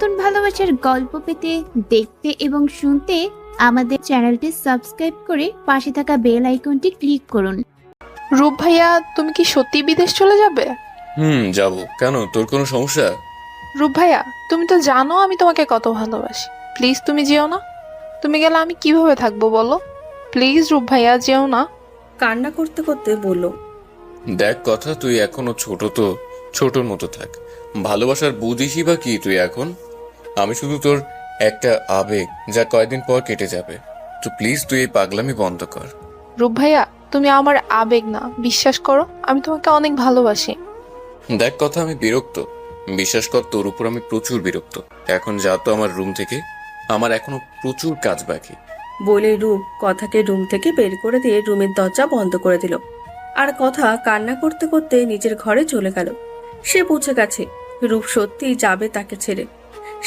নতুন ভালোবাসার গল্প পেতে, দেখতে এবং শুনতে আমাদের চ্যানেলটি সাবস্ক্রাইব করে পাশে থাকা বেল আইকনটি ক্লিক করুন। রূপ ভাইয়া, তুমি কি সত্যি বিদেশ চলে যাবে? যাব। কেন, তোর কোনো সমস্যা? রূপ ভাইয়া, তুমি তো জানো আমি তোমাকে কত ভালোবাসি। প্লিজ তুমি যেও না। তুমি গেলে আমি কিভাবে থাকবো বলো? প্লিজ রূপ ভাইয়া, যেও না। কান্না করতে করতে বলল, দেখ কথা, তুই এখনো ছোট, তো ছোটর মতো থাক। ভালোবাসার বুঝিসই বা কি তুই এখন? আমি শুধু তোর একটা আবেগ, যা কয়েকদিন পর কেটে যাবে। তো প্লিজ তুই এই পাগলামি বন্ধ কর। রূপ ভাইয়া, তুমি আমার আবেগ না, বিশ্বাস করো আমি তোমাকে অনেক ভালোবাসি। দেখ কথা, আমি বিরক্ত। বিশ্বাস কর, তোর উপর আমি প্রচুর বিরক্ত। এখন যা তো আমার রুম থেকে, আমার এখনো প্রচুর কাজ বাকি। বলে রূপ কথাকে রুম থেকে বের করে দিয়ে রুমের দরজা বন্ধ করে দিল। আর কথা কান্না করতে করতে নিজের ঘরে চলে গেল। সে বুঝে গেছে রূপ সত্যিই যাবে তাকে ছেড়ে।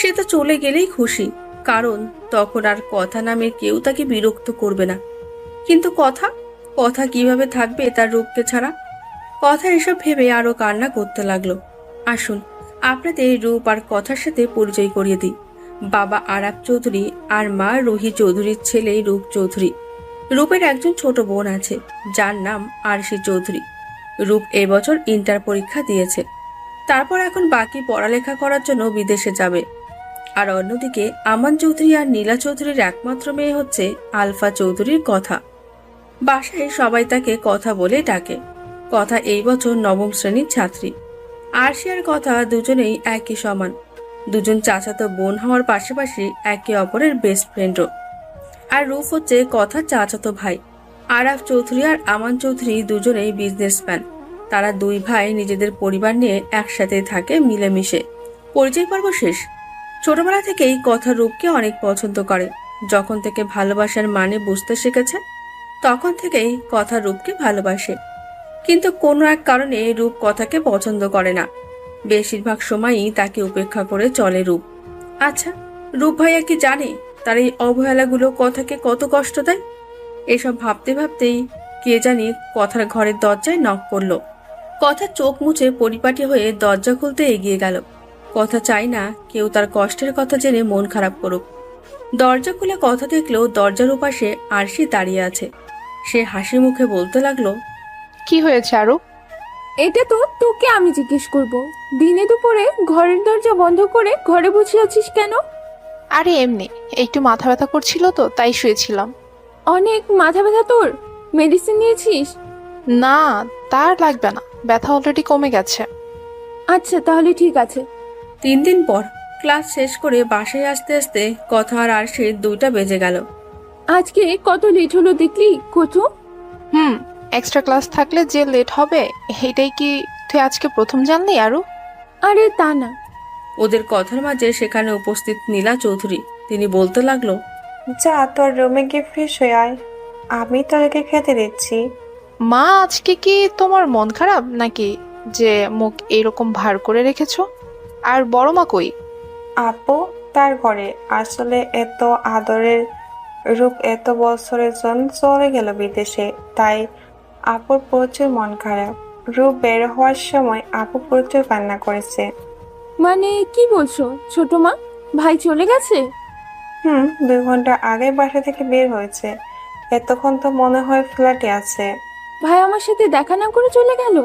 সে তো চলে গেলেই খুশি, কারণ তখন আর কথা নামে কেউ তাকে বিরক্ত করবে না। কিন্তু কথা কথা কিভাবে থাকবে তার রূপকে ছাড়া? কথা এসব ভেবে আরো কান্না করতে লাগলো। আসুন আপনাদের রূপ আর কথার সাথে পরিচয় করিয়ে দিই। বাবা আরাফ চৌধুরী আর মা রুহি চৌধুরীর ছেলে রূপ চৌধুরী। রূপের একজন ছোট বোন আছে, যার নাম আরশি চৌধুরী। রূপ এবছর ইন্টার পরীক্ষা দিয়েছে, তারপর এখন বাকি পড়ালেখা করার জন্য বিদেশে যাবে। আর অন্যদিকে আমান চৌধুরী আর নীলা চৌধুরীর একমাত্র মেয়ে হচ্ছে আলফা চৌধুরীর কথা। বাসায় সবাই তাকে কথা বলে ডাকে। কথা এই বছর নবম শ্রেণীর ছাত্রী। আরশি আর কথা দুজনেই একই সমান। দুজন চাচাতো বোন হওয়ার পাশাপাশি একে অপরের বেস্ট ফ্রেন্ডও। আর রূপ হচ্ছে কথার চাচাতো ভাই। আরাফ চৌধুরী আর আমান চৌধুরী দুজনেই বিজনেসম্যান। তারা দুই ভাই নিজেদের পরিবার নিয়ে একসাথে থাকে মিলেমিশে। পরিচয় পর্ব শেষ। ছোটবেলা থেকেই কথা রূপকে অনেক পছন্দ করে। যখন থেকে ভালোবাসার মানে বুঝতে শিখেছে, তখন থেকেই কথা রূপকে ভালোবাসে। কিন্তু কোনো এক কারণে রূপ কথাকে পছন্দ করে না। বেশিরভাগ সময়ই তাকে উপেক্ষা করে চলে রূপ। আচ্ছা, রূপ ভাইয়া কি জানে তার এই অবহেলাগুলো কথাকে কত কষ্ট দেয়? এসব ভাবতে ভাবতেই কে জানি কথার ঘরের দরজায় নক করলো। কথা চোখ মুছে পরিপাটি হয়ে দরজা খুলতে এগিয়ে গেল। কথা চায় না কেউ তার কষ্টের কথা জেনে মন খারাপ করুক। দরজা খুলে কথা দেখলো দরজার ওপাশে আরশি দাঁড়িয়ে আছে। সে হাসি মুখে বলতে লাগলো, কি হয়েছে আরো? এটা তো তোকে আমি জিজ্ঞেস করব। দিনে দুপুরে ঘরের দরজা বন্ধ করে ঘরে বসে আছিস কেন? আরে এমনি একটু মাথা ব্যথা করছিল তো, তাই শুয়েছিলাম। অনেক মাথা ব্যথা তোর? মেডিসিন নিয়েছিস? না, তার লাগবে না, ব্যথা অলরেডি কমে গেছে। আচ্ছা তাহলে ঠিক আছে। 3 দিন পর ক্লাস শেষ করে বাসায় আসতে আসতে কথা আর আরশির 2টা বেজে গেল। আজকে কত লেট হলো দেখলি কচু? এক্সট্রা ক্লাস থাকলে যে লেট হবে, এটাই কি তুই আজকে প্রথম জানলি আরো? আরে তা না। ওদের কথার মাঝে সেখানে উপস্থিত নীলা চৌধুরী। তিনি বলতে লাগলো, যা তোর রুমে গিয়ে ফ্রেশ হয়ে আয়, আমি তোকে খেতে দিচ্ছি। মা, আজকে কি তোমার মন খারাপ নাকি যে মুখ এরকম ভার করে রেখেছো? আর বড় মা কই? আপু তার ঘরে। আসলে এত আদরের রূপ এত বছরের জন্য চলে গেল বিদেশে, তাই আপুর প্রচুর মন খারাপ। রূপ বের হওয়ার সময় আপু প্রচুর কান্না করেছে। মানে কি বলছো ছোট মা? ভাই চলে গেছে? 2 ঘন্টা আগে বাসা থেকে বের হয়েছে। এতক্ষণ তো মনে হয় ফ্ল্যাটে আছে। ভাই আমার সাথে দেখা না করে চলে গেল?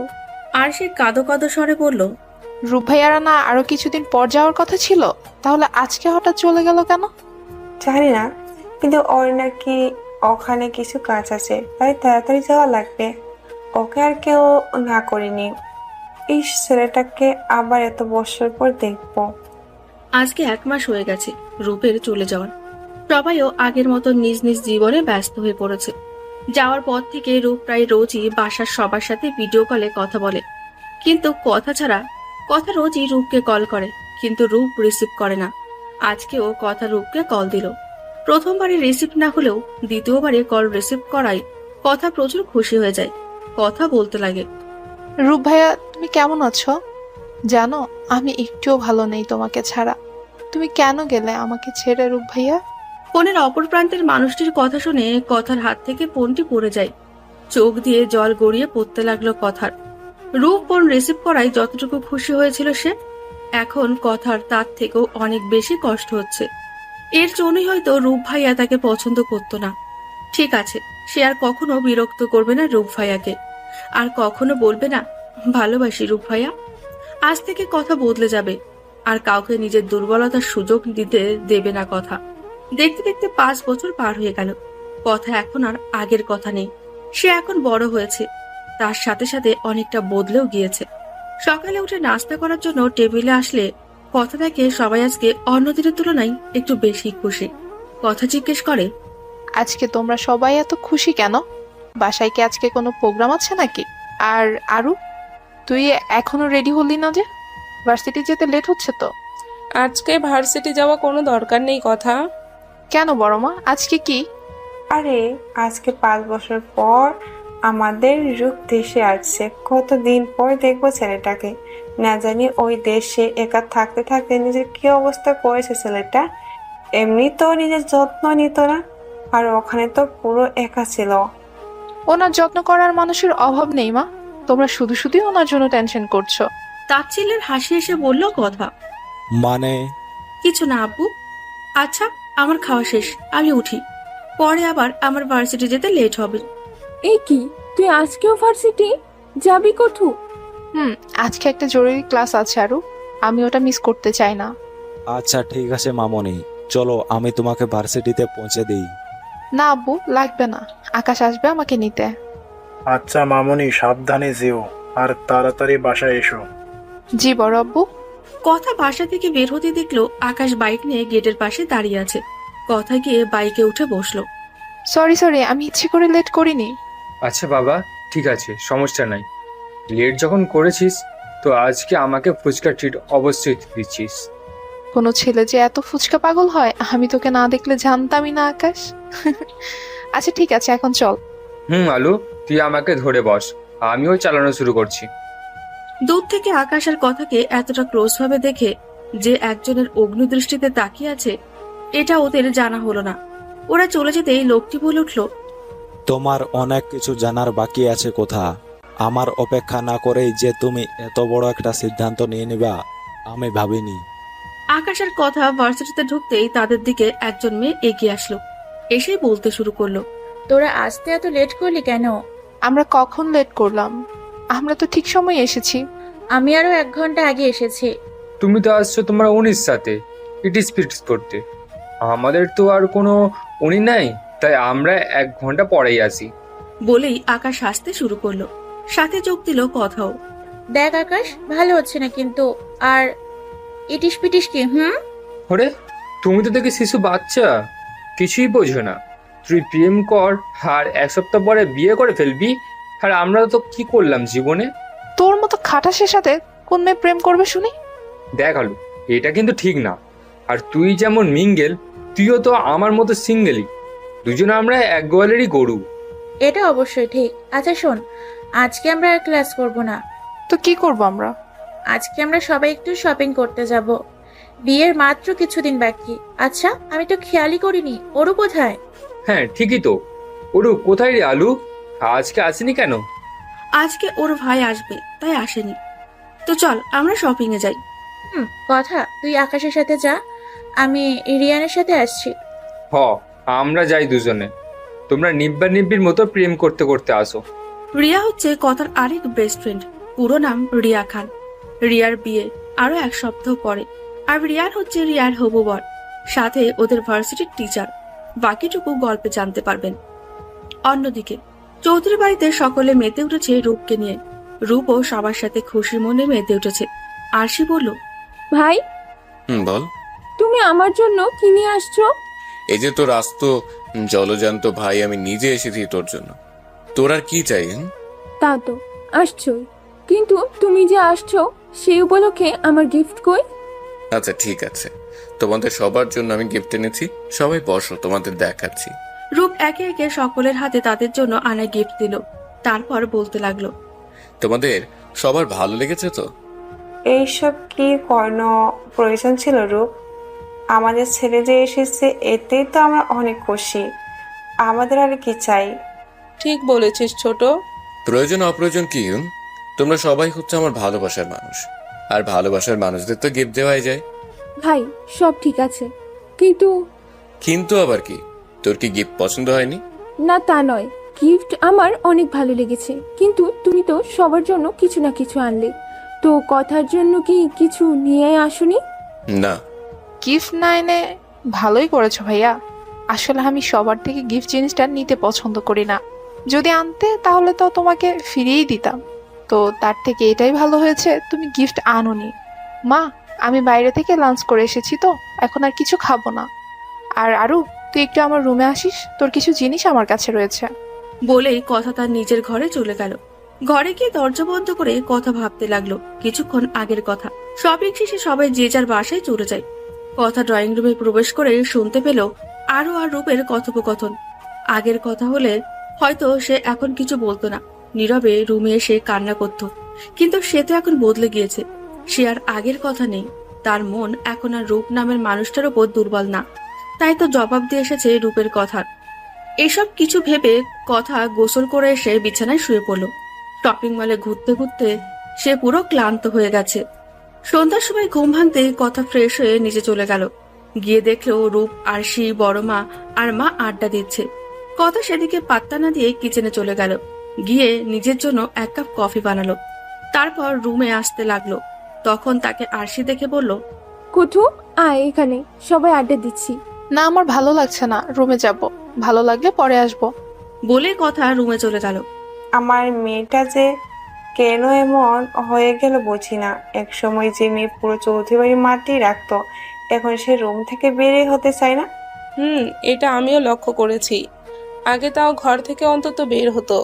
আরশি কাঁদো কাঁদো স্বরে বলল, রূপ ভাইয়ারা না আরো কিছুদিন পর যাওয়ার কথা ছিল, তাহলে আজকে হঠাৎ চলে গেল কেন? জানি না, কিন্তু ওর নাকি ওখানে কিছু কাজ আছে, তাই তাড়াতাড়ি যাওয়া লাগবে। ওকে আর কেউ না করিনি। এই ছেলেটাকে আবার এত বছর পর দেখবো। আজকে 1 মাস হয়ে গেছে রূপের চলে যাওয়ার। সবাইও আগের মতো নিজ নিজ জীবনে ব্যস্ত হয়ে পড়েছে। যাওয়ার পর থেকে রূপ প্রায় রোজই বাসার সবার সাথে ভিডিও কলে কথা বলে। কিন্তু কথা ছাড়া কথা রোজই রূপকে কল করে, কিন্তু রূপ রিসিভ করে না। আজকেও কথা রূপকে কল দিল। প্রথমবারে রিসিভ না হলেও দ্বিতীয়বারে কল রিসিভ করায় কথা প্রচুর খুশি হয়ে যায়। কথা বলতে লাগে, রূপ ভাইয়া, তুমি কেমন আছো? জানো আমি একটুও ভালো নেই তোমাকে ছাড়া। তুমি কেন গেলে আমাকে ছেড়ে রূপ ভাইয়া? ফোনের অপর প্রান্তের মানুষটির কথা শুনে কথার হাত থেকে ফোনটি পড়ে যায়। চোখ দিয়ে জল গড়িয়ে পড়তে লাগলো কথার। রূপ ফোন রিসিভ করায় যতটুকু খুশি হয়েছিল সে, এখন কথার তার থেকেও অনেক বেশি কষ্ট হচ্ছে। এর জন্যই হয়তো রূপ ভাইয়া তাকে পছন্দ করতো না। ঠিক আছে, সে আর কখনো বিরক্ত করবে না রূপ ভাইয়াকে, আর কখনো বলবে না ভালোবাসি রূপ ভাইয়া। আজ থেকে কথা বদলে যাবে, আর কাউকে নিজের দুর্বলতার সুযোগ দিতে দেবে না কথা। দেখতে দেখতে 5 বছর পার হয়ে গেল। কথা এখন আর আগের কথা নেই। সে এখন বড় হয়েছে, তার সাথে সাথে অনেকটা বদলেও গিয়েছে। সকালে উঠে নাস্তা করার জন্য টেবিলে আসলে কথা দেখে সবাই আজকে অন্য দিনের তুলনায় একটু বেশি খুশি। কথা জিজ্ঞেস করে, আজকে তোমরা সবাই এত খুশি কেন? বাসায় কি আজকে কোনো প্রোগ্রাম আছে নাকি? আর আরু, তুই এখনো রেডি হলি না যে? ভার্সিটি যেতে লেট হচ্ছে তো। আজকে ভার্সিটি যাওয়া কোনো দরকার নেই কথা। কেন বড় মা, আজকে কি? আরে আজকে 5 বছর পর আমাদের রূপ দেশে আসছে। কতদিন পর দেখবো ছেলেটাকে। না জানি ওই দেশে একা থাকতে থাকতে নিজের কি অবস্থা করেছে ছেলেটা। এমনি তো নিজের যত্ন নিত না, আর ওখানে তো পুরো একা ছিল। ওনার যত্ন করার মানুষের অভাব নেই মা, তোমরা শুধু শুধুই ওনার জন্য টেনশন করছো। তাচ্ছিল্যের হাসি এসে বলল কথা, মানে কিছু না আপু। আচ্ছা, আমার খাওয়া শেষ, আমি উঠি। পরে আবার আমার ভার্সিটি যেতে লেট হবে। এই কি, তুই আজকেও ভার্সিটি যাবি কোথু? আজকে একটা জরুরি ক্লাস আছে আরু, আমি ওটা মিস করতে চাই না। আচ্ছা ঠিক আছে মামনি, চলো আমি তোমাকে ভার্সিটিতে পৌঁছে দিই। না আব্বু, লাগবে না, আকাশ আসবে আমাকে নিতে। আচ্ছা মামনি, সাবধানে যেও আর তাড়াতাড়ি বাসায় এসো। জি বড় আব্বু। কথা বাসা থেকে বের হতে দেখলো আকাশ বাইক নিয়ে গেটের পাশে দাঁড়িয়ে আছে। কথা গিয়ে বাইকে উঠে বসলো। সরি, আমি ইচ্ছে করে লেট করিনি। আচ্ছা বাবা, ঠিক আছে, সমস্যা নাই। লেট যখন করেছিস তো আজকে আমাকে ফুচকা ট্রিট অবশ্যই দিচ্ছিস। কোনো ছেলে যে এত ফুচকা পাগল হয়, আমি তোকে না দেখলে জানতামই না আকাশ। আচ্ছা ঠিক আছে, এখন চল। আলু, তুই আমাকে ধরে বস, আমিও চালানো শুরু করছি। দূর থেকে আকাশ আর কথাকে এতটা ক্লোজ ভাবে দেখে যে একজনের অগ্নিদৃষ্টিতে তাকিয়ে আছে, এটা ওদের জানা হলো না। ওরা চলে যেতেই লোকটি বলে উঠলো, তোমার অনেক কিছু জানার বাকি আছে কথা। আমার অপেক্ষা না করেই যে তুমি এত বড় একটা সিদ্ধান্ত নিয়ে নিবা আমি ভাবিনি। আকাশের কথা ভার্সিটিতে ঢুকতেই তাদের দিকে একজন মেয়ে এগিয়ে আসলো। এসেই বলতে শুরু করলো, তোরা আসতে এত লেট করলি কেন? আমরা কখন লেট করলাম? আমরা তো ঠিক সময় এসেছি। আমি আরো 1 ঘন্টা আগে এসেছি। তুমি তো আসছো তোমার উনির সাথে ইটিস পিটিস করতে, আমাদের তো আর কোনো উনি নাই, তাই আমরা 1 ঘন্টা পরেই আসি। বলেই আকাশ হাসতে শুরু করলো। সাথে যোগ দিল কথাও। দেখ আকাশ, ভালো হচ্ছে না কিন্তু। আর ইটিস পিটিস কি? ওরে, তুমি তো দেখি শিশু বাচ্চা, কিছুই বোঝো না। তুই প্রেম কর আর 1 সপ্তাহ পরে বিয়ে করে ফেলবি, আর আমরা তো কি করলাম জীবনে? তোর মতো খাটাসের সাথে কোন মেয়ে প্রেম করবে শুনি? দেখ আলু, এটা কিন্তু ঠিক না। আর তুই যেমন মিঙ্গেল, তুইও তো আমার মতো সিঙ্গেলই। দুজনে আমরা এক গোয়ালেরই গরু। এটা অবশ্যই ঠিক। আচ্ছা শোন, আজকে আমরা আর ক্লাস করব না। তো কি করব আমরা? আজকে আমরা সবাই একটু শপিং করতে যাব। বিয়ের মাত্র কিছুদিন বাকি। আচ্ছা, আমি তো খেয়ালই করিনি, ওরও কোথায়? হ্যাঁ ঠিকই তো। ওরু কোথায় রে আলু? আজকে আসেনি কেন? আজকে ওর ভাই আসবে, তাই আসেনি। তো চল আমরা শপিং এ যাই। কথা, তুই আকাশের সাথে যা, আমি রিয়ানের সাথে আসছি। হ, আমরা যাই দুজনে। তোমরা নিব্বা নিব্বির মতো প্রেম করতে করতে আসো। রিয়া হচ্ছে কথার আরেক বেস্ট ফ্রেন্ড। পুরো নাম রিয়া খান। রিয়ার বিয়ে আরো 1 সপ্তাহ পরে। আর রিয়ার হচ্ছে রিয়ার হবু বর, সাথে ওদের ভার্সিটির টিচার। বাকিটুকু গল্পে জানতে পারবেন। অন্যদিকে চৌধুরী বাড়িতে সকলে মেতে উঠেছে রূপকে নিয়ে। রূপও সবার সাথে খুশি মনে মেতে উঠেছে। আরশি বলল, ভাই, বল। তুমি আমার জন্য কি নিয়ে আসছো? এই যে তোর আস্ত জলজান্ত ভাই, আমি নিজে এসেছি তোর জন্য। তোর আর কি চাই? তা তো আসছোই, কিন্তু তুমি যে আসছো সেই উপলক্ষে আমার গিফট কই? আচ্ছা ঠিক আছে, তোমাদের সবার জন্য আমি গিফট এনেছি। সবাই বসো, তোমাদের দেখাচ্ছি। রূপ একে একে সকলের হাতে তাদের জন্য আনা গিফট দিল। তারপর বলতে লাগলো, তোমাদের সবার ভালো লেগেছে তো? এইসব কি কোনো প্রয়োজন ছিল রূপ? আমাদের ছেলে যে এসেছে এতেই তো আমরা অনেক খুশি। আমাদের আর কি চাই? ঠিক বলেছিস ছোট। প্রয়োজন অপ্রয়োজন কি? তোমরা সবাই হচ্ছে আমার ভালোবাসার মানুষ, আর ভালোবাসার মানুষদের তো গিফট দেওয়াই যায়। ভাই সব ঠিক আছে, কিন্তু কিন্তু আবার কি, তোর কি গিফট পছন্দ হয়নি? না তা নয়, গিফট আমার অনেক ভালো লেগেছে, কিন্তু তুমি তো সবার জন্য কিছু না কিছু আনলে, তো কথার জন্য কি কিছু নিয়ে আসোনি? না। গিফট না এনে ভালোই করেছো ভাইয়া। আসলে আমি সবার থেকে গিফট জিনিসটা নিতে পছন্দ করি না। যদি আনতে তাহলে তো তোমাকে ফিরিয়েই দিতাম। তো তার থেকে এটাই ভালো হয়েছে তুমি গিফট আনোনি। মা, আমি বাইরে থেকে লাঞ্চ করে এসেছি, তো এখন আর কিছু খাবো না। আর আরু, তুই একটু আমার রুমে আসিস, তোর কিছু জিনিস আমার কাছে রয়েছে। বলেই কথা তার নিজের ঘরে চলে গেল। ঘরে গিয়ে দরজা বন্ধ করে কথা ভাবতে লাগলো কিছুক্ষণ আগের কথা। শপিং শেষে সবাই যে যার বাসায় চলে যায়। কথা ড্রয়িং রুমে প্রবেশ করে শুনতে পেল আরো আর রূপের কথোপকথন। আগের কথা হলে হয়তো সে এখন কিছু বলতো না, নীরবে রুমে এসে কান্না করত। কিন্তু সে তো এখন বদলে গিয়েছে, সে আর আগের কথা নেই। তার মন এখন আর রূপ নামের মানুষটার উপর দুর্বল না, তাই তো জবাব দিয়ে এসেছে রূপের কথার। এসব কিছু ভেবে কথা গোসল করে এসে বিছানায় শুয়ে পড়ল। শপিং মলে ঘুরতে ঘুরতে সে পুরো ক্লান্ত হয়ে গেছে। সন্ধ্যার সময় ঘুম ভাঙতে কথা ফ্রেশ হয়ে নিচে চলে গেল। গিয়ে দেখলো রূপ, আরশি, বড় মা আর মা আড্ডা দিচ্ছে। কথা সেদিকে পাত্তা না দিয়ে কিচেনে চলে গেল। গিয়ে নিজের জন্য 1 কাপ কফি বানালো। তারপর রুমে আসতে লাগলো। তখন তাকে আরশি দেখে বলল, কুঠু আয় এখানে, সবাই আড্ডা দিচ্ছি। না, আমার ভালো লাগছে না, রুমে যাব, ভালো লাগলে পরে আসবো। বলে কথা রুমে চলে গেল। আমার মেয়েটা যে কেন এমন হয়ে গেল বুঝি না। এক সময় যে মেয়ে পুরো চৌধুরী বাড়ি মাটি রাখতো, এখন সে রুম থেকে বেরিয়ে হতে চায় না। এটা আমিও লক্ষ্য করেছি। আগে তাও ঘর থেকে অন্তত বের হতো,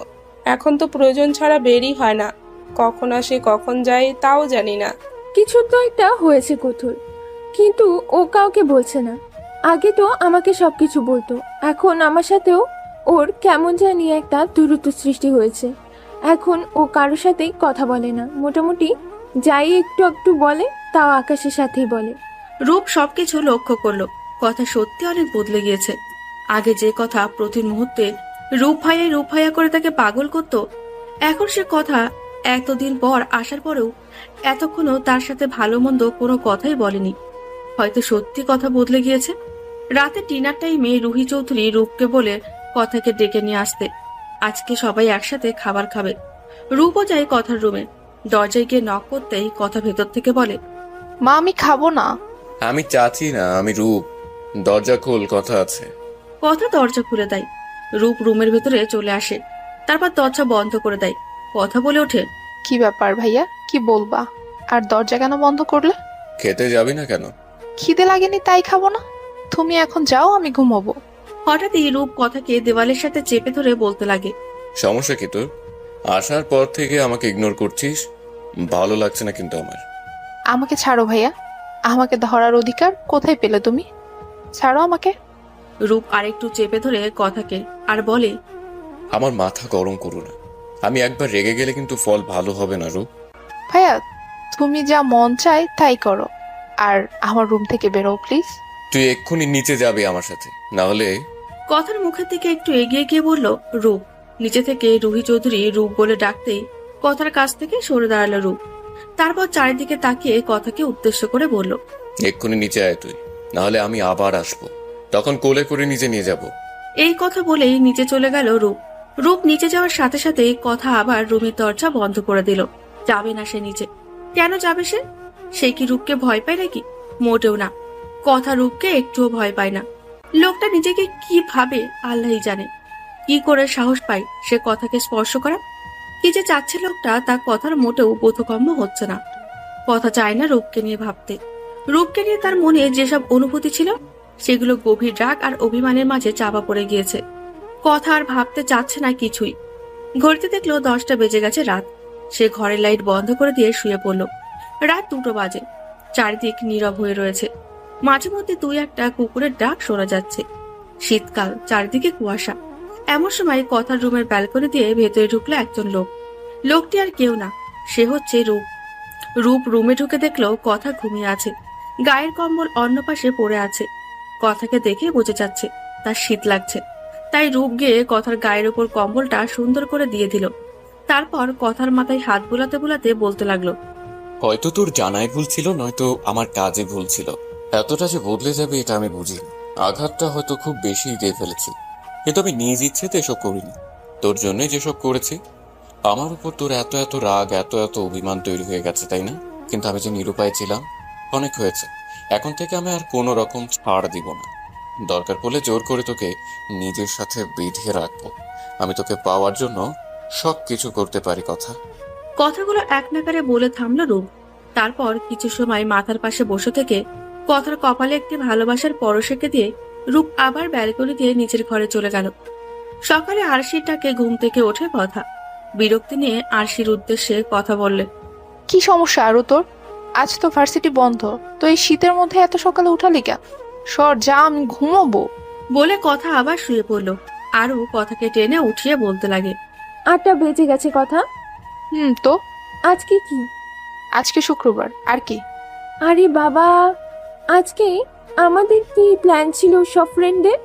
এখন তো প্রয়োজন ছাড়া বেরই হয় না। কখন আসে কখন যায় তাও জানি না। কিছু তো একটা হয়েছে কুঠুর, কিন্তু ও কাউকে বলছে না। আগে তো আমাকে সবকিছু বলতো, এখন আমার সাথেও ওর কেমন জানি একটা দূরত্ব সৃষ্টি হয়েছে। এখন ও কারোর সাথেই কথা বলে না, মোটামুটি যাই একটু একটু বলে তাও আকাশের সাথেই বলে। রূপ সবকিছু লক্ষ্য করলো। কথা সত্যি অনেক বদলে গিয়েছে। আগে যে কথা প্রতি মুহূর্তে রূপ ভাইয়া করে তাকে পাগল করত, এখন সে কথা এতদিন পর আসার পরেও এতক্ষণও তার সাথে ভালো মন্দ কোনো কথাই বলেনি। হয়তো সত্যি কথা বদলে গিয়েছে। রাতে ডিনার টাইমে রুহি চৌধুরী রূপকে বলে কথাকে ডেকে নিয়ে আসতে। আজকে সবাই একসাথে খাবার খাবে। রূপও যায় কথার রুমে। দরজায় গিয়ে নক করতেই কথা ভেতর থেকে বলে, মা, আমি খাবো না। আমি চাচি না, আমি রূপ। দরজা খোল, কথা আছে। কথা দরজা খুলে দেয়। রূপ রুমের ভেতরে চলে আসে, তারপর দরজা বন্ধ করে দেয়। কথা বলে ওঠে, কি ব্যাপার ভাইয়া, কি বলবা? আর দরজা কেন বন্ধ করলে? খেতে যাবি না কেন? খিদে লাগেনি তাই খাবো না। তুমি এখন যাও, আমি ঘুমাবো। হঠাৎই রূপ কথাকে দেওয়ালের সাথে চেপে ধরে বলতে লাগে, সমস্যা কি তোর? আসার পর থেকে আমাকে ইগনোর করছিস, ভালো লাগছে না কিন্তু আমার। আমাকে ছাড়ো ভাইয়া, আমাকে ধরার অধিকার কোথায় পেলে তুমি? ছাড়ো আমাকে। রূপ আরেকটু চেপে ধরে কথাকে আর বলে, আমার মাথা গরম করো না। আমি একবার রেগে গেলে কিন্তু ফল ভালো হবে না রূপ। ভাইয়া, তুমি যা মন চায় তাই করো, আর আমার রুম থেকে বেরো প্লিজ। তুই এক্ষুনি নিচে যাবি আমার সাথে, না হলে। কথার মুখের দিকে একটু এগিয়ে গিয়ে বলল রূপ। নিচে থেকে রুহি চৌধুরী রূপ বলে ডাকতেই কথার কাছ থেকে সরে দাঁড়ালো রূপ। তারপর চারিদিকে তাকিয়ে কথাকে উদ্দেশ্য করে বলল, এক্ষুনি নিচে আয় তুই, না হলে আমি আবার আসবো, তখন কোলে করে নিচে নিয়ে যাব। এই কথা বলেই নিচে চলে গেল রূপ। রূপ নিচে যাওয়ার সাথে সাথে কথা আবার রুমের দরজা বন্ধ করে দিল। যাবে না সে নিচে। কেন যাবে সে? সে কি রূপকে ভয় পায় নাকি? মোটেও না। কথা রূপকে একটুও ভয় পায় না। লোকটা নিজেকে কি ভাবে আল্লাহই জানে। কি করে সাহস পায় সে কথাকে স্পর্শ করা? কি যে চাচ্ছে লোকটা, তা কথার মোটেও বোধগম্য হচ্ছে না। কথা চায় না রূপকে নিয়ে ভাবতে। রূপকে নিয়ে তার মনে যেসব অনুভূতি ছিল, সেগুলো গভীর রাগ আর অভিমানের মাঝে চাপা পড়ে গিয়েছে। কথা আর ভাবতে চাচ্ছে না কিছুই। ঘড়িতে দেখলো 10টা বেজে গেছে রাত। সে ঘরের লাইট বন্ধ করে দিয়ে শুয়ে পড়ল। রাত 2টো বাজে। চারিদিক নীরব হয়ে রয়েছে। মাঝে মধ্যে 2-1টা কুকুরের ডাক শোনা যাচ্ছে। শীতকাল, চারিদিকে কুয়াশা। এমন সময় কথার রুমের ব্যালকনি দিয়ে ভেতরে ঢুকলো একজন লোক। লোকটি আর কেউ না, সে হচ্ছে রূপ। রূপ রুমে ঢুকে দেখলো কথা ঘুমিয়ে আছে। গায়ের কম্বল অন্য পাশে পড়ে আছে। কথাকে দেখে বোঝা যাচ্ছে তার শীত লাগছে। তাই রূপ গিয়ে কথার গায়ের ওপর কম্বলটা সুন্দর করে দিয়ে দিল। তারপর কথার মাথায় হাত বুলাতে বুলাতে বলতে লাগলো, হয়তো তোর জানায় ভুল ছিল, নয়তো আমার কাজে ভুল ছিল। এতটা যে বদলে যাবে এটা আমি বুঝি। আঘাতটা হয়তো খুব বেশি দিয়ে ফেলেছি, কিন্তু আমি নিজ ইচ্ছেতে এসব করিনি। তোর জন্যই যেসব করেছি। আমার উপর তোর এত এত রাগ, এত এত অভিমান তৈরি হয়ে গেছে, তাই না? কিন্তু আমি যে নিরুপায় ছিলাম, অনেক হয়েছে। এখন থেকে আমি আর কোনো রকম ছাড় দিব না। দরকার পড়লে জোর করে তোকে নিজের সাথে বেঁধে রাখবো। আমি তোকে পাওয়ার জন্য সব কিছু করতে পারি। কথা কথাগুলো এক নাগারে বলে থামলো রূপ। তারপর কিছু সময় মাথার পাশে বসে থেকে কথার কপালে একটি ভালোবাসার পরশ এঁকে দিয়ে রূপ আবার ব্যালকনি দিয়ে নিচের ঘরে চলে গেল। সকালে আরশির ডাকে ঘুম থেকে ওঠে কথা। বিরক্তি নিয়ে আরশির উদ্দেশ্যে কথা বললে, কি সমস্যা আরো তোর? আজ তো ভার্সিটি বন্ধ, তো এই শীতের মধ্যে এত সকালে উঠালি কেন? সর যা, আমি ঘুমাবো। বলে কথা আবার শুয়ে পড়ল। আরও কথাকে টেনে উঠিয়ে বলতে লাগে, 8টা বেজে গেছে কথা। তো আজকে কি? আজকে শুক্রবার, আর কি? আরে বাবা, আজকে আমাদের কি প্ল্যান ছিল সব ফ্রেন্ডদের?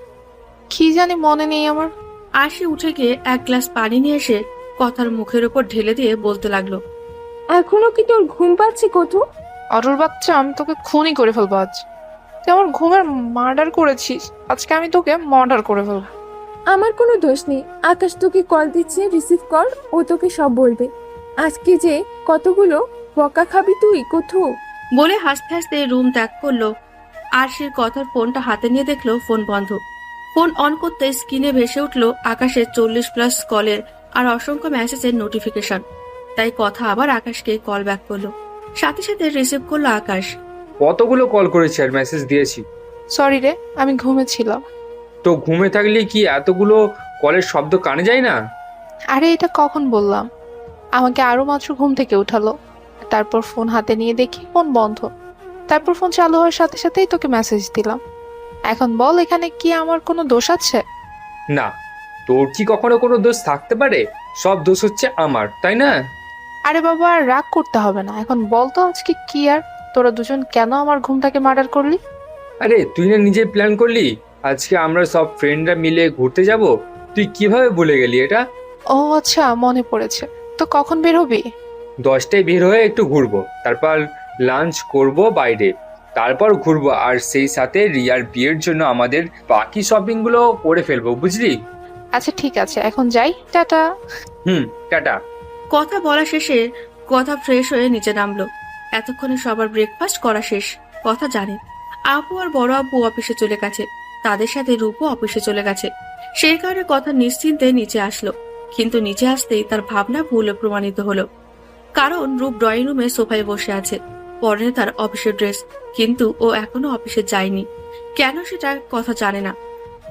কি জানি মনে নেই আমার। আরশি উঠে গিয়ে এক গ্লাস পানি নিয়ে এসে কথার মুখের উপর ঢেলে দিয়ে বলতে লাগলো, এখনো কি তোর ঘুম পাচ্ছে কত? অটল বাচ্চা, আমি তোকে খুনই করে ফেলবো আজ। তুই আমার ঘুমের মার্ডার করেছিস, আজকে আমি তোকে মার্ডার করে ফেলবো। আমার কোনো দোষ নেই। আকাশ তোকে কল দিচ্ছে, রিসিভ কর, ও তোকে সব বলবে। আজকে যে কতগুলো বকা খাবি তুই কোথু। বলে হাসতে হাসতে রুম ত্যাগ করলো। আরশির কথার ফোনটা হাতে নিয়ে দেখলো ফোন বন্ধ। ফোন অন করতে স্ক্রিনে ভেসে উঠলো আকাশের 40+ কলের আর অসংখ্য মেসেজের নোটিফিকেশন। তাই কথা আবার আকাশকে কল ব্যাক করলো। সাথে সাথে রিসিভ করলো আকাশ। কতগুলো কল করেছি আর মেসেজ দিয়েছি। সরি রে, আমি ঘুমেছিলাম। তো ঘুমে থাকলে কি এতগুলো কলের শব্দ কানে যায় না? আরে এটা কখন বললাম? আমাকে আরো মাত্র ঘুম থেকে উঠালো। তারপর ফোন হাতে নিয়ে দেখি ফোন বন্ধ। তারপর ফোন চালু হওয়ার সাথে সাথেই তোকে মেসেজ দিলাম। এখন বল, এখানে কি আমার কোনো দোষ আছে? না, তোর কি কখনো কোনো দোষ থাকতে পারে? সব দোষ হচ্ছে আমার, তাই না? আরে বাবা, আর রাগ করতে হবে না। এখন বল তো আজকে কি, আর তোরা দুজন কেন আমার ঘুমটাকে মার্ডার করলি? আরে তুই না নিজে প্ল্যান করলি আজকে আমরা সব ফ্রেন্ডরা মিলে ঘুরতে যাব। তুই কিভাবে ভুলে গেলি এটা? ও আচ্ছা, মনে পড়েছে। তো কখন বের হবি? 10টায় বের হয়ে একটু ঘুরবো, তারপর লাঞ্চ করব বাইরে, তারপর ঘুরবো, আর সেই সাথে রিয়ার বিয়ের জন্য আমাদের বাকি শপিং গুলো করে ফেলবো, বুঝলি? আচ্ছা ঠিক আছে, এখন যাই, টাটা। টাটা। কথা বলা শেষে কথা ফ্রেশ হয়ে নিচে নামলো। এতক্ষণে সবার ব্রেকফাস্ট করা শেষ। কথা জানে আপু আর বড় আপু অফিসে চলে গেছে, তাদের সাথে রূপও অফিসে চলে গেছে। সেই কারণে কথা নিশ্চিন্তে নিচে আসলো। কিন্তু নিচে আসতেই তার ভাবনা ভুলে প্রমাণিত হলো। কারণ রূপ ড্রয়িং রুমে সোফায় বসে আছে, পরনে তার অফিসের ড্রেস, কিন্তু ও এখনো অফিসে যায়নি। কেন সেটা কথা জানে না।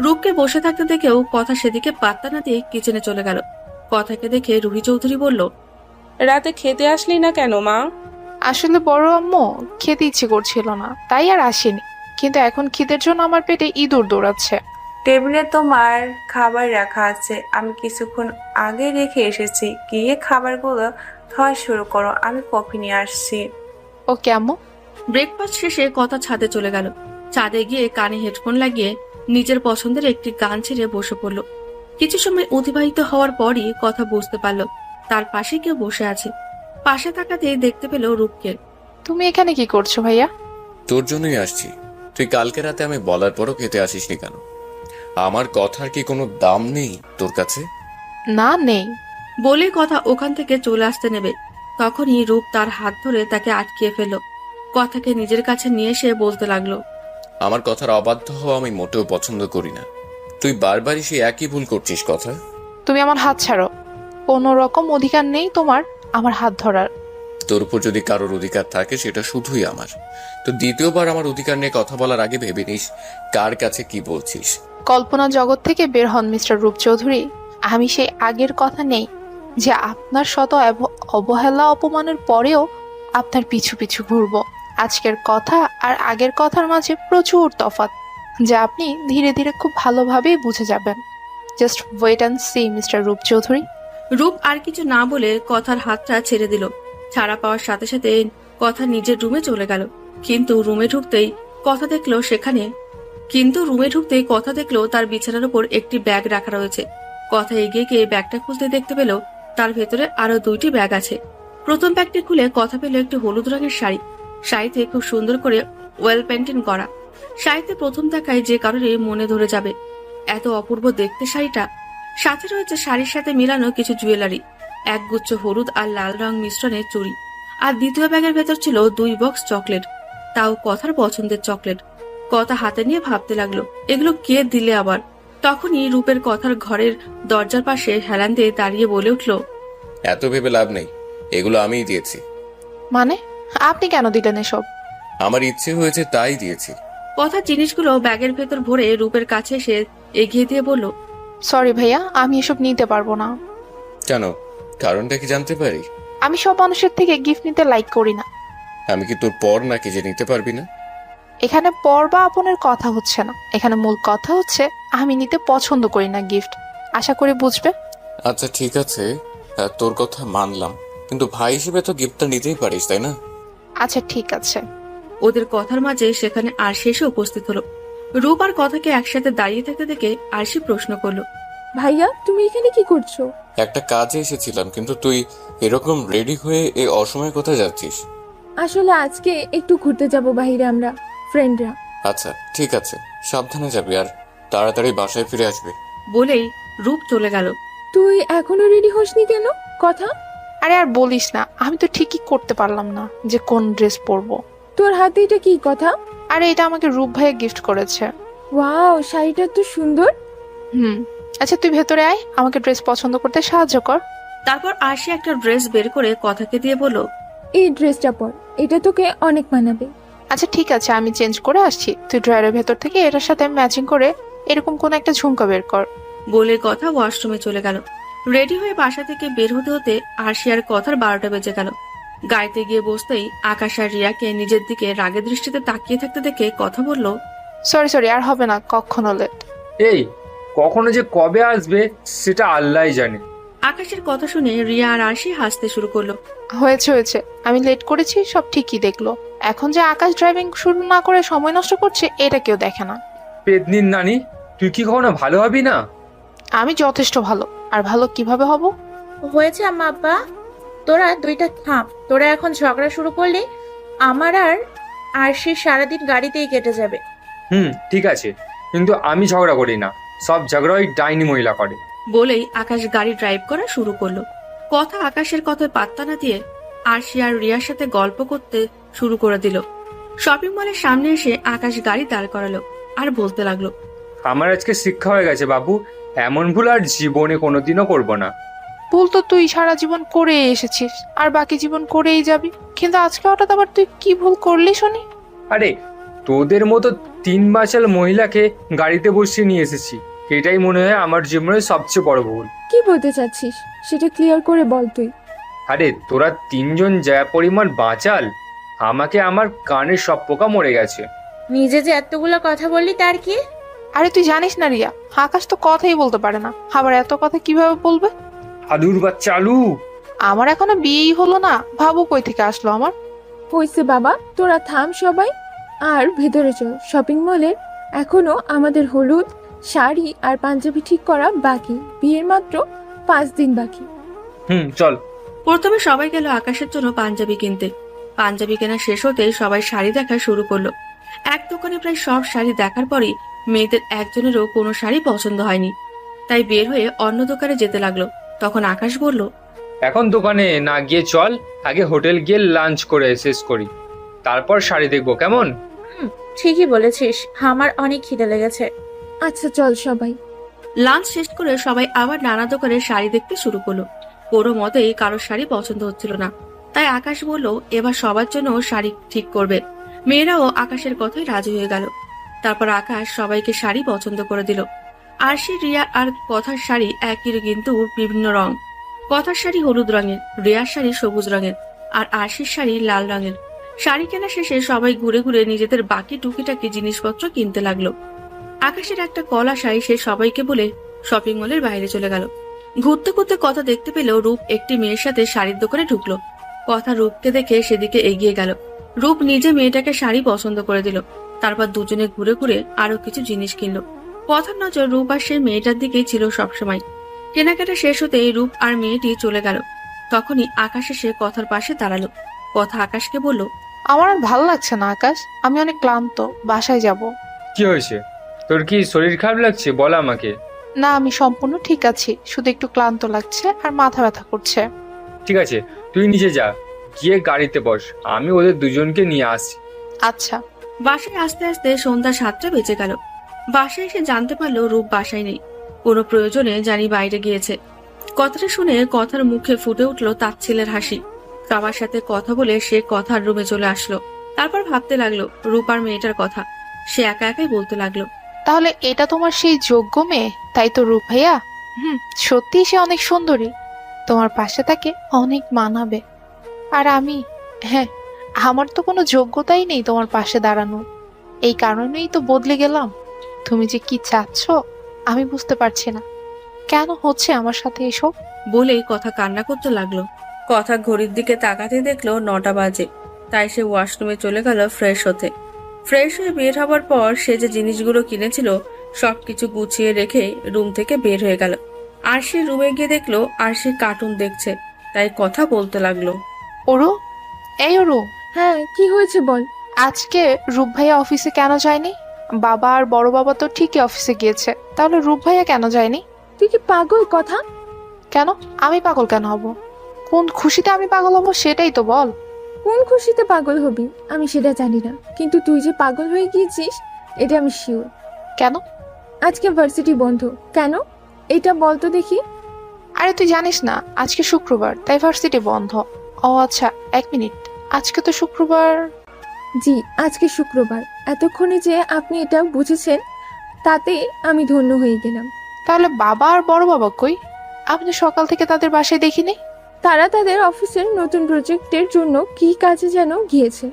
রূপকে বসে থাকতে দেখেও কথা সেদিকে পাত্তা না দিয়ে কিচেনে চলে গেল। কথাকে দেখে রুহি চৌধুরী বলল, রাতে খেতে আসলি না কেন মা? আসলে বড় আম্মু খেতে ইচ্ছে করছিল না, তাই আর আসেনি। কিন্তু এখন খিদের জন্য আমার পেটে ইঁদুর দৌড়াচ্ছে। টেবিলে তোমার খাবার রাখা আছে, আমি কিছুক্ষণ আগে রেখে এসেছি। গিয়ে খাবারগুলো খাওয়া শুরু করো, আমি কফি নিয়ে আসছি। ও কেমন? ব্রেকফাস্ট শেষে কথা ছাদে চলে গেল। ছাদে গিয়ে কানে হেডফোন লাগিয়ে নিজের পছন্দের একটি গান ছেড়ে বসে পড়ল। কিছু সময় অতিবাহিত হওয়ার পরই কথা বুঝতে পারল তার পাশে কেউ বসে আছে। পাশে তাকাতেই দেখতে পেল রূপকে। তুমি এখানে কি করছো ভাইয়া? তোর জন্যই আসছি। তুই কালকে রাতে আমি বলার পরও খেতে আসিসনি কেন? আমার কথার কি কোনো দাম নেই তোর কাছে? না, নেই। বলে কথা ওখান থেকে চলে আসতে নেবে, তখনই রূপ তার হাত ধরে তাকে আটকিয়ে ফেলল। কথাকে নিজের কাছে নিয়ে এসে বলতে লাগলো, আমার কথার অবাধ্য হওয়া আমি মোটেও পছন্দ করি না। তুই বারবারই সেই একই ভুল করছিস। কথা তুমি আমার হাত ছাড়ো। কোনো রকম অধিকার নেই তোমার আমার হাত ধরার। তোর উপর যদি কারোর অধিকার থাকে সেটা শুধুই আমার। তো দ্বিতীয়বার আমার অধিকার নিয়ে কথা বলার আগে ভেবে নিস কার কাছে কি বলছিস। কল্পনা জগৎ থেকে বের হন মিস্টার রূপ চৌধুরী। আমি সেই আগের কথা নেই যে আপনার শত অবহেলা অপমানের পরেও আপনার পিছু পিছু ঘুরবো। আজকের কথা আর আগের কথার মাঝে প্রচুর তফাৎ, যা আপনি ধীরে ধীরে খুব ভালোভাবেই বুঝে যাবেন। Just wait and see mister Roop Chowdhury. রূপ আর কিছু না বলে কথার হাতটা ছেড়ে দিল। ছাড়া পাওয়ার সাথে সাথে কথা নিজের রুমে চলে গেল। কিন্তু রুমে ঢুকতেই কথা দেখলো তার বিছানার উপর একটি ব্যাগ রাখা রয়েছে। কথা এগিয়ে গিয়ে ব্যাগটা খুলতে দেখতে পেল তার ভেতরে আরো 2টি ব্যাগ আছে। প্রথম ব্যাগটি খুলে কথা পেল একটি হলুদ রঙের শাড়ি। শাড়িতে খুব সুন্দর করে ওয়েল পেন্টিং করা। শাড়িতে প্রথম দেখায় যে কারণে মনে ধরে যাবে, এত অপূর্ব দেখতে শাড়িটা। সাথে রয়েছে শাড়ির সাথে মিলানো কিছু জুয়েলারি, একগুচ্ছ হলুদ আর লাল রং মিশ্রণের চুড়ি। আর দ্বিতীয় ব্যাগের ভেতর ছিল 2 বক্স চকলেট, তাও কথার পছন্দের চকলেট। কথা হাতে নিয়ে ভাবতে লাগলো, এগুলো কে দিলে আবার। তখনই রূপের কথার ঘরের দরজার পাশে হেলান দিয়ে দাঁড়িয়ে বলে উঠল, এত ভেবে লাভ নেই, এগুলো আমিই দিয়েছি। মানে আপনি কেন দিলেন এসব? আমার ইচ্ছে হয়েছে তাই দিয়েছি। কথার জিনিসগুলো ব্যাগের ভেতর ভরে রূপের কাছে এসে এগিয়ে দিয়ে বলল, সরি ভাইয়া, আমি এসব নিতে পারবো না। কেন, কারণটা কি জানতে পারি? আমি সব মানুষের থেকে গিফট নিতে লাইক করি না। আমি কি তোর পর নাকি যে নিতে পারবি না? এখানে পর বা আপনের কথা হচ্ছে না, এখানে মূল কথা হচ্ছে আমি নিতে পছন্দ করি না গিফট। আশা করি বুঝবে। আচ্ছা ঠিক আছে, তোর কথা মানলাম, কিন্তু ভাই হিসেবে তো গিফটটা নিতেই পারিস, তাই না? আচ্ছা ঠিক আছে। ওদের কথার মাঝে সেখানে আরশি এসে উপস্থিত হলো। রূপ আর কথাকে একসাথে দাঁড়িয়ে থাকতে দেখে আরশি প্রশ্ন করলো, ভাইয়া তুমি এখানে কি করছো? একটা কাজে এসেছিলাম, কিন্তু তুই এরকম রেডি হয়ে এই অসময়ে কোথায় যাচ্ছিস? আসলে আজকে একটু ঘুরতে যাব বাইরে, আমরা ফ্রেন্ডরা। আচ্ছা ঠিক আছে, সাবধানে যাবি আর তাড়াতাড়ি বাসায় ফিরে আসবি। বলেই রূপ চলে গেল। তুই এখনো রেডি হসনি কেন? কথা। আরে আর বলিস না, আমি তো ঠিকই করতে পারলাম না যে কোন ড্রেস পরবো। তোর হাতে এটা কি কথা? আরে এটা আমাকে রূপ ভাইয়া গিফট করেছে। ওয়াও, শাড়িটা তো সুন্দর। আচ্ছা তুই ভেতরে আয়, আমাকে ড্রেস পছন্দ করতে সাহায্য কর। তারপর আরশি একটা ড্রেস বের করে কথাকে দিয়ে বলল, এই ড্রেসটা পর, এটা তোকে অনেক মানাবে। আচ্ছা ঠিক আছে, আমি চেঞ্জ করে আসছি। তুই ড্রয়ারের ভেতর থেকে এটার সাথে ম্যাচিং করে এরকম কোন একটা ঝুমকা বের কর। বলে কথা ওয়াশরুমে চলে গেল। রেডি হয়ে বাসা থেকে বের হতে হতে আরশি আর কথার 12টা বেজে গেল। গাড়িতে গিয়ে বসতেই আকাশ আর রিয়াকে নিজের দিকে রাগের দৃষ্টিতে তাকিয়ে থাকতে দেখে কথা বলল, সরি আর হবে না কখনো লেট। এই কখনো যে কবে আসবে সেটা আল্লাহই জানে। আকাশের কথা শুনে রিয়া আর আরশি হাসতে শুরু করলো। হয়েছে, আমি লেট করেছি, সব ঠিকই দেখলো। এখন যে আকাশ ড্রাইভিং শুরু না করে সময় নষ্ট করছে, এটা কেউ দেখে না। পেদনির নানি, তুই কি কখনো ভালো হবি না? আমি যথেষ্ট ভালো, আর ভালো কিভাবে হব? হয়েছে আম্মা আব্বা, তোরা দুইটা থাম। তোরা এখন ঝগড়া শুরু করলে আমার আর আরশির সারাদিন গাড়িতেই কেটে যাবে। ঠিক আছে, কিন্তু আমি ঝগড়া করি না, সব ঝগড়া ওই ডাইনি মহিলা করে। বলেই আকাশ গাড়ি ড্রাইভ করা শুরু করলো। কথা আকাশের কথায় পাত্তা না দিয়ে আরশি আর রিয়ার সাথে গল্প করতে শুরু করে দিল। শপিং মলের সামনে এসে আকাশ গাড়ি দাঁড় করালো আর বলতে লাগলো, আমার আজকে শিক্ষা হয়ে গেছে বাবু, এমন ভুল আর জীবনে কোনোদিনও করবো না। ভুল তো তুই সারা জীবন করে এসেছিস, আর বাকি জীবন করেই যাবি, কিন্তু আজকে হঠাৎ আবার তুই কি ভুল করলি শুনি? আরে তোদের মতো 3 বাচাল মহিলাকে গাড়িতে বসিয়ে নিয়ে এসেছি, এটাই মনে হয় আমার জীবনের সবচেয়ে বড় ভুল। কি বলতে চাচ্ছিস সেটা ক্লিয়ার করে বল তুই। আরে তোরা 3 জন যা পরিমাণ বাচাল, আমাকে আমার কানের সব পোকা মরে গেছে। নিজে যে এতগুলো কথা বললি তার কি? আরে তুই জানিস না রিয়া, আকাশ তো কথাই বলতে পারে না, আবার এত কথা কিভাবে বলবে? আলুর বাচ্চা আলু। আমার এখনো বিয়েই হলো না, ভাবু কই থেকে আসলো আমার। হয়েছে বাবা, তোরা থাম সবাই, আর ভেতরে চল। শপিং মলের এখনো আমাদের হলুদ শাড়ি আর পাঞ্জাবি ঠিক করা বাকি, বিয়ের মাত্র 5 দিন বাকি। চল। প্রথমে সবাই গেল আকাশের জন্য পাঞ্জাবি কিনতে। পাঞ্জাবি কেনা শেষ হতেই সবাই শাড়ি দেখা শুরু করলো। এক দোকানে প্রায় সব শাড়ি দেখার পরই মেয়েদের একজনেরও কোনো শাড়ি পছন্দ হয়নি, তাই বের হয়ে অন্য দোকানে যেতে লাগলো। তখন আকাশ বলল, এখন দোকানে না গিয়ে চল, আগে হোটেল গিয়ে লাঞ্চ করে শেষ করি, তারপর শাড়ি দেখবো, কেমন? ঠিকই বলেছিস, আমার অনেক খিদে লেগেছে। আচ্ছা চল সবাই। লাঞ্চ শেষ করে সবাই আবার নানা দোকানে শাড়ি দেখতে শুরু করলো। কোনো মতেই কারোর শাড়ি পছন্দ হচ্ছিল না, তাই আকাশ বলল এবার সবার জন্য শাড়ি ঠিক করবে। মেয়েরাও আকাশের কথাই রাজি হয়ে গেল। তারপর আকাশ সবাইকে শাড়ি পছন্দ করে দিল। আরশি, রিয়া আর কথার শাড়ি একই কিন্তু বিভিন্ন রং। কথার শাড়ি হলুদ রঙের, রিয়ার শাড়ি সবুজ রঙের, আর আরশির শাড়ি লাল রঙের। শাড়ি কেনা শেষে সবাই ঘুরে ঘুরে নিজেদের বাকি টুকিটাকি জিনিসপত্র কিনতে লাগলো। আকাশের একটা কল আশায় সে সবাইকে বলে শপিং মলের বাইরে চলে গেল। ঘুরতে ঘুরতে কথা দেখতে পেলেও রূপ একটি মেয়ের সাথে শাড়ির দোকানে ঢুকলো। কথা রূপকে দেখে সেদিকে এগিয়ে গেল। রূপ নিজে মেয়েটাকে শাড়ি পছন্দ করে দিল। তারপর দুজনে ঘুরে ঘুরে আরো কিছু জিনিস কিনলো। কথার নজর রূপ আর সেই মেয়েটার দিকেই ছিল সবসময়। কেনাকাটা শেষ হতেই রূপ আর মেয়েটি চলে গেল। তখনই আকাশ এসে কথার পাশে দাঁড়ালো। কথা আকাশকে বলল, আমার আর ভালো লাগছে না আকাশ, আমি অনেক ক্লান্ত, বাসায় যাব। কি হয়েছে? তোর কি শরীর খারাপ লাগছে? বল আমাকে। না, আমি সম্পূর্ণ ঠিক আছি, শুধু একটু ক্লান্ত লাগছে আর মাথা ব্যথা করছে। ঠিক আছে, তুই নিচে যা, গিয়ে গাড়িতে বস, আমি ওদের দুজনকে নিয়ে আসি। আচ্ছা। বাসায় আসতে আসতে সন্ধ্যা 7টা বেজে গেল। বাসায় এসে জানতে পারলো রূপ বাসায় নেই। কোনো প্রয়োজনে জানি বাইরে গিয়েছে। কথাটা শুনে কথার মুখে ফুটে উঠল তাচ্ছিলের হাসি। সবার সাথে কথা বলে সে কথার রুমে চলে আসলো। তারপর ভাবতে লাগলো রূপ আর মেয়েটার কথা। সে একা একাই বলতে লাগলো, তাহলে এটা তোমার সেই যোগ্য মেয়ে, তাই তো রূপ ভাইয়া? সত্যি সে অনেক সুন্দরী, তোমার পাশে তাকে অনেক মানাবে। আর আমি, হ্যাঁ, আমার তো কোনো যোগ্যতাই নেই তোমার পাশে দাঁড়ানো, এই কারণেই তো বদলে গেলাম। তুমি যে কি চাচ্ছ আমি বুঝতে পারছি না, কেন হচ্ছে আমার সাথে এসব? বলেই কথা কান্না করতে লাগলো। কথা ঘড়ির দিকে তাকাতে দেখলো 9টা বাজে। তাই সে ওয়াশরুমে চলে গেল ফ্রেশ হতে। ফ্রেশ হয়ে বের হবার পর সে যে জিনিসগুলো কিনেছিল সবকিছু গুছিয়ে রেখে রুম থেকে বের হয়ে গেল। আর সে রুমে গিয়ে দেখলো আর সে কার্টুন দেখছে। তাই কথা বলতে লাগলো, ওরু, এই ওরু, হ্যাঁ, কি হয়েছে বল। আজকে রূপ ভাইয়া অফিসে কেন যায়নি? বাবা আর বড় বাবা তো ঠিকই অফিসে গিয়েছে, তাহলে রূপ ভাইয়া কেন যায়নি? তুই কি পাগল? কথা কেন? আমি পাগল কেন হব? কোন খুশিতে আমি পাগল হব সেটাই তো বল। কোন খুশিতে পাগল হবি আমি সেটা জানি না, কিন্তু তুই যে পাগল হয়ে গিয়েছিস এটা আমি শিওর। কেন? আজকে ভার্সিটি বন্ধ। কেন এটা বল তো দেখি। আরে তুই জানিস না আজকে শুক্রবার, তাই ভার্সিটি বন্ধ। ও আচ্ছা, 1 মিনিট, আজকে তো শুক্রবার। জি, আজকে শুক্রবার। এতক্ষণে যে আপনি এটা বুঝেছেন তাতে আমি ধন্য হয়ে গেলাম। তাহলে বাবা আর বড় বাবা কই? আপনি সকাল থেকে তাদের বাসায় দেখিনি। তারা তাদের অফিসের নতুন প্রজেক্টের জন্য কি কাজে যেন গিয়েছে,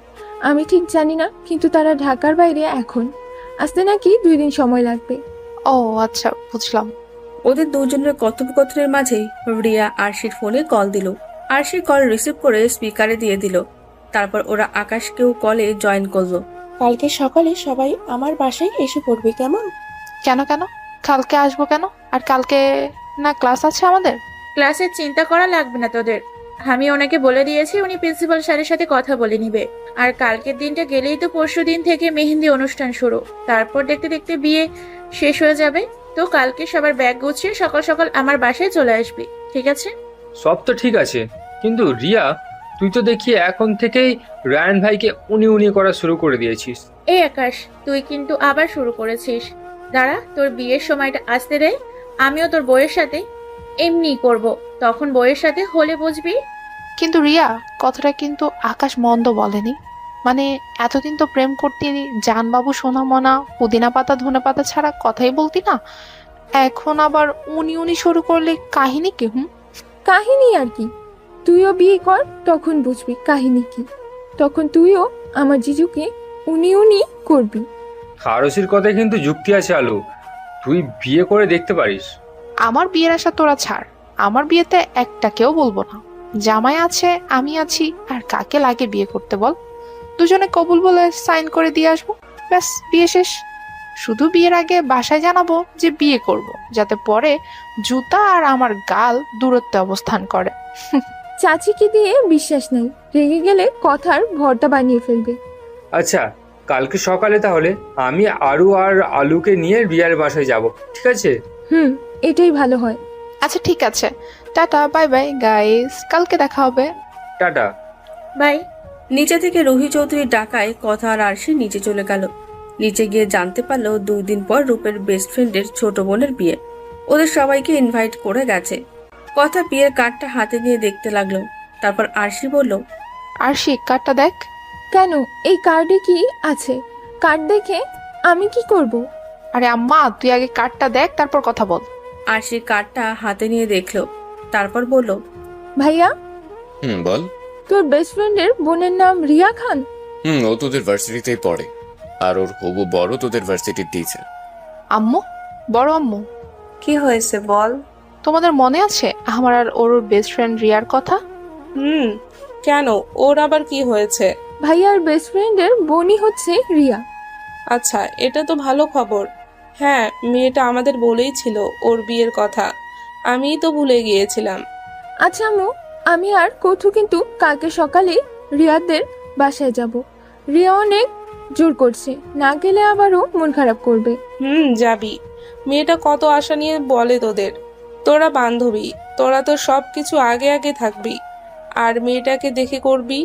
আমি ঠিক জানি না, কিন্তু তারা ঢাকার বাইরে এখন, আসতে নাকি 2 দিন সময় লাগবে। ও আচ্ছা, বুঝলাম। ওদের দুজনের কথোপকথনের মাঝেই রিয়া আরশির ফোনে কল দিল। আরশি কল রিসিভ করে স্পিকারে দিয়ে দিল। তারপর ওরা আকাশকেও কলে জয়েন করলো। কালকে সকালে সবাই আমার বাসায় এসে পড়বে, কেমন? কেন কেন? কালকে আসবো কেন? আর কালকে না ক্লাস আছে আমাদের? ক্লাসের চিন্তা করা লাগবে না তোদের। আমি ওনাকে বলে দিয়েছি, উনি প্রিন্সিপাল স্যারের সাথে কথা বলে নিবে। আর কালকের দিনটা গেলেই তো পরশু দিন থেকে মেহেন্দি অনুষ্ঠান শুরু, তারপর দেখতে দেখতে বিয়ে শেষ হয়ে যাবে। তো কালকে সবার ব্যাগ গুছিয়ে সকাল সকাল আমার বাসায় চলে আসবি, ঠিক আছে? সব তো ঠিক আছে, কিন্তু রিয়া, তুই তো দেখি এখন থেকেই রায়ান ভাইকে উনি উনি করা শুরু করে দিয়েছিস। এই আকাশ, তুই কিন্তু আবার শুরু করেছিস। দাঁড়া, তোর বিয়ের সময়টা আসতে দে, আমিও তোর বউয়ের সাথে এমনি করব, তখন বউয়ের সাথে হলে বুঝবি। কিন্তু রিয়া, কথাটা কিন্তু আকাশ মন্দ বলেনি। মানে এতদিন তো প্রেম করতি, জানবাবু সোনামনা পুদিনা পাতা ধনে পাতা ছাড়া কথাই বলতি না, এখন আবার উনি উনি শুরু করলে কাহিনী কি? কাহিনী আর কি, তুইও বিয়ে কর, তখন বুঝবি কাহিনী কি। তখন তুইও আমার জিজুকে উনি উনি করবি। হারসির কথায় কিন্তু যুক্তি আছে আলু, তুই বিয়ে করে দেখতে পারিস। আমার বিয়ের আশা তোরা ছাড়, আমার বিয়েতে একটা কেউ বলবো না। জামাই আছে, আমি আছি, আর কাকে লাগে বিয়ে করতে বল? দুজনে কবুল বলে সাইন করে দিয়ে আসবো, ব্যাস বিয়ে শেষ। শুধু বিয়ের আগে বাসায় জানাবো যে বিয়ে করব, যাতে পরে জুতা আর আমার গাল দূরত্বে অবস্থান করে। চাচিকে দিয়ে বিশ্বাস নেই, রেগে গেলে কথার ভর্তা বানিয়ে ফেলবে। আচ্ছা, কালকে সকালে তাহলে আমি আরু আর আলুকে নিয়ে রিয়ার বাসায় যাব, ঠিক আছে? এটাই ভালো হয়। আচ্ছা ঠিক আছে, টাটা, বাই বাই গাইস, কালকে দেখা হবে। টাটা। বাই। নিচে থেকে রুহি চৌধুরীর ডাকায় কথা আর আরশি নিচে চলে গেল। নিচে গিয়ে জানতে পারলো 2 দিন পর রূপের বেস্ট ফ্রেন্ডের ছোট বোনের বিয়ে। ওদের সবাইকে ইনভাইট করে গেছে। কথা বিয়ের কার্ডটা হাতে নিয়ে দেখতে লাগলো। তারপর আরশি বলল, আরশি, কার্ডটা দেখ। কেন, এই কার্ডে কি আছে? কার্ড দেখে আমি কি করব? আরে আম্মা, তুই আগে কার্ডটা দেখ, তারপর কথা বল। আরশি কার্ডটা হাতে নিয়ে দেখলো, তারপর বলল, ভাইয়া, বল। তোর বেস্ট ফ্রেন্ডের বোনের নাম রিয়া খান? ও তোদের ভার্সিটিতেই পড়ে, আর ওর হবু বড় তোদের ভার্সিটির টিচার। আম্মু, বড় আম্মু, কি হয়েছে বল। তোমাদের মনে আছে আমার আর ওর বেস্ট ফ্রেন্ড রিয়ার কথা? কেন, ওর আবার কি হয়েছে? ভাইয়ার বেস্ট ফ্রেন্ডের বোনই হচ্ছে রিয়া। আচ্ছা, এটা তো ভালো খবর। হ্যাঁ, মেয়েটা আমাদের বলেই ছিল ওর বিয়ের কথা, আমিই তো ভুলে গিয়েছিলাম। আচ্ছা আম্মু, আমি আর কথু কিন্তু কালকে সকালে রিয়াদের বাসায় যাব। রিয়া অনেক জোর করছে, না গেলে আবারও মন খারাপ করবে। যাবি। মেয়েটা কত আশা নিয়ে বলে তোদের। তোরা বান্ধবী, তোরা তো সব কিছু আগে আগে থাকবি। আর মেয়েটাকে দেখে করবি।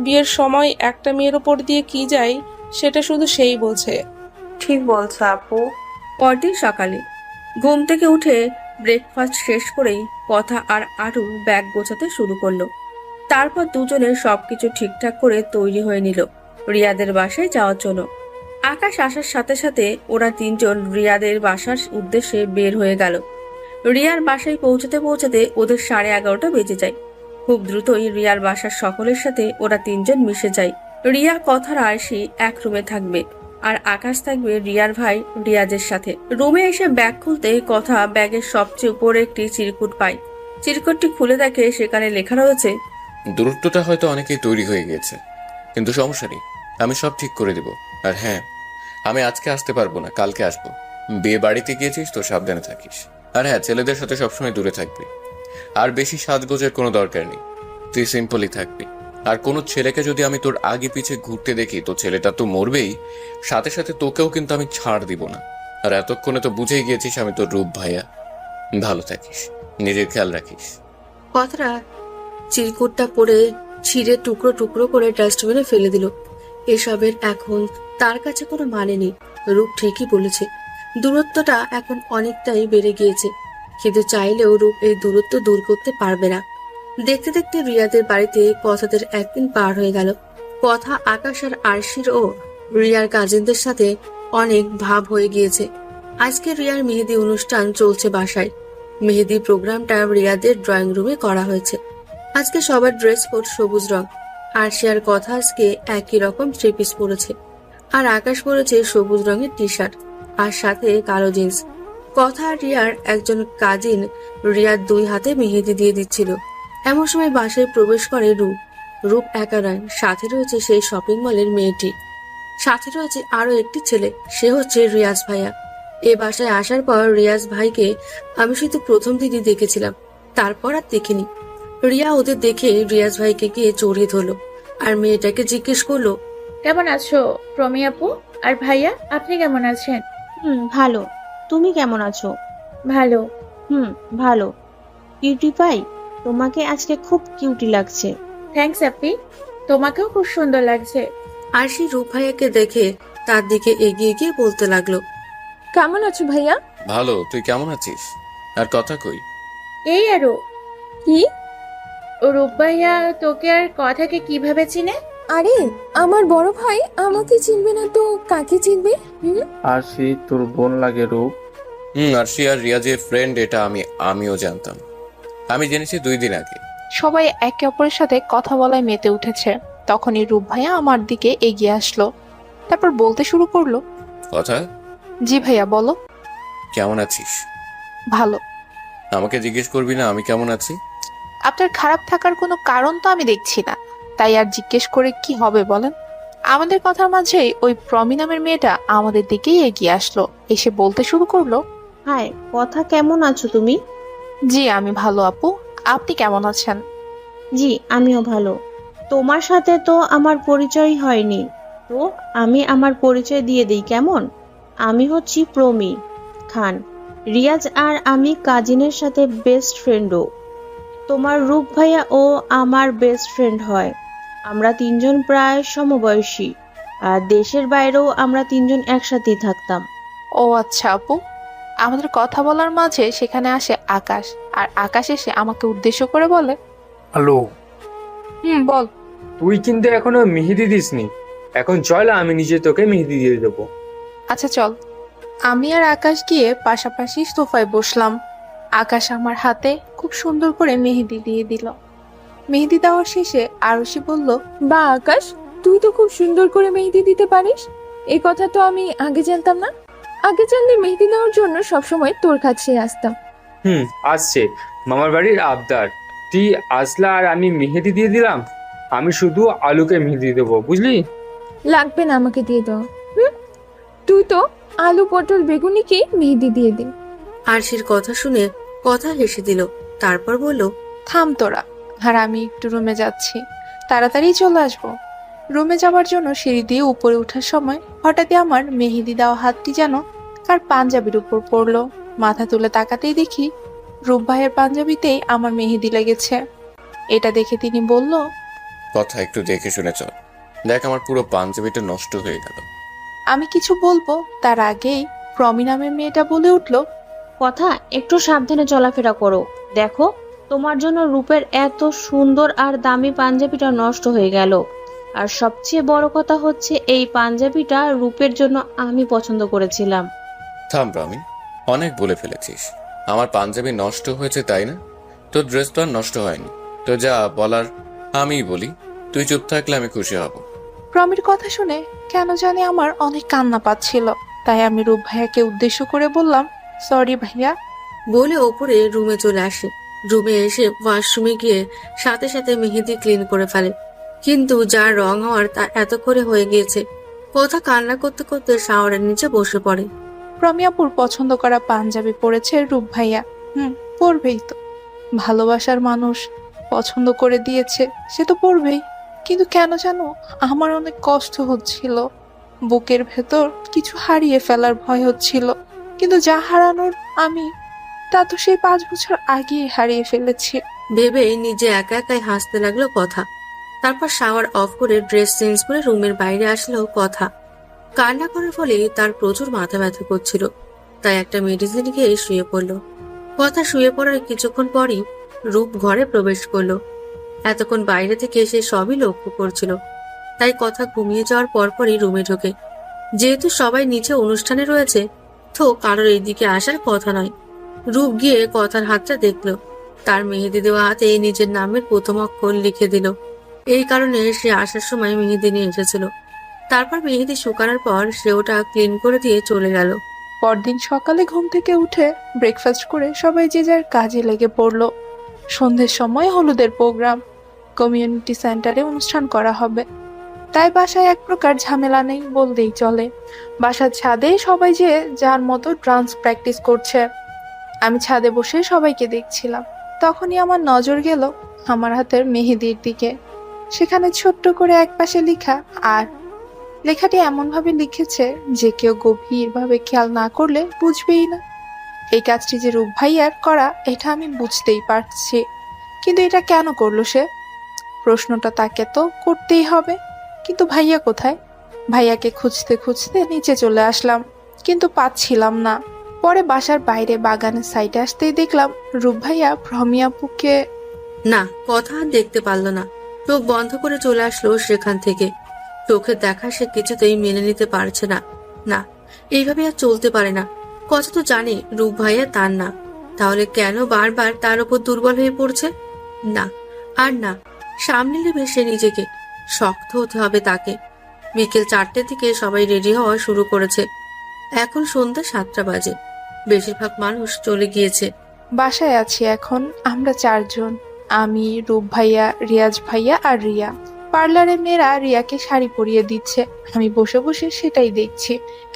বিয়ের সময় একটা মেয়ের ওপর দিয়ে কি যায় সেটা শুধু সেই বোঝে। ঠিক বলছো আপু। পরদিন সকালে ঘুম থেকে উঠে ব্রেকফাস্ট শেষ করেই কথা আর আরু ব্যাগ গোছাতে শুরু করলো। তারপর দুজনে সবকিছু ঠিকঠাক করে তৈরি হয়ে নিল রিয়াদের বাসায় যাওয়ার জন্য। আকাশ আসার সাথে সাথে ওরা তিনজন রিয়াদের বাসার উদ্দেশ্যে বের হয়ে গেল। রিয়ার বাসায় পৌঁছাতে পৌঁছাতে ওদের 11:30 বেজে যায়। খুব দ্রুতই রিয়ার বাসার সকলের সাথে ওরা তিনজন মিশে যায়। রিয়া, কথার আরশি এক রুমে থাকবে, আর আকাশ থাকবে রিয়ার ভাই রিয়াজের সাথে। রুমে এসে ব্যাগ খুলতে কথা ব্যাগের সবচেয়ে উপরে একটি চিরকুট পায়। চিরকুটটি খুলে দেখে সেখানে লেখা রয়েছে, দূরত্বটা হয়তো অনেকেই তৈরি হয়ে গিয়েছে, কিন্তু সমস্যা নেই, আমি সব ঠিক করে দেব। আর হ্যাঁ, আমি আজকে আসতে পারবো না, কালকে আসবো। বিয়ে বাড়িতে গিয়েছিস তো সাবধানে থাকিস। আর হ্যাঁ, ছেলেদের সাথে সবসময় দূরে থাকবি। আর বেশি সাজগোজের কোনো দরকার নেই, তুই সিম্পলি থাকবি। আর কোনো ছেলেকে যদি আমি তোর আগে পিছে ঘুরতে দেখি তো ছেলেটা তো মরবেই, সাথে সাথে তোকেও কিন্তু আমি ছাড় দিব না। আর এতক্ষণে তো বুঝেই গিয়েছিস আমি তোর রূপ ভাইয়া। ভালো থাকিস, নিজের খেয়াল রাখিস। কথাটা চিরকুটটা পড়ে ছিঁড়ে টুকরো টুকরো করে ডাস্টবিনে ফেলে দিল। এসবের এখন তার কাছে কোনো মানে নেই। রূপ ঠিকই বলেছে, দূরত্বটা এখন অনেকটাই বেড়ে গিয়েছে, কিন্তু চাইলেও রূপ এই দূরত্ব দূর করতে পারবে না। দেখতে দেখতে রিয়াদের বাড়িতে কথাদের একদিন পার হয়ে গেল। কথা আকাশ আর আরশির ও রিয়ার কাজিনদের সাথে অনেক ভাব হয়ে গিয়েছে। আজকে রিয়ার মেহেদি অনুষ্ঠান চলছে বাসায়। মেহেদি প্রোগ্রামটা রিয়াদের ড্রয়িং রুমে করা হয়েছে। আজকে সবার ড্রেস কোড সবুজ রং। আরশি আর কথা আজকে একই রকম থ্রি পিস পরেছে, আর আকাশ পরেছে সবুজ রঙের টি শার্ট আর সাথে কালো জিন্স। কথা আর রিয়ার একজন কাজিন রিয়ার 2 হাতে মেহেদি দিয়ে দিচ্ছিল। এমন সময় বাসায় প্রবেশ করে রূপ। রূপ একা নয়, সাথে রয়েছে সেই শপিং মলের মেয়েটি, সাথে রয়েছে আরো একটি ছেলে, সে হচ্ছে রিয়াজ ভাইয়া। এ বাসায় আসার পর রিয়াজ ভাইকে আমি শুধু প্রথম দিনই দেখেছিলাম, তারপর আর দেখিনি। রিয়া ওদের দেখে রিয়াজ ভাইকে গিয়ে জড়িয়ে ধরলো আর মেয়েটাকে জিজ্ঞেস করলো, কেমন আছো প্রমি আপু? আর ভাইয়া, আপনি কেমন আছেন? ভালো। তুমি কেমন আছো? ভালো। ভালো। কিউটি পাই, তোমাকে আজকে খুব কিউটি লাগছে। থ্যাঙ্কস আপি, তোমাকেও খুব সুন্দর লাগছে। আরশি রূপ ভাইয়াকে দেখে তার দিকে এগিয়ে গিয়ে বলতে লাগলো, কেমন আছো ভাইয়া? ভালো, তুই কেমন আছিস? আর কথা কই? এই আরো, কি? রূপ ভাইয়া তোকে আর কথাকে কিভাবে চিনে? আরে আমার বড় ভাই আমাকে চিনবে না তো কাকে চিনবে? আরশি তোর বোন লাগে রূপ। আরশি আর রিয়াজের ফ্রেন্ড, এটা আমিও জানতাম। আমি জেনেছি 2 দিন আগে। সবাই একে অপরের সাথে কথা বলায় মেতে উঠেছে। তখনই রূপ ভাইয়া আমার দিকে এগিয়ে আসলো, তারপর বলতে শুরু করলো, কথা। জি ভাইয়া বলো। কেমন আছিস? ভালো। আমাকে জিজ্ঞেস করবি না আমি কেমন আছি? আপনার খারাপ থাকার কোনো কারণ তো আমি দেখছি না, তাই আর জিজ্ঞেস করে কি হবে বলেন। আমাদের কথার মাঝেই ওই প্রমি নামের মেয়েটা আমাদের দিকেই এগিয়ে আসলো, এসে বলতে শুরু করলো, হাই কথা, কেমন আছো তুমি? জি আমি ভালো আপু, আপনি কেমন আছেন? জি আমিও ভালো। তোমার সাথে তো আমার পরিচয় হয়নি, তো আমি আমার পরিচয় দিয়ে দিই কেমন? আমি হচ্ছি প্রমি খান। রিয়াজ আর আমি কাজিনের সাথে বেস্ট ফ্রেন্ডও। তোমার রূপ ভাইয়া ও আমার বেস্ট ফ্রেন্ড হয়। আমরা 3 জন প্রায় সমবয়সী, আর দেশের বাইরেও আমরা 3 জন একসাথেই থাকতাম। ও আচ্ছা আপু। আমাদের কথা বলার মাঝে সেখানে আসে আকাশ, আর আকাশ এসে আমাকে উদ্দেশ্য করে বলে, হ্যালো। বল। তুই কিন্তু এখনো মেহেদি দিসনি, এখন চল আমি নিজে তোকে মেহেদি দিয়ে দেবো। আচ্ছা চল। আমি আর আকাশ গিয়ে পাশাপাশি সোফায় বসলাম। আকাশ আমার হাতে খুব সুন্দর করে মেহেদি দিয়ে দিল। মেহেদি দেওয়ার শেষে আরশি বলল, বা আকাশ, তুই তো খুব সুন্দর করে মেহেদি দিতে পারিস। এই কথা তো আমি আগে জানতাম না। আগে জানলে মেহেদি দেওয়ার জন্য সবসময় তোর কাছে আসতাম। আসছে মামার বাড়ির আবদার, তুই আসলা আর আমি মেহেদি দিয়ে দিলাম। আমি শুধু আলুকে মেহেদি দেবো, বুঝলি? লাগবে না আমাকে দিয়ে দেওয়া। তুই তো আলু পটল বেগুনিকে মেহেদি দিয়ে দে। আরশির কথা শুনে কথা হেসে দিল, তারপর বলল, থাম তোরা, আর আমি একটু রুমে যাচ্ছি, তাড়াতাড়ি চলে আসবো। রুমে যাওয়ার জন্য সিঁড়ি দিয়ে উপরে ওঠার সময় হঠাৎই আমার মেহেদি দেওয়া হাতটি যেন কার পাঞ্জাবির উপর পড়লো। মাথা তুলে তাকাতেই দেখি রূপ ভাইয়ের পাঞ্জাবিতেই আমার মেহেদি লেগেছে। এটা দেখে তিনি বলল, কথা একটু দেখে শুনে চল, দেখ আমার পুরো পাঞ্জাবিটা নষ্ট হয়ে গেল। আমি কিছু বলবো তার আগেই প্রমি নামের মেয়েটা বলে উঠল, কথা একটু সাবধানে চলাফেরা করো। দেখো, তোমার জন্য রূপের এত সুন্দর আর দামি পাঞ্জাবিটা নষ্ট হয়ে গেল। আর সবচেয়ে বড় কথা হচ্ছে এই পাঞ্জাবিটা রূপের জন্য আমি পছন্দ করেছিলাম। থাম প্রমি, অনেক বলে ফেলেছিস। আমার পাঞ্জাবি নষ্ট হয়েছে তাই না? তোর ড্রেস তো আর নষ্ট হয়নি। তো যা বলার আমিই বলি, তুই চুপ থাকলে আমি খুশি হব। প্রমির কথা শুনে কেন জানি আমার অনেক কান্না পাচ্ছিল। তাই আমি রূপ ভাইয়াকে উদ্দেশ্য করে বললাম, সরি ভাইয়া। বলে ওপরে রুমে চলে আসে। রুমে এসে ওয়াশরুমে গিয়ে সাথে সাথে মেহেদি ক্লিন করে ফেলে, কিন্তু যার রং হওয়ার তা এত করে হয়ে গিয়েছে। কথা কান্না করতে করতে শাওয়ারের নিচে বসে পড়ে। প্রমিয়াপুর পছন্দ করা পাঞ্জাবি পরেছে রূপ ভাইয়া। পরবেই তো, ভালোবাসার মানুষ পছন্দ করে দিয়েছে, সে তো পরবেই। কিন্তু কেন জানো আমার অনেক কষ্ট হচ্ছিল, বুকের ভেতর কিছু হারিয়ে ফেলার ভয় হচ্ছিল। কিন্তু যা হারানোর আমি তা তো সেই 5 বছর আগেই হারিয়ে ফেলেছি। ভেবে নিজে একা একাই হাসতে লাগলো কথা। তারপর শাওয়ার অফ করে ড্রেস চেঞ্জ করে রুমের বাইরে আসলো কথা। কান্না করার ফলে তার প্রচুর মাথা ব্যথা করছিল, তাই একটা মেডিসিন খেয়ে শুয়ে পড়লো। কথা শুয়ে পড়ার কিছুক্ষণ পরই রূপ ঘরে প্রবেশ করলো। এতক্ষণ বাইরে থেকে সে সবই লক্ষ্য করছিল, তাই কথা ঘুমিয়ে যাওয়ার পরপরই রুমে ঢোকে। যেহেতু সবাই নিচে অনুষ্ঠানে রয়েছে, তো কারোর এইদিকে আসার কথা নয়। রূপ গিয়ে কথার হাতটা দেখলো, তার মেহেদি দেওয়া হাতে নিজের নামের প্রথম অক্ষর লিখে দিল। এই কারণে সে আসার সময় মেহেদি নিয়ে এসেছিল। তারপর মেহেদি শুকানোর পর সে ওটা ক্লিন করে দিয়ে চলে গেল। পরদিন সকালে ঘুম থেকে উঠে ব্রেকফাস্ট করে সবাই যে যার কাজে লেগে পড়লো। সন্ধ্যের সময় হলুদের প্রোগ্রাম, কমিউনিটি সেন্টারে অনুষ্ঠান করা হবে, তাই বাসায় এক প্রকার ঝামেলা নেই বললেই চলে। বাসার ছাদে সবাই যে যার মতো ডান্স প্র্যাকটিস করছে। আমি ছাদে বসে সবাইকে দেখছিলাম। তখনই আমার নজর গেল আমার হাতের মেহেদির দিকে। সেখানে ছোট্ট করে একপাশে লেখা, আর লেখাটি এমনভাবে লিখেছে যে কেউ গভীরভাবে খেয়াল না করলে বুঝবেই না। এই কাজটি যে রূপ ভাইয়ার করা এটা আমি বুঝতেই পারছি, কিন্তু এটা কেন করলো সে? প্রশ্নটা তাকে তো করতেই হবে। কিন্তু ভাইয়া কোথায়? ভাইয়াকে খুঁজতে খুঁজতে নিচে চলে আসলাম, কিন্তু পাচ্ছিলাম না। পরে বাসার বাইরে বাগানের সাইডে আসতেই দেখলাম রূপ ভাইয়া প্রমিয়াপুকে। না, কথা আর দেখতে পারলো না। চোখ বন্ধ করে চলে আসলো সেখান থেকে। চোখের দেখা সে কিছুতেই মেনে নিতে পারছে না। না, এইভাবে আর চলতে পারে না। কথা তো জানে রূপ ভাইয়া তার না, তাহলে কেন বারবার তার উপর দুর্বল হয়ে পড়ছে? না, আর না, সামনে নেবে সে নিজেকে। শক্ত হতে হবে তাকে। বিকেল 4টের দিকে সবাই রেডি হওয়া শুরু করেছে। এখন সন্ধ্যা 7টা বাজে। বেশিরভাগ মানুষ চলে গিয়েছে। বাসায় আছি এখন আমরা 4 জন, আমি, রূপ ভাইয়া, রিয়াজ ভাইয়া আর রিয়া। পার্লারের মেয়েরা রিয়াকে শাড়ি পরিয়ে দিচ্ছে, আমি বসে বসে সেটাই দেখছি।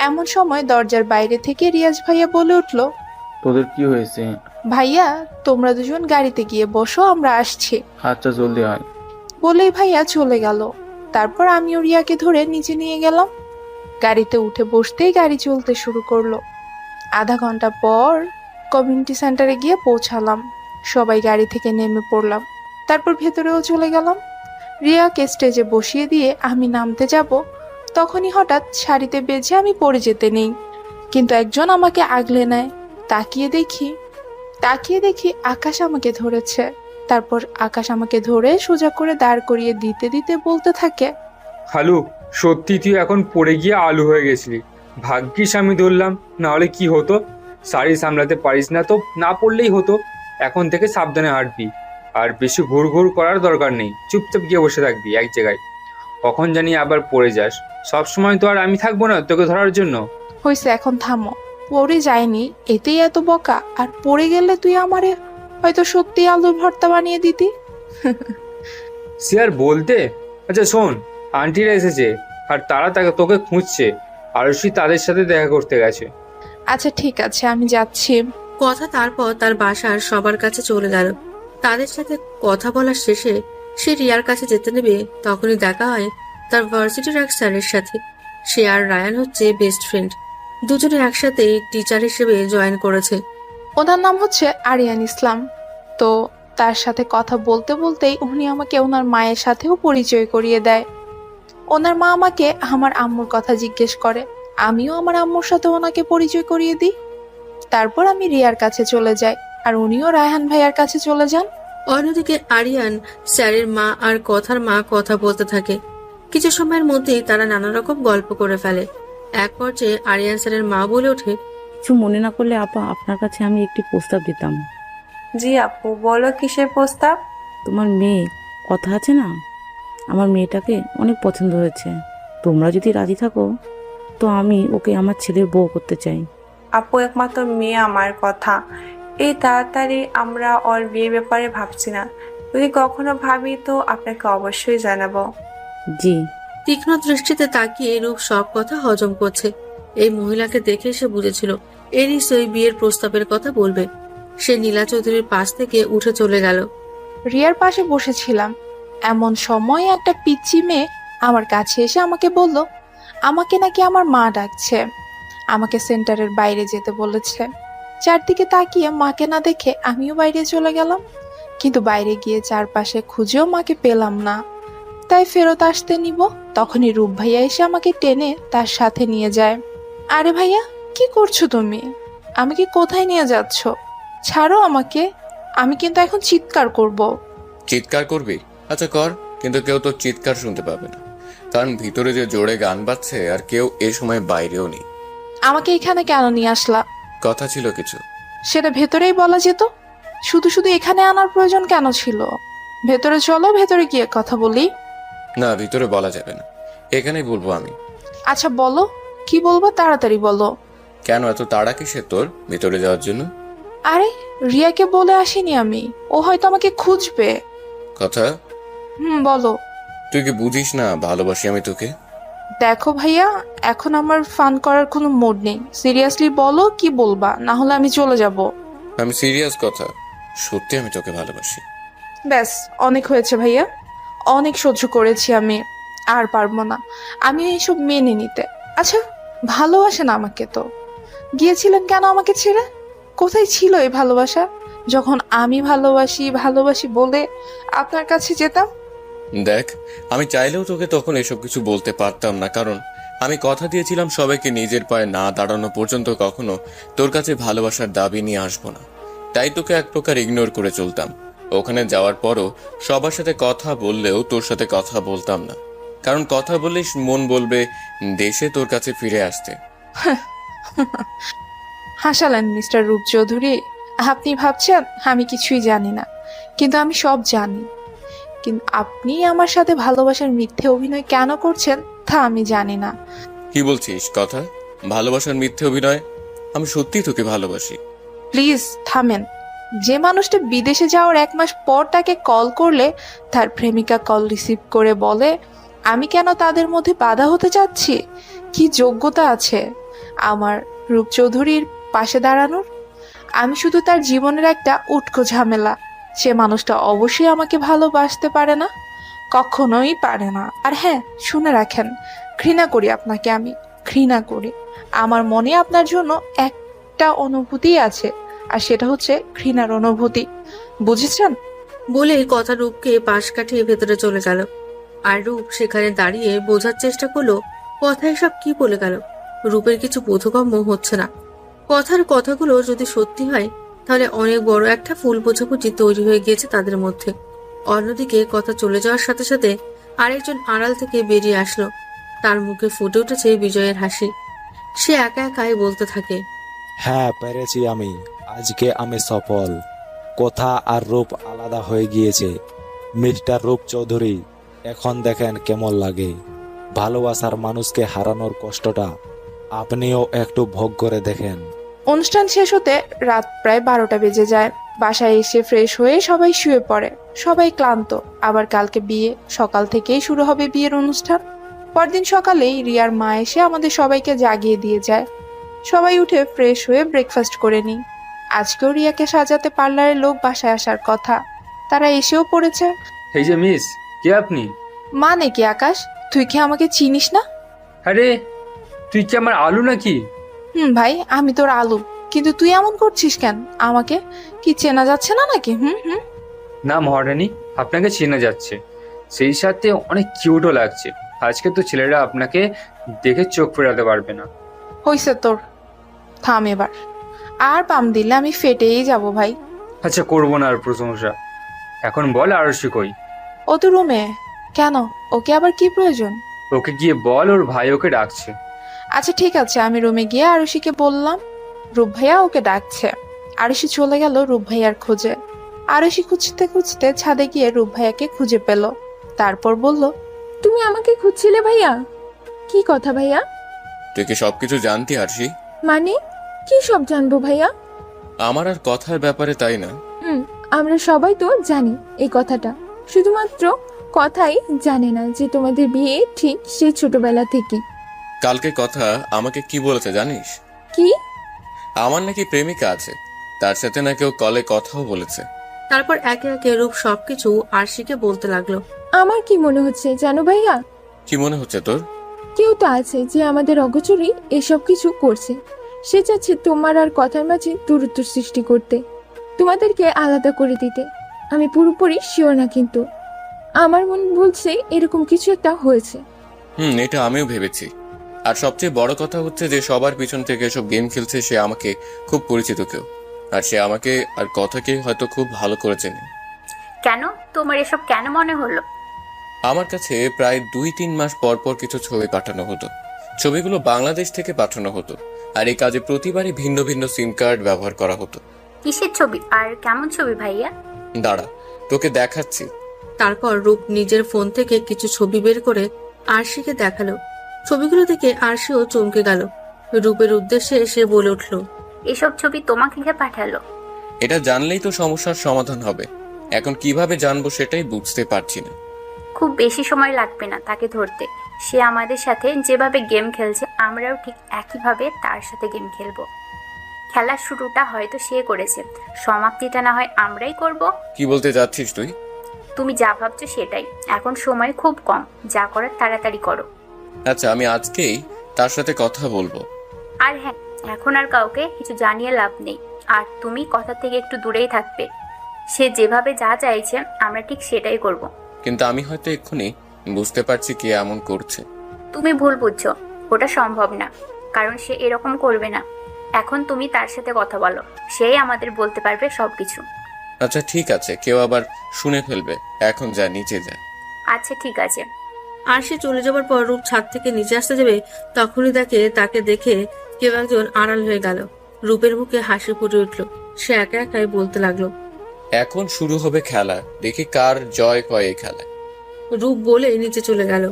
এমন সময় দরজার বাইরে থেকে রিয়াজ ভাইয়া বলে উঠলো, তোদের কি হয়েছে? ভাইয়া তোমরা দুজন গাড়িতে গিয়ে বসো, আমরা আসছি। আচ্ছা জলদি আয়। বলেই ভাইয়া চলে গেল। তারপর আমিও রিয়াকে ধরে নিচে নিয়ে গেলাম। গাড়িতে উঠে বসতেই গাড়ি চলতে শুরু করলো। আধা ঘন্টা পর কমিউনিটি সেন্টারে গিয়ে পৌঁছালাম। সবাই গাড়ি থেকে নেমে পড়লাম। তারপর ভেতরেও চলে গেলাম। রিয়াকে স্টেজে বসিয়ে দিয়ে আমি নামতে যাব, তখনই হঠাৎ শাড়িতে বেজে আমি পড়ে যেতে নেই, কিন্তু একজন আমাকে আগলে নেয়। তাকিয়ে দেখি আকাশ আমাকে ধরেছে। তারপর আকাশ আমাকে ধরে সোজা করে দাঁড় করিয়ে দিতে দিতে বলতে থাকে, হালু, সত্যি তুই এখন পড়ে গিয়ে আলু হয়ে গেছিলি। ভাগ্যিস আমি ধরলাম, না হলে কি হতো? শাড়ি সামলাতে পারিস না তো না পড়লেই হতো। এখন থেকে সাবধানে হাঁটবি, আর বেশি ঘুর ঘুর করার দরকার নেই। চুপচাপ গিয়ে বসে থাকবি এক জায়গায়, কখন জানি আবার পড়ে যাস। সব সময় তো আর আমি থাকবো না তোকে ধরার জন্য। হয়েছে এখন থামো, পড়ে যায়নি এতেই এত বকা, আর পড়ে গেলে তুই আমারে হয়তো সত্যি আলুর ভর্তা বানিয়ে দিতি। সে আর বলতে। আচ্ছা শোন, আন্টিরা এসেছে আর তারা তোকে খুঁজছে। আরুষি তাদের সাথে দেখা করতে গেছে। আচ্ছা ঠিক আছে, আমি যাচ্ছি। কথা তারপর তার বাসার সবার কাছে চলে গেল। তাদের সাথে কথা বলার শেষে সে রিয়ার কাছে যেতে নেবে, তখনই দেখা হয় তার ভার্সিটির এক স্যারের সাথে। সে আর রায়ান হচ্ছে বেস্ট ফ্রেন্ড। দুজনে একসাথে টিচার হিসেবে জয়েন করেছে। ওনার নাম হচ্ছে আরিয়ান ইসলাম। তো তার সাথে কথা বলতে বলতেই উনি আমাকে ওনার মায়ের সাথেও পরিচয় করিয়ে দেয়। ওনার মা আমাকে আমার আম্মুর কথা জিজ্ঞেস করে, আমিও আমার আম্মুর সাথে ওনাকে পরিচয় করিয়ে দিই। তারপর আমি রিয়ার কাছে চলে যাই, আর উনিও রায়হান ভাইয়ার কাছে চলে যান। অন্যদিকে আরিয়ান স্যারের মা আর কথার মা কথা বলতে থাকে। কিছু সময়ের মধ্যেই তারা নানা রকম গল্প করে ফেলে। এক পর্যায়ে আরিয়ান স্যারের মা বলে ওঠে, কিছু মনে না করলে আপা, আপনার কাছে আমি একটি প্রস্তাব দিতাম। জি আপু, বলো কিসের প্রস্তাব? তোমার মেয়ে কথা আছে না, আমার মেয়েটাকে অনেক পছন্দ হয়েছে। তোমরা যদি রাজি থাকো তো আমি ওকে আমার ছেলের বউ করতে চাই। আপু, একমাত্র মেয়ে আমার কথা। এই তাড়াতাড়ি আমরা ওর বিয়ের ব্যাপারে ভাবছি না। যদি কখনো ভাবি তো আপনাকে অবশ্যই জানাবো। জি। তীক্ষ্ণ দৃষ্টিতে তাকিয়ে রূপ সব কথা হজম করছে। এই মহিলাকে দেখে সে বুঝেছিল এ নিশ্চয়ই বিয়ের প্রস্তাবের কথা বলবে। সে নীলা চৌধুরীর পাশ থেকে উঠে চলে গেল। রিয়ার পাশে বসেছিলাম, এমন সময় একটা পিচ্চি মেয়ে আমার কাছে এসে আমাকে বলল আমাকে নাকি আমার মা ডাকছে, আমাকে সেন্টারের বাইরে যেতে বলেছে। চারদিকে তাকিয়ে মাকে না দেখে আমিও বাইরে চলে গেলাম, কিন্তু বাইরে গিয়ে চারপাশে খুঁজেও মাকে পেলাম না। তাই ফেরত আসতে নিব, তখনই রূপ ভাইয়া এসে আমাকে টেনে তার সাথে নিয়ে যায়। আরে ভাইয়া, কি করছো তুমি? আমাকে কোথায় নিয়ে যাচ্ছ? ছাড়ো আমাকে, আমি কিন্তু এখন চিৎকার করব। চিৎকার করবি? আচ্ছা কর, কিন্তু কেউ তোর চিৎকার শুনতে পাবে না, কারণ ভিতরে যে জোরে গান বাজছে আর কেউ এ সময় বাইরেও নেই। আমাকে এখানে কেন নিয়ে আসলা? কথা ছিল কিছু। সেটা ভেতরেই বলা যেত, শুধু শুধু এখানে আনার প্রয়োজন কেন ছিল? ভেতরে চলো, ভেতরে গিয়ে কথা বলি। না, ভিতরে বলা যাবে না, এখানেই বলবো আমি। আচ্ছা বলো, কি বলবো তাড়াতাড়ি বলো। কেন এত তাড়া কিসে তোর ভিতরে যাওয়ার জন্য? আরে রিয়াকে বলে আসিনি আমি, ও হয়তো আমাকে খুঁজবে। কথা? বলো। তুই কি বুঝিস না ভালোবাসি আমি তোকে? দেখো ভাইয়া, এখন আমার ফান করার কোনো মুড নেই। সিরিয়াসলি বলো কি বলবা, না হলে আমি চলে যাব। আমি সিরিয়াস কথা, সত্যি আমি তোকে ভালোবাসি। ব্যাস, অনেক হয়েছে ভাইয়া, অনেক সহ্য করেছি আমি, আর পারবো না আমি এইসব মেনে নিতে। আচ্ছা ভালোবাসেন আমাকে তো, গিয়েছিলেন কেন আমাকে ছেড়ে? কোথায় ছিল এই ভালোবাসা, যখন আমি ভালোবাসি ভালোবাসি বলে আপনার কাছে যেতাম? দেখ, আমি চাইলেও তোকে তখন এসব কিছু বলতে পারতাম না, কারণ আমি কথা দিয়েছিলাম সবাইকে নিজের পায়ে না দাঁড়ানো পর্যন্ত কখনো তোর কাছে ভালোবাসার দাবি নিয়ে আসবো না। তাই তোকে এক প্রকার ইগনোর করে চলতাম। ওখানে যাওয়ার পরও সবার সাথে কথা বললেও তোর সাথে কথা বলতাম না, কারণ কথা বললেই মন বলবে দেশে তোর কাছে ফিরে আসতে। হাসালেন মিস্টার রূপ চৌধুরী। আপনি ভাবছেন আমি কিছুই জানি না, কিন্তু আমি সব জানি। কিন্তু আপনি আমার সাথে ভালোবাসার মিথ্যে অভিনয় কেন করছেন তা আমি জানি না। কি বলছিস কথা? ভালোবাসার মিথ্যে অভিনয়? আমি সত্যি তোকে ভালোবাসি। প্লিজ থামেন। যে মানুষটা বিদেশে যাওয়ার 1 মাস পর তাকে কল করলে তার প্রেমিকা কল রিসিভ করে বলে আমি কেন তাদের মধ্যে বাধা হতে চাচ্ছি? কি যোগ্যতা আছে আমার রূপ চৌধুরীর পাশে দাঁড়ানোর? আমি শুধু তার জীবনের একটা উটকো ঝামেলা। সে মানুষটা অবশ্যই আমাকে ভালোবাসতে পারে না, কখনোই পারে না। আর হ্যাঁ, শুনে রাখেন, ঘৃণা করি আপনাকে, আমি ঘৃণা করি। আমার মনে আপনার জন্য একটা অনুভূতি আছে, আর সেটা হচ্ছে ঘৃণার অনুভূতি, বুঝেছেন? বলে কথা রূপকে পাশ কাটিয়ে ভেতরে চলে গেল। আর রূপ সেখানে দাঁড়িয়ে বোঝার চেষ্টা করলো কথায় সব কি বলে গেল। রূপের কিছু বোধগম্য হচ্ছে না। কথার কথাগুলো যদি সত্যি হয় তাহলে অনেক বড় একটা ফুল বোঝাবুঝি তৈরি হয়ে গিয়েছে তাদের মধ্যে। অন্যদিকে কথা চলে যাওয়ার সাথে সাথে আরেকজন আড়াল থেকে বেরিয়ে আসলো। তার মুখে ফুটে উঠেছে বিজয়ের হাসি। সে একা একাই বলতে থাকে, হ্যাঁ পেরেছি আমি, আজকে আমি সফল। কথা আর রূপ আলাদা হয়ে গিয়েছে। মিস্টার রূপ চৌধুরী, এখন দেখেন কেমন লাগে ভালোবাসার মানুষকে হারানোর কষ্টটা। আপনিও একটু ভোগ করে দেখেন। অনুষ্ঠান শেষ হতে রাত প্রায় 12টা বেজে যায়। বাসায় এসে ফ্রেশ হয়ে সবাই শুয়ে পড়ে, সবাই ক্লান্ত। আবার কালকে বিয়ে, সকাল থেকেই শুরু হবে বিয়ের অনুষ্ঠান। পরদিন সকালেই রিয়ার মা এসে আমাদের সবাইকে জাগিয়ে দিয়ে যায়। সবাই উঠে ফ্রেশ হয়ে ব্রেকফাস্ট করে নিই। আজকেও রিয়াকে সাজাতে পার্লারের লোক বাসায় আসার কথা, তারা এসেও পড়েছে। এই যে মিস, কে আপনি? মানে কি আকাশ, তুই কি আমাকে চিনিস না? আরে তুই কি আমার আলু নাকি? ভাই, আমি তোর আলু, কিন্তু তুই এমন করছিস কেন? আমাকে কি চেনা যাচ্ছে না নাকি? না মহারানী, আপনাকে চেনা যাচ্ছে, সেই সাথে অনেক কিউটও লাগছে। আজকে তো ছেলেরা আপনাকে দেখে চোখ ফেরাতে পারবে না। হইছে তোর, থাম এবার। আর পাম দিলে আমি ফেটেই যাব ভাই। আচ্ছা, করবো না আর প্রশংসা। এখন বল আরশি কই? ও তো রুমে। কেন, ওকে আবার কি প্রয়োজন? ওকে গিয়ে বল ওর ভাই ওকে ডাকছে। আচ্ছা ঠিক আছে, আমি রুমে গিয়ে আরুষিকে বললাম রূপ ভাইয়া ওকে ডাকছে। আরুষি চলে গেল রূপ ভাইয়ার খোঁজে। আরুষি খুঁজতে খুঁজতে ছাদে গিয়ে রূপ ভাইয়াকে খুঁজে পেল। তারপর বলল, তুমি আমাকে খুঁজছিলে ভাইয়া? কি কথা ভাইয়া? তুই কি সবকিছু জানতি আরশি? মানে কি সব জানবো ভাইয়া? আমার আর কথার ব্যাপারে তাই না? আমরা সবাই তো জানি এই কথাটা, শুধুমাত্র কথাই জানে না যে তোমাদের বিয়ে ঠিক সেই ছোটবেলা থেকে। কালকে কথা আমাকে কি বলেছে জানিস? কি? আমার নাকি প্রেমিকা আছে, তার সাথে নাকি ও কলে কথাও বলেছে। তারপর একে একে রূপ সবকিছু আরশিকে বলতে লাগলো। আমার কি মনে হচ্ছে জানো ভাইয়া? কি মনে হচ্ছে তোর? কেউ তো আছে যে আমাদের অগোচরই এসব কিছু করছে। সে চাচ্ছে তোমার আর কথার মাঝে দূরত্ব সৃষ্টি করতে, তোমাদেরকে আলাদা করে দিতে। আমি পুরোপুরি শিওর না, কিন্তু আমার মন বলছে এরকম কিছু একটা হয়েছে। এটা আমিও ভেবেছি। আর সবচেয়ে বড় কথা হচ্ছে যে সবার পিছন থেকে এসব গেম খেলছে সে আমাকে খুব পরিচিত কেউ, আর সে আমাকে আর কথাকে হয়তো খুব ভালো করে চেনে। কেন, তোমার এসব কেন মনে হলো? আমার কাছে প্রায় 2-3 মাস পর পর কিছু ছবি পাঠানো হতো। ছবিগুলো বাংলাদেশ থেকে পাঠানো হতো, আর এই কাজে প্রতিবারই ভিন্ন ভিন্ন সিম কার্ড ব্যবহার করা হতো। কিসের ছবি আর কেমন ছবি ভাইয়া? দাঁড়া, তোকে দেখাচ্ছি। তারপর রূপ নিজের ফোন থেকে কিছু ছবি বের করে আরশিকে দেখালো। ছবিগুলো দেখে আরশিও চমকে গেল। রূপের উদ্দেশ্যে সে বলে উঠল, এসব ছবি তোমাকে কে পাঠালো? এটা জানলেই তো সমস্যার সমাধান হবে। এখন কিভাবে জানবো সেটাই বুঝতে পারছি না। খুব বেশি সময় লাগবে না তাকে ধরতে। সে আমাদের সাথে যেভাবে গেম খেলছে আমরাও ঠিক একইভাবে তার সাথে গেম খেলবো। খেলার শুরুটা হয়তো সে করেছে, সমাপ্তিটা না হয় আমরাই করব। কি বলতে চাচ্ছিস তুই? তুমি যা ভাবছো সেটাই। এখন সময় খুব কম, যা করার তাড়াতাড়ি করো। আচ্ছা, আমি আজকেই তার সাথে কথা বলবো। আর হ্যাঁ, এখন আর কাউকে কিছু জানিয়ে লাভ নেই। আর তুমি কথা থেকে একটু দূরেই থাকবে। সে যেভাবে যা চাইছে আমরা ঠিক সেটাই করব। কিন্তু আমি হয়তো এক্ষুনি বুঝতে পারছি কে এমন করছে। তুমি ভুল বুঝছো, ওটা সম্ভব না, কারণ সে এরকম করবে না। এখন তুমি তার সাথে কথা বলো, সেই আমাদের বলতে পারবে সবকিছু। আচ্ছা ঠিক আছে, কেউ আবার শুনে ফেলবে। এখন যা, নিচে যা। আচ্ছা ঠিক আছে। আরশি চলে যাবার পর রূপ ছাদ থেকে নিচে আসতে যাবে, তখনই তাকে দেখে কেউ একজন আড়াল হয়ে গেল। রূপের মুখে হাসি ফুটে উঠল। সে একা একাই বলতে লাগলো, এখন শুরু হবে খেলা, দেখি কার জয় হয় এই খেলায়। রূপ বলে নিচে চলে গেল।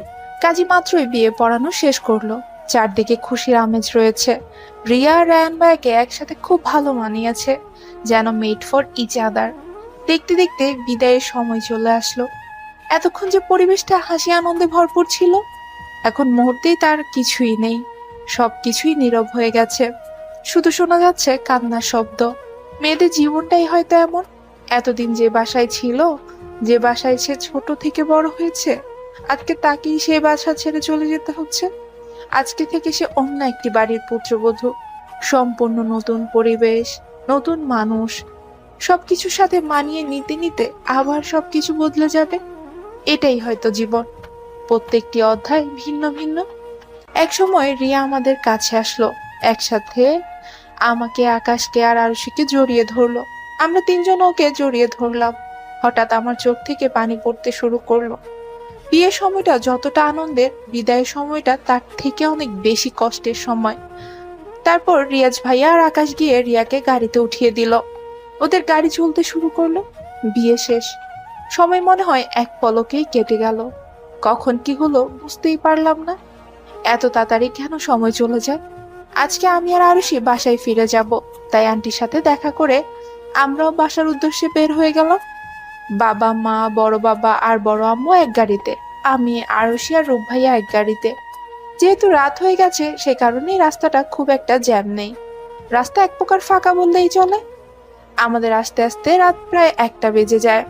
কাজী মাত্রই বিয়ে পড়ানো শেষ করলো। চারদিকে খুশির আমেজ রয়েছে। রিয়া আর রায়ান ভাইকে একসাথে খুব ভালো মানিয়েছে, যেন মেড ফর ইচ আদার। দেখতে দেখতে বিদায়ের সময় চলে আসলো। এতক্ষণ যে পরিবেশটা হাসি আনন্দে ভরপুর ছিল, এখন মুহূর্তেই তার কিছুই নেই। সবকিছুই নীরব হয়ে গেছে, শুধু শোনা যাচ্ছে কান্নার শব্দ। মেয়েদের জীবনটাই হয়তো এমন। এতদিন যে বাসায় ছিল, যে বাসায় সে ছোট থেকে বড় হয়েছে, আজকে তাকেই সেই বাসা ছেড়ে চলে যেতে হচ্ছে। আজকে থেকে সে অন্য একটি বাড়ির পুত্রবধূ। সম্পূর্ণ নতুন পরিবেশ, নতুন মানুষ, সবকিছুর সাথে মানিয়ে নিতে নিতে আবার সবকিছু বদলে যাবে। এটাই হয়তো জীবন, প্রত্যেকটি অধ্যায় ভিন্ন ভিন্ন। এক সময় রিয়া আমাদের কাছে আসলো, একসাথে আমাকে, আকাশকে আর আরুষিকে জড়িয়ে ধরলো। আমরা তিনজন ওকে জড়িয়ে ধরলাম। হঠাৎ আমার চোখ থেকে পানি পড়তে শুরু করলো। বিয়ের সময়টা যতটা আনন্দের, বিদায়ের সময়টা তার থেকে অনেক বেশি কষ্টের সময়। তারপর রিয়াজ ভাইয়া আর আকাশ গিয়ে রিয়াকে গাড়িতে উঠিয়ে দিল। ওদের গাড়ি চলতে শুরু করলো। বিয়ে শেষ। সময় মনে হয় এক পলকেই কেটে গেল। কখন কি হলো বুঝতেই পারলাম না। এত তাড়াতাড়ি কেন সময় চলে যায়। আজকে আমি আর আরুষি বাসায় ফিরে যাব, তাই আন্টির সাথে দেখা করে আমরাও বাসার উদ্দেশ্যে বের হয়ে গেলাম। বাবা মা, বড় বাবা আর বড় আম্মু এক গাড়িতে, আমি, আরুষি আর রূপ ভাইয়া এক গাড়িতে। যেহেতু রাত হয়ে গেছে সে কারণেই রাস্তাটা খুব একটা জ্যাম নেই। রাস্তা এক প্রকার ফাঁকা বললেই চলে। আমাদের আস্তে আস্তে রাত প্রায় 1টা বেজে যায়।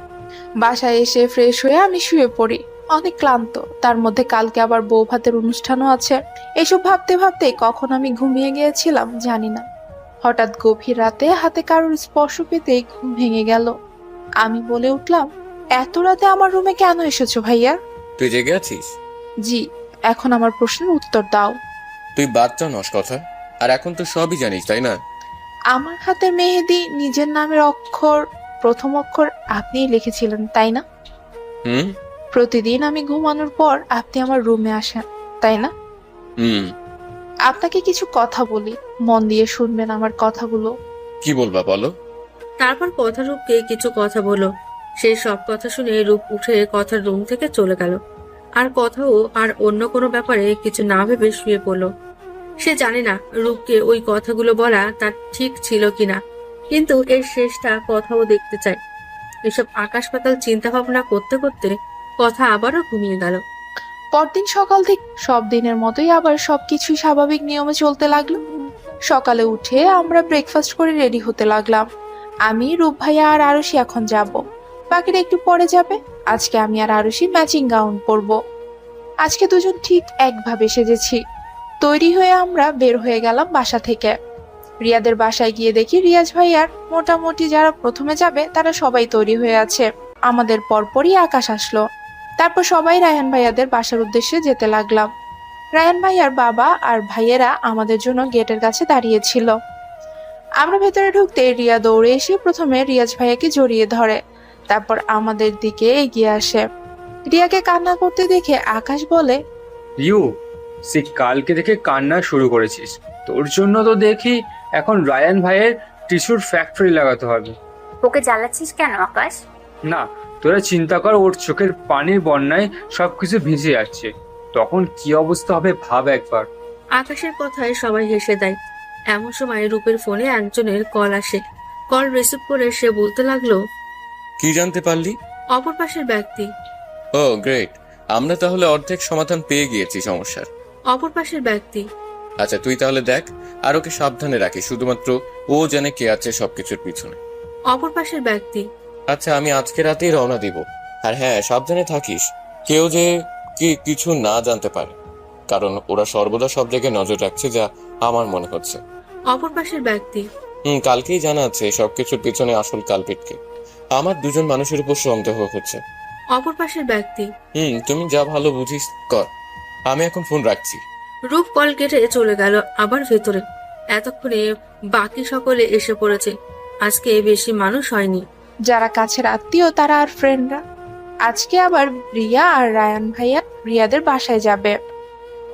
বাসায় এসে ফ্রেশ হয়ে আমি শুয়ে পড়ি, অনেক ক্লান্ত। তার মধ্যে কালকে আবার বউ ভাতের অনুষ্ঠানও আছে। এসব ভাবতে ভাবতে কখন আমি ঘুমিয়ে গিয়েছিলাম জানি না। হঠাৎ গভীর রাতে হাতে কারোর স্পর্শ পেতেই ঘুম ভেঙে গেল। আমি বলে উঠলাম, এত রাতে আমার রুমে কেন এসেছো ভাইয়া? তুই জেগে আছিস? জি। এখন আমার প্রশ্নের উত্তর দাও। তুই বাচ্চা নস কথা, আর এখন তো সবই জানিস তাই না? আমার হাতে মেহেদি নিজের নামের প্রথম অক্ষর আপনিই লিখেছিলেন তাই না? হুম প্রতিদিন আমি ঘুমানোর পর আপনি আমার রুমে আসেন তাই না? হুম আপনাকে কিছু কথা বলি, মন দিয়ে শুনবেন আমার কথাগুলো। কি বলবা বলো। তারপর কথা রূপকে কিছু কথা বলো। সেই সব কথা শুনে রূপ উঠে কথার রুম থেকে চলে গেল। আর কথাও আর অন্য কোনো ব্যাপারে কিছু না ভেবে শুয়ে পড়ল। সে জানে না রূপকে ওই কথাগুলো বলা তার ঠিক ছিল কিনা, কিন্তু এর শেষটা কথাও দেখতে চায়। এসব আকাশ পাতাল চিন্তা ভাবনা করতে করতে কথা আবারও ঘুমিয়ে গেল। পরদিন সকাল থেকে সব দিনের মতোই আবার সবকিছুই স্বাভাবিক নিয়মে চলতে লাগলো। সকালে উঠে আমরা ব্রেকফাস্ট করে রেডি হতে লাগলাম। আমি, রূপ ভাইয়া আর আরুষি এখন যাব, বাকিরা একটু পরে যাবে। আজকে আমি আর আরুষি ম্যাচিং গাউন পরবো। আজকে দুজন ঠিক একভাবে সেজেছি। তৈরি হয়ে আমরা বের হয়ে গেলাম বাসা থেকে। রিয়াদের বাসায় গিয়ে দেখি রিয়াজ ভাইয়ার মোটামুটি যারা প্রথমে যাবে তারা সবাই তৈরি হয়ে আছে। আমাদের পরপরই আকাশ আসলো। তারপর সবাই রায়হান ভাইয়াদের বাসার উদ্দেশ্যে যেতে লাগলাম। রায়হান ভাইয়ার বাবা আর ভাইয়েরা আমাদের জন্য গেটের কাছে দাঁড়িয়েছিল। আমরা ভেতরে ঢুকতে রিয়া দৌড়ে এসে প্রথমে রিয়াজ ভাইয়াকে জড়িয়ে ধরে, তারপর আমাদের দিকে এগিয়ে আসে। রিয়াকে কান্না করতে দেখে আকাশ বলে, রিউ, সে কালকে থেকে কান্না শুরু করেছিস। তোর জন্য তো দেখি এখন রায়ান ভাইয়ের টিস্যুর ফ্যাক্টরি লাগাতে হবে। ওকে জ্বালাচ্ছিস কেন আকাশ? না, তোরা চিন্তা কর, ওর চোখের পানির বন্যায় সবকিছু ভিজে যাচ্ছে, তখন কি অবস্থা হবে ভাব একবার। আকাশের কথায় সবাই হেসে দেয়। এমন সময় রূপের ফোনে একজনের কল আসে। কল রিসিভ করে সে বলতে লাগলো, কি জানতে পারলি? অপর পাশের ব্যক্তি। ও গ্রেট, আমরা তাহলে অর্ধেক সমাধান পেয়ে গিয়েছি সমস্যার। অপর পাশের ব্যক্তি। আচ্ছা তুই তাহলে দেখ, আর ওকে সাবধানে রাখিস, শুধুমাত্র ও জানে কে আছে সবকিছুর পিছনে। অপর পাশের ব্যক্তি। আচ্ছা আমি আজকে রাতেই রওনা দিব, আর হ্যাঁ সাবধানে থাকিস, কেউ যে কিছু না জানতে পারে, কারণ ওরা সর্বদা সব জায়গায় নজর রাখছে যা আমার মনে হচ্ছে। অপর পাশের ব্যক্তি। কালকেই জানা আছে সবকিছুর পিছনে আসল কালপিটকে। আমার দুজন মানুষের উপর সন্দেহ হচ্ছে। অপর পাশের ব্যক্তি। তুমি যা ভালো বুঝিস কর, আমি এখন ফোন রাখছি। রূপ কল কেটে চলে গেল আবার ভেতরে। এতক্ষণে বাকি সকলে এসে পড়েছে। আজকে বেশি মানুষ হয়নি। যারা কাছের আত্মীয় তারা আর ফ্রেন্ডরা। আজকে আবার রিয়া আর রায়ান ভাইয়া রিয়াদের বাসায় যাবে।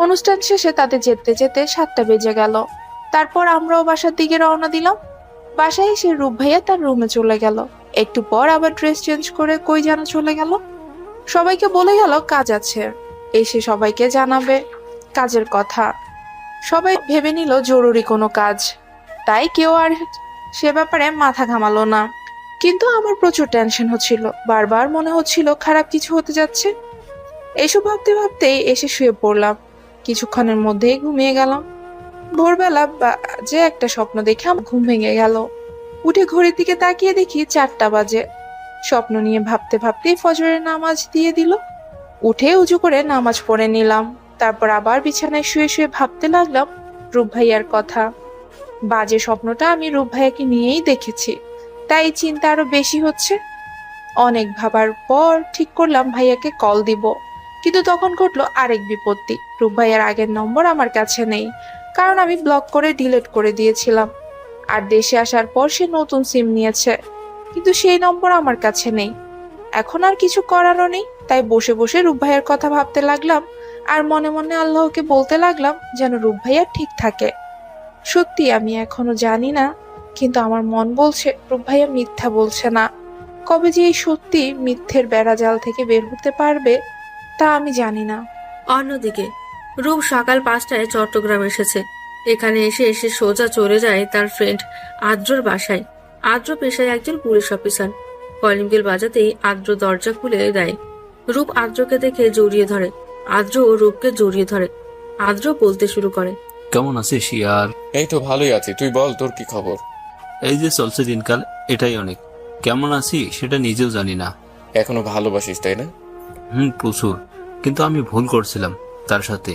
অনুষ্ঠান শেষে তাদের যেতে যেতে 7টা বেজে গেল। তারপর আমরাও বাসার দিকে রওনা দিলাম। বাসায় এসে রূপ ভাইয়া তার রুমে চলে গেল। একটু পর আবার ড্রেস চেঞ্জ করে কই যেন চলে গেল। সবাইকে বলে গেল কাজ আছে, এসে সবাইকে জানাবে কাজের কথা। সবাই ভেবে নিল জরুরি কোনো কাজ, তাই কেউ আর সে ব্যাপারে মাথা ঘামালো না। কিন্তু আমার প্রচুর টেনশন হচ্ছিল, বারবার মনে হচ্ছিল খারাপ কিছু হতে যাচ্ছে। এসব ভাবতে ভাবতেই এসে শুয়ে পড়লাম। কিছুক্ষণের মধ্যেই ঘুমিয়ে গেলাম। ভোরবেলা যে একটা স্বপ্ন দেখে আমার ঘুম ভেঙে গেল। উঠে ঘড়ির দিকে তাকিয়ে দেখি 4টা বাজে। স্বপ্ন নিয়ে ভাবতে ভাবতেই ফজরের নামাজ দিয়ে দিল। উঠে উজু করে নামাজ পড়ে নিলাম। তারপর আবার বিছানায় শুয়ে শুয়ে ভাবতে লাগলাম রূপ ভাইয়ার কথা। বাজে স্বপ্নটা আমি রূপ ভাইয়াকে নিয়েই দেখেছি, তাই চিন্তা আরো বেশি হচ্ছে। অনেক ভাবার পর ঠিক করলাম ভাইয়াকে কল দিব, কিন্তু তখন ঘটলো আরেক বিপত্তি। রূপ ভাইয়ার আগের নম্বর আমার কাছে নেই, কারণ আমি ব্লক করে ডিলিট করে দিয়েছিলাম। আর দেশে আসার পর সে নতুন সিম নিয়েছে, কিন্তু সেই নম্বর আমার কাছে নেই। এখন আর কিছু করারও নেই, তাই বসে বসে রূপ ভাইয়ার কথা ভাবতে লাগলাম আর মনে মনে আল্লাহকে বলতে লাগলাম যেন রূপ ভাইয়া ঠিক থাকে। সত্যি আমি এখনো জানি না, কিন্তু আমার মন বলছে রূপ ভাইয়া মিথ্যা বলছে না। কবে যে এই সত্যি মিথ্যের বেড়াজাল থেকে বের হতে পারবে তা আমি জানি না। অন্যদিকে রূপ সকাল 5টায় চট্টগ্রাম এসেছে। এখানে এসে সোজা চলে যায় তার ফ্রেন্ড আদ্রর বাসায়। আদ্র পেশায় একজন পুলিশ অফিসার। কলিং বেল বাজাতেই আদ্র দরজা খুলে দেয়। রূপ আদ্রকে দেখে জড়িয়ে ধরে। আদ্র ও রূপকে জড়িয়ে ধরে। আদ্র বলতে শুরু করে, কেমন আছিস ইয়ার? এই তো ভালোই আছি, তুই বল তোর কি খবর? এই যে চলছে দিনকাল, এটাই অনেক। কেমন আছি সেটা নিজেও জানি না। এখনো ভালোবাসিস তাই না? প্রচুর। কিন্তু আমি ভুল করছিলাম তার সাথে।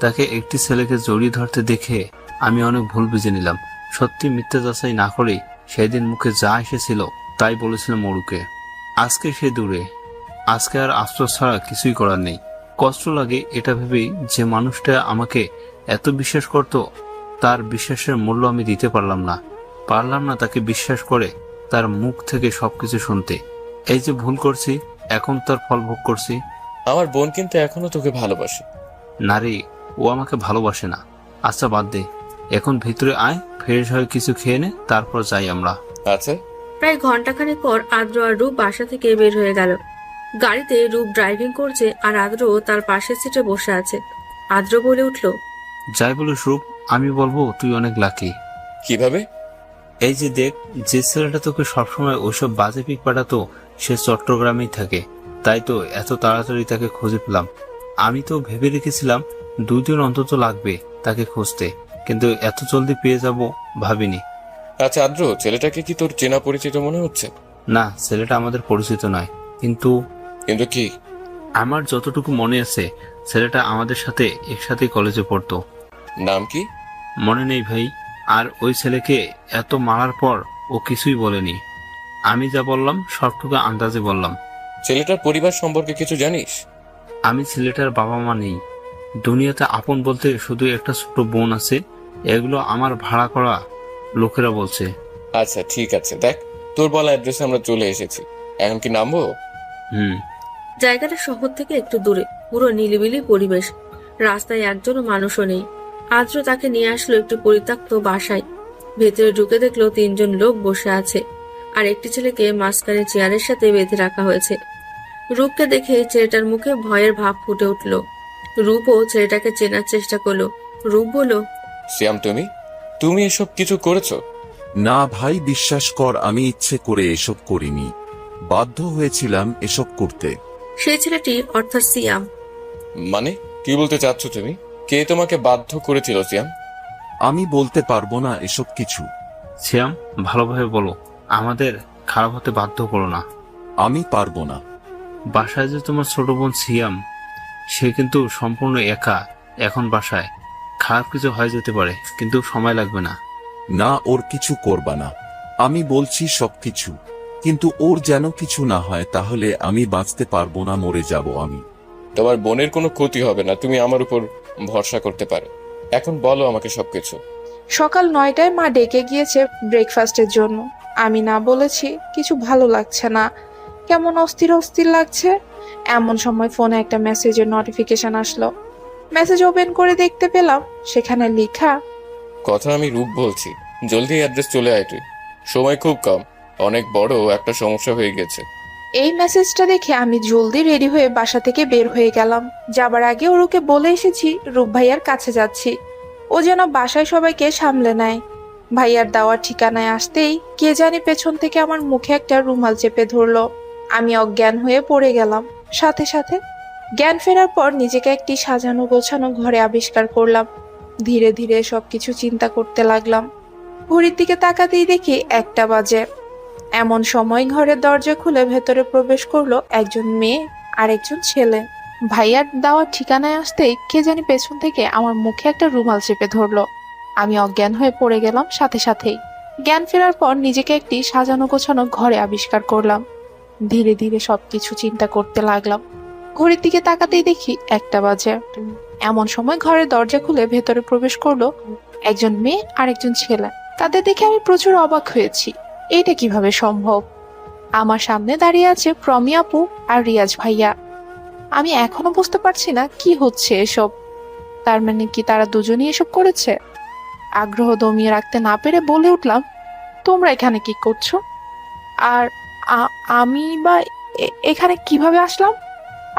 তাকে একটি ছেলেকে জড়িয়ে ধরতে দেখে আমি অনেক ভুল বুঝে নিলাম। সত্যি মিথ্যা যাচাই না করেই সেদিন মুখে যা এসেছিল তাই বলেছিলাম ওরুকে। আজকে সে দূরে, আজকে আর আফসোস ছাড়া কিছুই করার নেই। কষ্ট লাগে এটা ভেবেই যে মানুষটা আমাকে এত বিশ্বাস করত, তার বিশ্বাসের মূল্য আমি দিতে পারলাম না তাকে বিশ্বাস করে তার মুখ থেকে সবকিছু শুনতে। এই যে ভুল করছি, এখন তার ফল ভোগ করছি। আমার বোন কিন্তু এখনো তোকে ভালোবাসে। নারী, ও আমাকে ভালোবাসে না। আচ্ছা বাদ দে, এখন ভিতরে আয়, ফ্রেশ হয়ে কিছু খেয়ে নে, তারপর যাই আমরা। আচ্ছা। প্রায় ঘন্টাখানেক পর আদ্র আর রূপ বাসা থেকে বের হয়ে গেল। গাড়িতে রূপ ড্রাইভিং করছে আর আদ্র তার পাশের সিটে বসে আছে। আদ্র বলে উঠল, যাই বলিস রূপ, আমি বলবো তুই অনেক লাকি। কিভাবে? এই যে দেখ, যে ছেলেটা তোকে সবসময় ওইসব বাজে পিক পাঠাতো সে চট্টগ্রামেই থাকে, তাই তো এত তাড়াতাড়ি তাকে খুঁজে পেলাম। আমি তো ভেবে রেখেছিলাম 2 দিন অন্তত লাগবে তাকে খুঁজতে, কিন্তু এত জলদি পেয়ে যাব ভাবিনি। আচ্ছা আদ্র, ছেলেটাকে কি তোর চেনা পরিচিত মনে হচ্ছে? না, ছেলেটা আমাদের পরিচিত নয়। কিন্তু কি? আমার যতটুকু মনে আছে, ছেলেটা আমাদের সাথে একসাথে কলেজে পড়তো। নাম কি? মনে নেই ভাই। আর ওই ছেলেকে এত মারার পর ও কিছুই বলেনি। আমি যা বললাম সবটুকু আন্দাজে বললাম। ছেলেটার পরিবার সম্পর্কে কিছু জানিস? আমি ছেলেটার বাবা মা নেই। দুনিয়াতে আপন বলতে শুধু একটা ছোট বোন আছে। এগুলো আমার ভাড়া করা লোকেরা বলছে। আচ্ছা ঠিক আছে, দেখ তোর বলা অ্যাড্রেসে আমরা চলে এসেছি। এখন কি নামবো? জায়গাটা শহর থেকে একটু দূরে, পুরো নিলিবিলি পরিবেশ। রাস্তায় একজনও মানুষও নেই। আদ্র তাকে নিয়ে আসলো একটু পরিত্যক্ত বাসায়। ভেতরে ঢুকে দেখলো 3 জন লোক বসে আছে, আর একটি ছেলেকে মাঝখানে চেয়ারের সাথে বেঁধে রাখা হয়েছে। রূপকে দেখে ছেলেটার মুখে ভয়ের ভাব ফুটে উঠল। রূপও ছেলেটাকে চেনার চেষ্টা করলো। রূপ বলল, শ্যাম, তুমি এসব কিছু করেছো? না ভাই, বিশ্বাস কর, আমি ইচ্ছে করে এসব করিনি, বাধ্য হয়েছিলাম এসব করতে। সেই ছেলেটি অর্থাৎ সিয়াম। মানে কি বলতে চাচ্ছ তুমি? কে তোমাকে বাধ্য করেছিল শ্যাম? আমি বলতে পারবো না এসব কিছু। শ্যাম, ভালোভাবে বলো, আমাদের খারাপ হতে বাধ্য করো না। আমি পারবো না। বাসায় যে তোমার ছোট বোন সিয়াম, সে কিন্তু সম্পূর্ণ একা এখন বাসায়। খারাপ কিছু হয়ে যেতে পারে, কিন্তু সময় লাগবে না। না, ওর কিছু করবা না। আমি বলছি সবকিছু, কিন্তু ওর যেন কিছু না হয়, তাহলে আমি বাঁচতে পারবো না, মরে যাব আমি। তোমার বোনের কোনো ক্ষতি হবে না, তুমি আমার উপর ভরসা করতে পারো। এখন বলো আমাকে সবকিছু। সকাল 9টায় মা ডেকে গিয়েছে ব্রেকফাস্টের জন্য। আমি না বলেছি কিছু ভালো লাগছে না, কেমন অস্থির অস্থির লাগছে। এমন সময় ফোনে একটা মেসেজের নোটিফিকেশন আসলো। মেসেজ ওপেন করে দেখতে পেলাম সেখানে লেখা, কথা আমি রূপ বলছি, জলদি অ্যাড্রেস চলে আয় তুই, সময় খুব কম, অনেক বড় একটা সমস্যা হয়ে গেছে। এই মেসেজটা দেখে আমি জলদি রেডি হয়ে বাসা থেকে বের হয়ে গেলাম। যাবার আগে ওরকে বলে এসেছি রূপ ভাইয়ার কাছে যাচ্ছি, ও যেন বাসায় সবাইকে সামলে নেয়। ভাইয়ার দেওয়ার ঠিকানায় আসতেই কে জানি পেছন থেকে আমার মুখে একটা রুমাল চেপে ধরলো। আমি অজ্ঞান হয়ে পড়ে গেলাম। সাথে সাথে জ্ঞান ফেরার পর নিজেকে একটি সাজানো গোছানো ঘরে আবিষ্কার করলাম। ধীরে ধীরে সবকিছু চিন্তা করতে লাগলাম। ঘড়ির দিকে তাকাতেই দেখি 1টা বাজে। এমন সময় ঘরের দরজা খুলে ভেতরে প্রবেশ করলো একজন মেয়ে আর একজন ছেলে। ভাইয়ার দেওয়ার ঠিকানায় আসতেই কে জানি পেছন থেকে আমার মুখে একটা রুমাল চেপে ধরলো। আমি অজ্ঞান হয়ে পড়ে গেলাম সাথে সাথেই। জ্ঞান ফেরার পর নিজেকে একটি সাজানো গোছানো ঘরে আবিষ্কার করলাম। ধীরে ধীরে সবকিছু চিন্তা করতে লাগলাম। ঘড়ির দিকে তাকাতেই দেখি 1টা বাজে। এমন সময় ঘরের দরজা খুলে ভেতরে প্রবেশ করলো একজন মেয়ে আর একজন ছেলে। তাদের দেখে আমি প্রচুর অবাক হয়েছি, এটা কিভাবে সম্ভব? আমার সামনে দাঁড়িয়ে আছে প্রমি আপু আর রিয়াজ ভাইয়া। আমি এখনো বুঝতে পারছি না কি হচ্ছে এসব। তার মানে কি তারা দুজনেই এসব করেছে? আগ্রহ দমিয়ে রাখতে না পেরে বলে উঠলাম, তোমরা এখানে কি করছো? আর আমি বা এখানে কিভাবে আসলাম?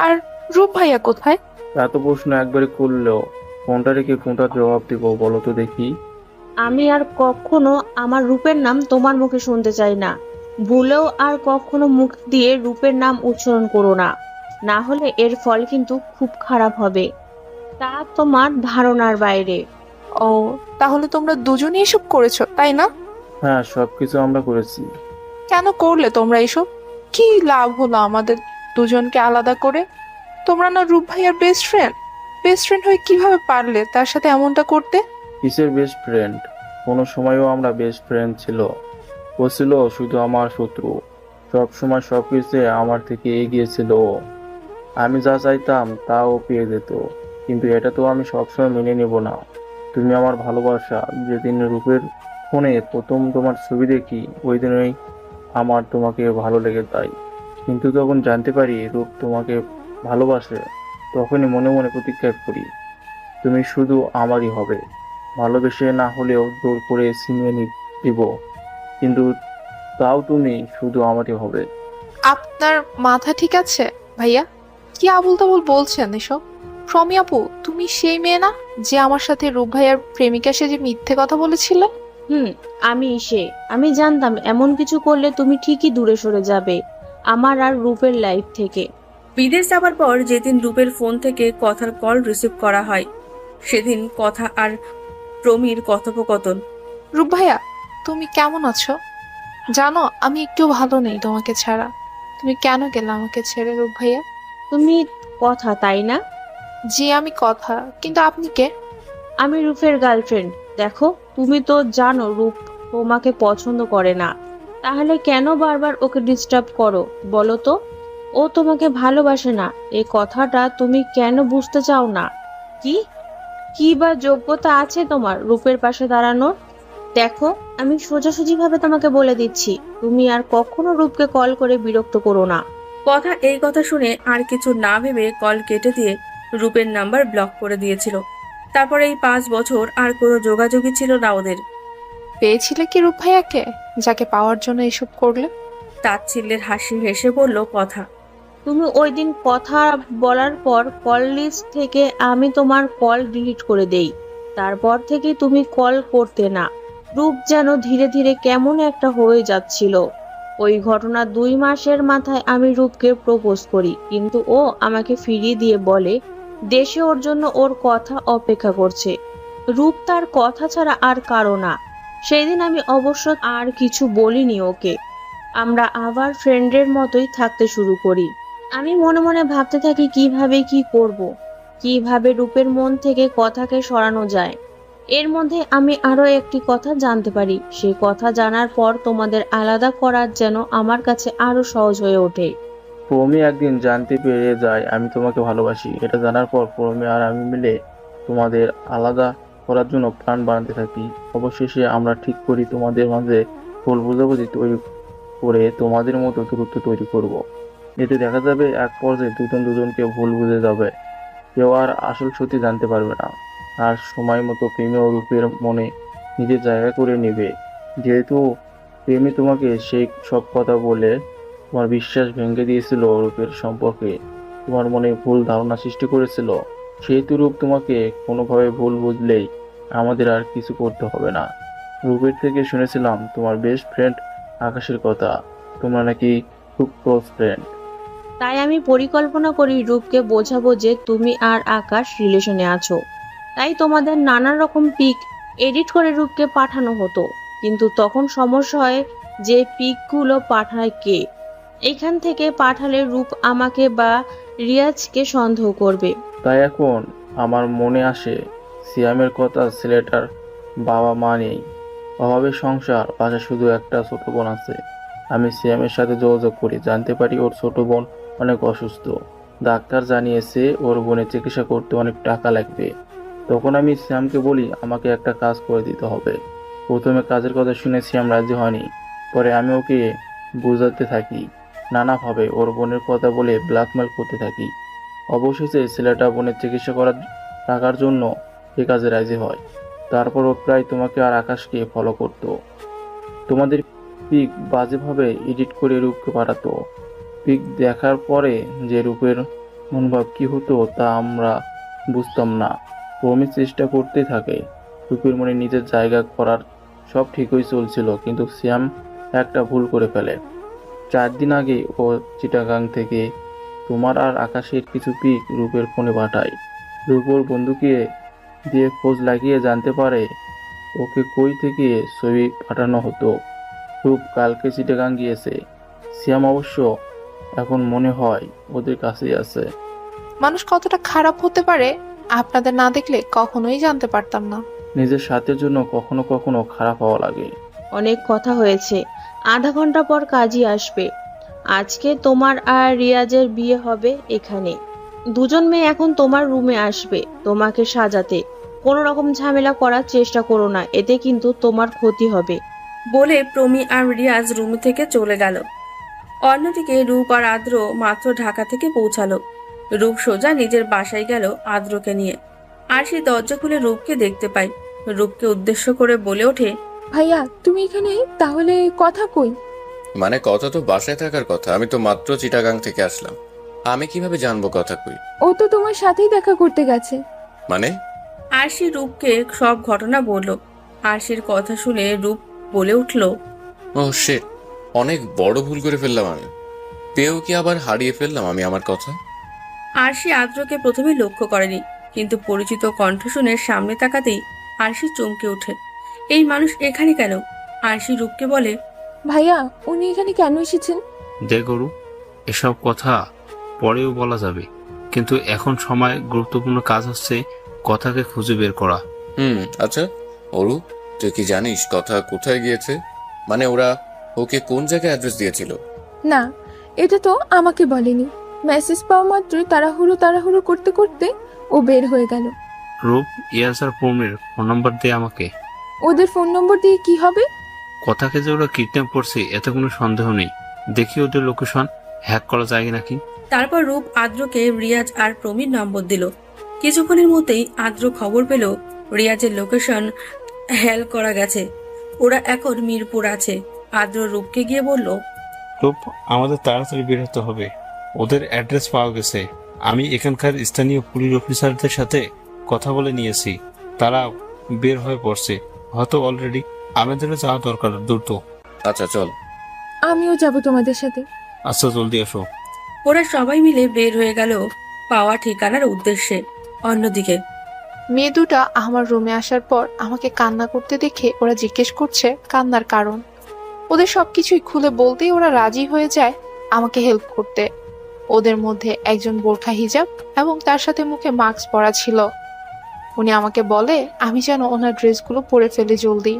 আর রূপ ভাইয়া কোথায়? এত প্রশ্ন একবারে করলেও ফোনটা রেখে কোনটা জবাব দিব বলো তো দেখি। আমি আর কখনো আমার রূপের নাম তোমার মুখে শুনতে চাই না। ভুলেও আর কখনো মুখ দিয়ে রূপের নাম উচ্চারণ করো না, না হলে এর ফল কিন্তু খুব খারাপ হবে। তা তোমার ধারণার বাইরে। ও, তাহলে তোমরা দুজনেই এসব করেছো তাই না? হ্যাঁ, সবকিছু আমরা করেছি। কেন করলে তোমরা এসব? কি লাভ হলো আমাদের দুজনকে আলাদা করে? তোমরা না রূপ ভাইয়ার বেস্ট ফ্রেন্ড? বেস্ট ফ্রেন্ড হয়ে কিভাবে পারলে তার সাথে এমনটা করতে? কিসের বেস্ট ফ্রেন্ড? কোনো সময়ও আমরা বেস্ট ফ্রেন্ড ছিল? ও ছিল শুধু আমার শত্রু। সব সময় সব কিছুতে আমার থেকে এগিয়ে ছিল ও। আমি যা চাইতাম তা ও পেয়ে যেত, কিন্তু এটা তো আমি সবসময় মেনে নেব না। তুমি আমার ভালোবাসা। যেদিন রূপের ফোনে প্রথম তোমার ছবি দেখি ওই দিনই আমার তোমাকে ভালো লেগে যায়। কিন্তু যখন জানতে পারি রূপ তোমাকে ভালোবাসে, তখনই মনে মনে প্রতিজ্ঞা করি তুমি শুধু আমারই হবে। ভালোবেসে না হলেও জোর করে ছিনিয়ে দিব, কিন্তু তাও তুমি শুধু আমারই হবে। আপনার মাথা ঠিক আছে ভাইয়া? কি আবুল তাবুল বলছেন এসব? প্রমি আপু, তুমি সেই মেয়ে না যে আমার সাথে রূপ ভাইয়ার প্রেমিকা সে যে মিথ্যে কথা বলেছিল? আমি জানতাম এমন কিছু করলে তুমি ঠিকই দূরে সরে যাবে আমার আর রূপের লাইফ থেকে। বিদেশ যাবার পর যেদিন রূপের ফোন থেকে কথার কল রিসিভ করা হয়, সেদিন কথা আর প্রমির কথোপকথন। রূপ ভাইয়া, তুমি কেমন আছো? জানো আমি একটু ভালো নেই তোমাকে ছাড়া। তুমি কেন গেলে আমাকে ছেড়ে রূপ ভাইয়া? তুমি কথা, তাই না? জি আমি কথা, কিন্তু আপনি কে? আমি রূপের গার্লফ্রেন্ড। দেখো, তুমি তো জানো রূপ তোমাকে পছন্দ করে না, তাহলে কেন বারবার ওকে ডিস্টার্ব করো বলো তো? ও তোমাকে ভালোবাসে না, এই কথাটা তুমি কেন বুঝতে চাও না? কি কি বা যোগ্যতা আছে তোমার রূপের পাশে দাঁড়ানোর? দেখো, আমি সোজাসুজি ভাবে তোমাকে বলে দিচ্ছি, তুমি আর কখনো রূপকে কল করে বিরক্ত করো না। এই কথা শুনে আর কিছু না ভেবে কল কেটে দিয়ে রূপের নাম্বার ব্লক করে দিয়েছিল। তারপরে এই 5 বছর আর কোনো যোগাযোগই ছিল না ওদের। পেয়েছিলে কি রূপ ভাইয়াকে, যাকে পাওয়ার জন্য এসব করলে? তাচ্ছিল্যের হাসি হেসে বলল কথা। তুমি ওই দিন কথা বলার পর কল লিস্ট থেকে আমি তোমার কল ডিলিট করে দেই। তারপর থেকে তুমি কল করতে না। রূপ যেন ধীরে ধীরে কেমন একটা হয়ে যাচ্ছিল। ওই ঘটনা 2 মাসের মাথায় আমি রূপকে প্রপোজ করি, কিন্তু ও আমাকে ফিরিয়ে দিয়ে বলে দেশে ওর জন্য ওর কথা অপেক্ষা করছে। রূপ তার কথা ছাড়া আর কারো না। সেই দিন আমি অবশ্য আর কিছু বলিনি ওকে। আমরা আবার ফ্রেন্ডের মতোই থাকতে শুরু করি। আমি মনে মনে ভাবতে থাকি কিভাবে কি করব, কিভাবে রূপের মন থেকে কথাকে সরানো যায়। এর মধ্যে আমি আরো একটি কথা জানতে পারি। সেই কথা জানার পর তোমাদের আলাদা করার যেন আমার কাছে আরো সহজ হয়ে ওঠে। প্রমি একদিন জানতে পেরে যায় আমি তোমাকে ভালোবাসি। এটা জানার পর প্রমি আর আমি মিলে তোমাদের আলাদা করার জন্য প্ল্যান বানাতে থাকি। অবশেষে আমরা ঠিক করি তোমাদের মাঝে ভুল বোঝাবুঝি তৈরি করে তোমাদের মতো দূরত্ব তৈরি করব। এতে দেখা যাবে এক পর্যায়ে দুজন দুজনকে ভুল বুঝে যাবে, কেউ আর আসল সত্যি জানতে পারবে না। আর সময় মতো প্রেমী ও রূপের মনে নিজের জায়গা করে নেবে। যেহেতু প্রেমী তোমাকে সেই সব কথা বলে তোমার বিশ্বাস ভেঙে দিয়েছিল, রূপের সম্পর্কে তোমার মনে ভুল ধারণা সৃষ্টি করেছিল, সেহেতু রূপ তোমাকে কোনোভাবে ভুল বুঝলেই আমাদের আর কিছু করতে হবে না। রূপের থেকে শুনেছিলাম তোমার বেস্ট ফ্রেন্ড আকাশের কথা, তোমরা নাকি খুব ক্লোজ ফ্রেন্ড। তাই আমি পরিকল্পনা করি রূপকে বোঝাবো যে তুমি আর আকাশ রিলেশনে আছো। তাই তোমাদের নানা রকম পিক এডিট করে রূপকে পাঠানো হতো। কিন্তু তখন সমস্যা হয় যে পিকগুলো পাঠায় কে। এখান থেকে পাঠালে রূপ আমাকে বা রিয়াজকে সন্দেহ করবে। তাই এখন আমার মনে আসে সিয়ামের কথা, ছেলেটার বাবা মা নেই, অভাবের সংসার, পাশে শুধু একটা ছোট বোন আছে। আমি সিয়ামের সাথে যোগাযোগ করি, জানতে পারি ওর ছোট বোন অনেক অসুস্থ। ডাক্তার জানিয়েছে ওর বোনের চিকিৎসা করতে অনেক টাকা লাগবে। তখন আমি সিয়ামকে বলি আমাকে একটা কাজ করে দিতে হবে। প্রথমে কাজের কথা শুনে সিয়াম রাজি হয়নি। পরে আমি ওকে বোঝাতে থাকি, নানাভাবে ওর বোনের কথা বলে ব্ল্যাকমেল করতে থাকি। অবশেষে ছেলেটা বোনের চিকিৎসা করার টাকার জন্য এ কাজে রাজি হয়। তারপর ও প্রায় তোমাকে আর আকাশকে ফলো করতো। তোমাদের পিক বাজেভাবে এডিট করে রূপকে পাঠাতো। পিক দেখার পরে যে রূপের মনোভাব কি হতো তা আমরা বুঝতাম না। প্রমি চেষ্টা করতে থাকে রূপের মনে নিজের জায়গা করার। সব ঠিকই চলছিল, কিন্তু শ্যাম একটা ভুল করে ফেলে। 4 দিন আগে ও চিটাগাং থেকে তোমার আর আকাশের কিছু পিক রূপের ফোনে পাঠায়। রূপ ওর বন্ধুকে দিয়ে খোঁজ লাগিয়ে জানতে পারে ওকে কই থেকে ছবি পাঠানো হতো। রূপ কালকে চিটাগাং গিয়েছে। সিয়াম অবশ্য এখন মনে হয় ওদের কাছেই আছে। মানুষ কতটা খারাপ হতে পারে আপনাদের না দেখলে কখনোই জানতে পারতাম না। নিজের স্বার্থের জন্য কখনো কখনো খারাপ হওয়া লাগে। অনেক কথা হয়েছে, আধা ঘন্টা পর কাজই আসবে। আজকে তোমার আর রিয়াজের বিয়ে হবে এখানে। দুজন মেয়ে এখন তোমার রুমে আসবে তোমাকে সাজাতে। কোনো রকম ঝামেলা করার চেষ্টা করো না, এতে কিন্তু তোমার ক্ষতি হবে। বলে প্রমি আর রিয়াজ রুম থেকে চলে গেল। অন্যদিকে রূপ আর আদ্র মাত্র ঢাকা থেকে পৌঁছালো। রূপ সোজা নিজের বাসায় গেল আদ্রকে নিয়ে। আর সে দরজা খুলে রূপকে দেখতে পায়। রূপকে উদ্দেশ্য করে বলে ওঠে, ভাইয়া তুমি এখানে, তাহলে কথা কই? মানে কথা তো বাসায় থাকার কথা, আমি তো মাত্র চিটাগাং থেকে আসলাম, আমি কিভাবে জানবো কথা কই? ও তো তোমার সাথেই দেখা করতে গেছে। মানে? আরশি রূপকে সব ঘটনা বলল। আরশির কথা শুনে রূপ বলে উঠল, ও শিট, অনেক বড় ভুল করে ফেললাম আমি। পেয়েও কি আবার হারিয়ে ফেললাম আমি আমার কথা? আরশি আদ্রকে প্রথমে লক্ষ্য করেনি, কিন্তু পরিচিত কণ্ঠ শুনে সামনে তাকাতেই আরশি চমকে ওঠে। এই মানুষ এখানে কেন? আরশি রূপকে বলে, ভাইয়া উনি এখানে কেন এসেছেন? দে গরু, এসব কথা পরেও বলা যাবে, কিন্তু এখন সময় গুরুত্বপূর্ণ কাজ হচ্ছে কথাকে খুঁজে বের করা। আচ্ছা অরু, তুই কি জানিস কথা কোথায় গিয়েছে? মানে ওরা ওকে কোন জায়গায় অ্যাড্রেস দিয়েছিল? না, এটা তো আমাকে বলেনি। মেসেজ পাওয়া মাত্রই তাড়াহুড়ো করতে করতে ও বের হয়ে গেল। রূপ, ইয়াস আর পৌমের ফোন নাম্বার দে আমাকে। ওদের ফোন নম্বর দিয়ে কি হবে? কথাকে যে ওরা কিডন্যাপ করছে এতে কোনো সন্দেহ নেই। দেখি ওদের লোকেশন হ্যাক করা যায় নাকি। তারপর রূপ আদ্রকে রিয়াজ আর প্রমির নম্বর দিল। কিছুক্ষণের মধ্যেই আদ্র খবর পেল রিয়াজের লোকেশন হ্যাল করা গেছে। ওরা এখন মিরপুর আছে। আদ্র রূপকে গিয়ে বলল, রূপ, আমাদের তাড়াতাড়ি বের হতে হবে, ওদের অ্যাড্রেস পাওয়া গেছে। আমি এখানকার স্থানীয় পুলিশ অফিসারদের সাথে কথা বলে নিয়েছি, তারা বের হয়ে পড়ছে, হয়তো অলরেডি। আমাদেরও যাওয়া দরকার দ্রুত। আচ্ছা চল। আমিও যাব তোমাদের সাথে। আচ্ছা জলদি আসো। ওরা সবাই মিলে বের হয়ে গেল পাওয়া ঠিকানার উদ্দেশ্যে। অন্যদিকে মেয়ে দুটা আমার রুমে আসার পর আমাকে কান্না করতে দেখে ওরা জিজ্ঞেস করছে কান্নার কারণ। ওদের সবকিছুই খুলে বলতেই ওরা রাজি হয়ে যায় আমাকে হেল্প করতে। ওদের মধ্যে একজন বোরখা হিজাব এবং তার সাথে মুখে মাস্ক পরা ছিল। উনি আমাকে বলে আমি যেন ওনার ড্রেসগুলো পরে ফেলি জলদি,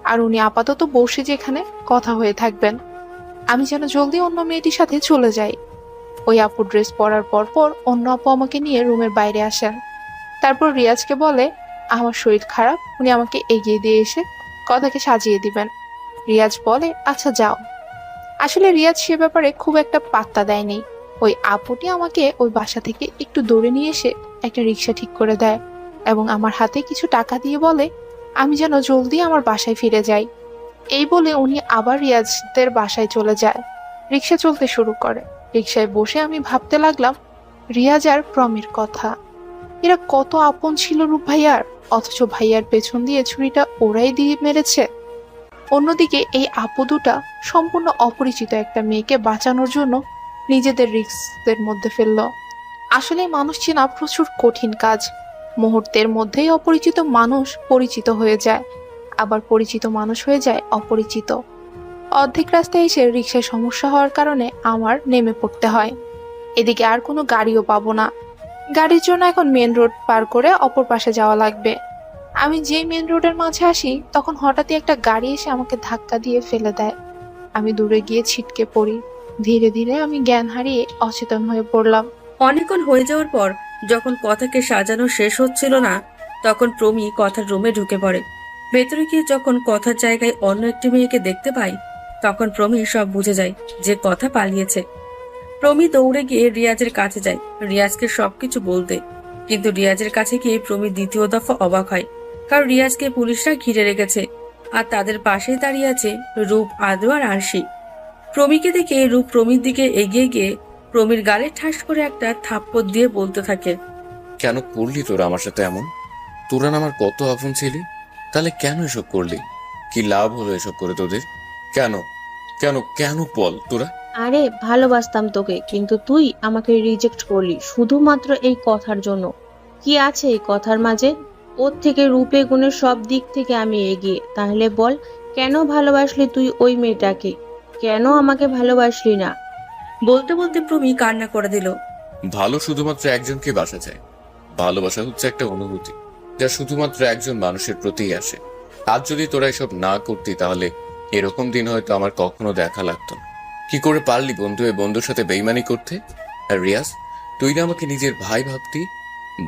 আর উনি আপাতত বসে যেখানে কথা হয়ে থাকবেন, আমি যেন জলদি অন্য মেয়েটির সাথে চলে যাই। ওই আপু ড্রেস পরার পর অন্য আপু আমাকে নিয়ে রুমের বাইরে আসেন। তারপর রিয়াজকে বলে আমার শরীর খারাপ, উনি আমাকে এগিয়ে দিয়ে এসে কথাকে সাজিয়ে দিবেন। রিয়াজ বলে আচ্ছা যাও। আসলে রিয়াজ সে ব্যাপারে খুব একটা পাত্তা দেয়নি। ওই আপুটি আমাকে ওই বাসা থেকে একটু দূরে নিয়ে এসে একটা রিক্সা ঠিক করে দেয় এবং আমার হাতে কিছু টাকা দিয়ে বলে আমি যেন জলদি আমার বাসায় ফিরে যাই। এই বলে উনি আবার রিয়াজদের বাসায় চলে যায়। রিক্সা চলতে শুরু করে। রিক্সায় বসে আমি ভাবতে লাগলাম রিয়াজ আর প্রমির কথা। এরা কত আপন ছিল রূপ ভাইয়ার, অথচ ভাইয়ার পেছন দিয়ে ছুরিটা ওরাই দিয়ে মেরেছে। অন্যদিকে এই আপু দুটা সম্পূর্ণ অপরিচিত একটা মেয়েকে বাঁচানোর জন্য নিজেদের রিস্কের মধ্যে ফেলল। আসলে মানুষ চেনা প্রচুর কঠিন কাজ। মুহূর্তের মধ্যেই অপরিচিত মানুষ পরিচিত হয়ে যায়, আবার পরিচিত মানুষ হয়ে যায় অপরিচিত। অর্ধেক রাস্তায় এসে রিক্সায় সমস্যা হওয়ার কারণে আমার নেমে পড়তে হয়। এদিকে আর কোনো গাড়িও পাবো না। গাড়ির জন্য এখন মেন রোড পার করে অপর পাশে যাওয়া লাগবে। আমি যেই মেন রোডের মাঝে আসি তখন হঠাৎই একটা গাড়ি এসে আমাকে ধাক্কা দিয়ে ফেলে দেয়। আমি দূরে গিয়ে ছিটকে পড়ি। ধীরে ধীরে আমি জ্ঞান হারিয়ে অচেতন হয়ে পড়লাম। অনেকক্ষণ হয়ে যাওয়ার পর যখন কথাকে সাজানো শেষ হচ্ছিল না, তখন প্রমি কথার রুমে ঢুকে পড়ে। ভেতরে গিয়ে যখন কথার জায়গায় অন্য একটি মেয়েকে দেখতে পাই, তখন প্রমি সব বুঝে যায় যে কথা পালিয়েছে। প্রমি দৌড়ে গিয়ে রিয়াজের কাছে যায় রিয়াজকে সবকিছু বলতে, কিন্তু রিয়াজের কাছে গিয়ে প্রমি দ্বিতীয় দফা অবাক হয়, কারণ রিয়াজকে পুলিশরা ঘিরে রেখেছে আর তাদের পাশেই দাঁড়িয়ে আছে রূপ, আদ্র আর আরশি। প্রমিকে দেখে রূপ প্রমির দিকে এগিয়ে গিয়ে প্রমির গালে ঠাস করে একটা থাপ্পড় দিয়ে বলতে থাকে, কেন করলি তোরা আমার সাথে এমন? তোরা না আমার কত আপন ছিলি, তাহলে কেন এসব করলি? কি লাভ হলো এসব করে তোদের? কেন কেন কেন বল তোরা? আরে ভালোবাসতাম তোকে, কিন্তু তুই আমাকে রিজেক্ট করলি শুধুমাত্র এই কথার জন্য। কি আছে এই কথার মাঝে? ওর থেকে রূপে গুণের সব দিক থেকে আমি এগিয়ে। তাহলে বল, কেন ভালোবাসলি তুই ওই মেয়েটাকে? কেন আমাকে ভালোবাসলি না? বলতে বলতে প্রমি কান্না করে দিল। ভালো শুধুমাত্র একজনকে বাসা যায়। ভালোবাসা হচ্ছে একটা অনুভূতি যা শুধুমাত্র একজন মানুষের প্রতিই আসে। আজ যদি তোরা এসব না করতি তাহলে এরকম দিন হয়তো আমার কখনো দেখা লাগতো না। কি করে পারলি বন্ধু এ বন্ধুর সাথে বেইমানি করতে? আর রিয়াজ, তুই না আমাকে নিজের ভাই ভাবতি,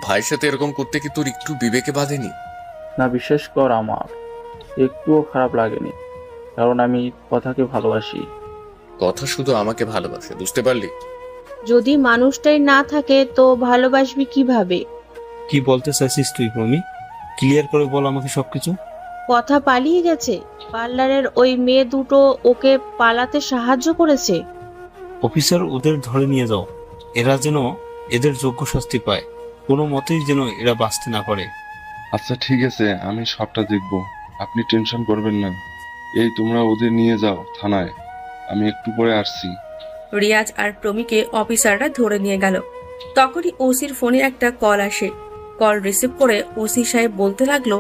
ভাইয়ের সাথে এরকম করতে কি তোর একটু বিবেকে বাঁধেনি? না, বিশ্বাস কর আমার একটুও খারাপ লাগেনি, কারণ আমি কথাকে ভালোবাসি। কথা শুধু আমাকে ভালোবাসে, বুঝতে পারলি? যদি মানুষটাই না থাকে তো ভালোবাসবি কিভাবে? কি বলতে চাইছিস তুই প্রমি? ক্লিয়ার করে বল আমাকে সবকিছু। কথা পালিয়ে গেছে। পার্লারের ওই মেয়ে দুটো ওকে পালাতে সাহায্য করেছে। অফিসার, ওদের ধরে নিয়ে যাও। এরা যেন এদের যোগ্য শাস্তি পায়, কোনো মতেই যেন এরা বাঁচতে না পারে। আচ্ছা ঠিক আছে, আমি সবটা দেখব, আপনি টেনশন করবেন না। এই তোমরা ওদের নিয়ে যাও থানায়, আমি একটু পরে আসছি। রিয়াজ আর প্রমিকে অফিসাররা ধরে নিয়ে গেল। তখনই ওসির ফোনে একটা কল আসে। কল রিসিভ করে ওসি সাহেব বলতে লাগলো,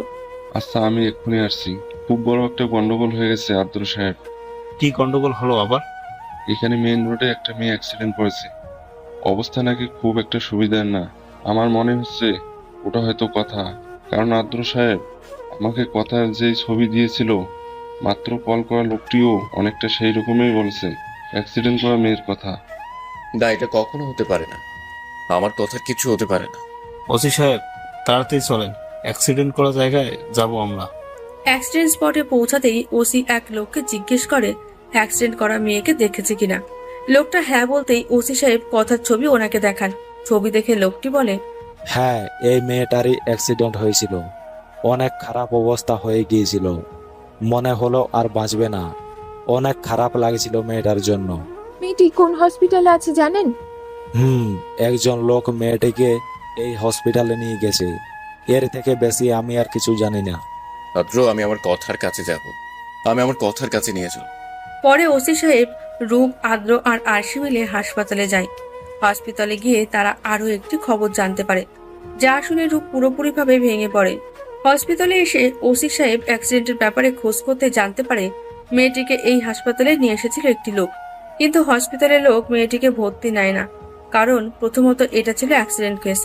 আচ্ছা আমি এক্ষুনি আসছি। খুব বড় একটা গন্ডগোল হয়ে গেছে আব্দুল সাহেব। কি গন্ডগোল হলো আবার? এখানে মেইন রোডে একটা মেয়ে অ্যাক্সিডেন্ট করেছে। অবস্থা নাকি খুব একটা সুবিধার না। আমার মনে হচ্ছে ওটা হয়তো কথা, কারণ আব্দুল সাহেব আমাকে কথার যেই ছবি দিয়েছিল, মাত্র কল করা লোকটিও অনেকটা সেই রকমই বলেছে, অ্যাক্সিডেন্ট করা মেয়ের কথা। না, এটা কখনো হতে পারে না। আমার কথার কিছু হতে পারে না। ওসি সাহেব, তাড়াতাড়ি চলেন, অ্যাক্সিডেন্ট করা জায়গায় যাব আমরা। অ্যাক্সিডেন্ট স্পটে পৌঁছাতেই ওসি এক লোককে জিজ্ঞেস করে অ্যাক্সিডেন্ট করা মেয়েকে দেখেছে কিনা। লোকটা হ্যাঁ বলতেই ওসি সাহেব কথার ছবি ওনাকে দেখান। ছবি দেখে লোকটি বলে, হ্যাঁ, এই মেয়েটারই অ্যাক্সিডেন্ট হয়েছিল। অনেক খারাপ অবস্থা হয়ে গিয়েছিল, মনে হলো আর বাঁচবে না। অনেক খারাপ লাগছিল মেয়েটার জন্য। মেয়েটি কোন হসপিটালে আছে জানেন? একজন লোক মেয়েটিকে এই হসপিটালে নিয়ে গেছে। এর থেকে বেশি আমি আর কিছু জানি না। আদ্র, আমি আমার কথার কাছে যাব। আমি আমার কথার কাছে নিয়ে যাও। পরে ওসি সাহেব রূপ, আদ্র আর আরশি মিলে হাসপাতালে যায়। হসপিটালে গিয়ে তারা আরো একটি খবর জানতে পারে, যা শুনে রূপ পুরোপুরিভাবে ভেঙে পড়ে। হসপিটালে এসে ওসি সাহেব অ্যাক্সিডেন্টের ব্যাপারে খোঁজ করতে জানতে পারে মেয়েটিকে এই হাসপাতালে নিয়ে এসেছিল একটি লোক, কিন্তু হসপিটালের লোক মেয়েটিকে ভর্তি নেয় না। কারণ প্রথমত এটা ছিল অ্যাক্সিডেন্ট কেস,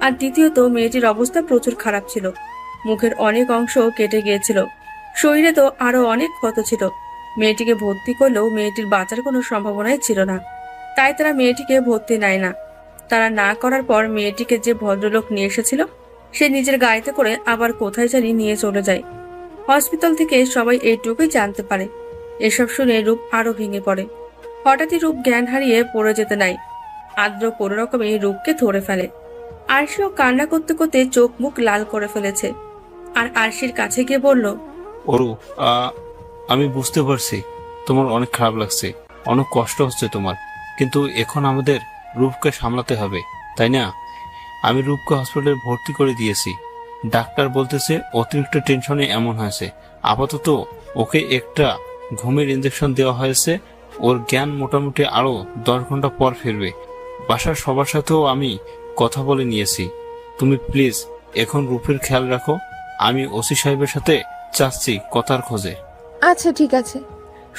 আর দ্বিতীয়ত মেয়েটির অবস্থা প্রচুর খারাপ ছিল। মুখের অনেক অংশ কেটে গিয়েছিল, শরীরে তো আরো অনেক ক্ষত ছিল। মেয়েটিকে ভর্তি করলেও মেয়েটির বাঁচার কোনো সম্ভাবনাই ছিল না, তাই তারা মেয়েটিকে ভর্তি নেয় না। তারা না করার পর মেয়েটিকে যে ভদ্রলোক নিয়ে এসেছিল সে নিজের গাড়িতে করে আবার কোথায় জানি নিয়ে চলে যায়। হসপিটাল থেকে সবাই এইটুকুই জানতে পারে। এসব শুনে রূপ আরো ভেঙে পড়ে। হঠাৎই রূপ জ্ঞান হারিয়ে পড়ে যেতে নাই। আদ্র কোনো রকমে রূপকে ধরে ফেলে। আরশিও কান্না করতে করতে চোখ মুখ লাল করে ফেলেছে, আর আরশির কাছে গিয়ে বলল, ওরু, আমি বুঝতে পারছি তোমার অনেক খারাপ লাগছে, অনেক কষ্ট হচ্ছে তোমার, কিন্তু এখন আমাদের রূপকে সামলাতে হবে, তাই না? আমি রূপকে হসপিটালে ভর্তি করে দিয়েছি। ডাক্তার বলতেছে অতিরিক্ত টেনশনে এমন হয়েছে। আপাতত ওকে একটা ঘুমের ইঞ্জেকশন দেওয়া হয়েছে। ওর জ্ঞান মোটামুটি আরো 10 ঘন্টা পর ফিরবে। বাসার সবার সাথেও আমি কথা বলে নিয়েছি। তুমি প্লিজ এখন রূপের খেয়াল রাখো। আমি ওসি সাহেবের সাথে যাচ্ছি কথার খোঁজে। আচ্ছা ঠিক আছে।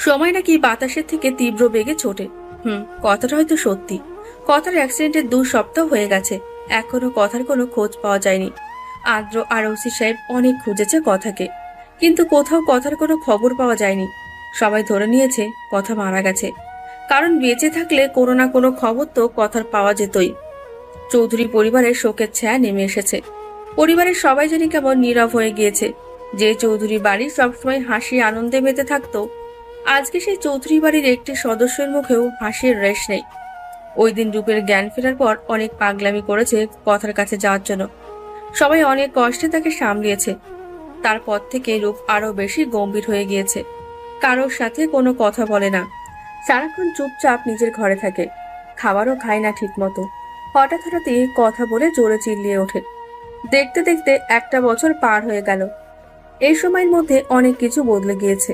সময় নাকি বাতাসের থেকে তীব্র বেগে ছোটে। কথাটা হয়তো সত্যি। কথার অ্যাক্সিডেন্টের 2 সপ্তাহ হয়ে গেছে, এখনো কথার কোনো খোঁজ পাওয়া যায়নি। আদ্র আর ওসি সাহেব অনেক খুঁজেছে কথাকে, কিন্তু কোথাও কথার কোনো খবর পাওয়া যায়নি। সবাই ধরে নিয়েছে কথা মারা গেছে, কারণ বেঁচে থাকলে কোনো না কোনো খবর তো কথার পাওয়া যেতই। চৌধুরী পরিবারের শোকের ছায়া নেমে এসেছে। পরিবারের সবাই জানি কেমন নীরব হয়ে গিয়েছে। যে চৌধুরী বাড়ি সবসময় হাসি আনন্দে মেতে থাকতো, আজকে সেই চৌধুরী বাড়ির একটি সদস্যের মুখেও হাসির রেশ নেই। ওই দিন রূপের জ্ঞান ফেরার পর অনেক পাগলামি করেছে কথার কাছে যাওয়ার জন্য। সবাই অনেক কষ্টে তাকে সামলিয়েছে। তারপর থেকে রূপ আরো বেশি গম্ভীর হয়ে গিয়েছে। কারোর সাথে কোনো কথা বলে না, সারাক্ষণ চুপচাপ নিজের ঘরে থাকে, খাবারও খায় না ঠিক মতো। হঠাৎ হঠাৎই কথা বলে জোরে চিল্লিয়ে ওঠে। দেখতে দেখতে 1টা বছর পার হয়ে গেল। এই সময়ের মধ্যে অনেক কিছু বদলে গিয়েছে।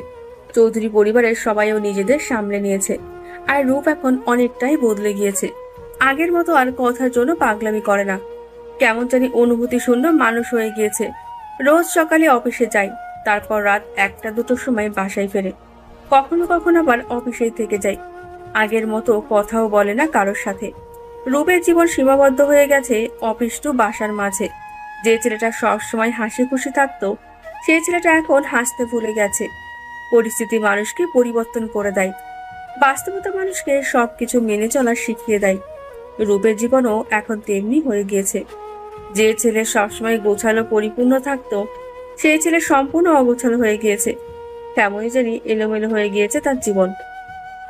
চৌধুরী পরিবারের সবাইও নিজেদের সামলে নিয়েছে, আর রূপ এখন অনেকটাই বদলে গিয়েছে। আগের মতো আর কথার জন্য পাগলামি করে না, কেমন জানি অনুভূতি শূন্য মানুষ হয়ে গিয়েছে। রোজ সকালে অফিসে যায়, তারপর রাত 1টা 2টোর সময় বাসায় ফেরে। কখনো কখনো আবার অফিসেই থেকে যায়। আগের মতো কথাও বলে না কারোর সাথে। রূপের জীবন সীমাবদ্ধ হয়ে গেছে অফিস টু বাসার মাঝে। যে ছেলেটা সবসময় হাসি খুশি থাকতো, সেই ছেলেটা এখন হাসতে ভুলে গেছে। পরিস্থিতি মানুষকে পরিবর্তন করে দেয়, বাস্তবতা মানুষকে সবকিছু মেনে চলা শিখিয়ে দেয়। রূপের জীবনও এখন তেমনি হয়ে গিয়েছে। যে ছেলে সবসময় গোছালো পরিপূর্ণ থাকতো, সেই ছেলে সম্পূর্ণ অগোছালো হয়ে গিয়েছে। কেমনই জানি এলোমেলো হয়ে গিয়েছে তার জীবন।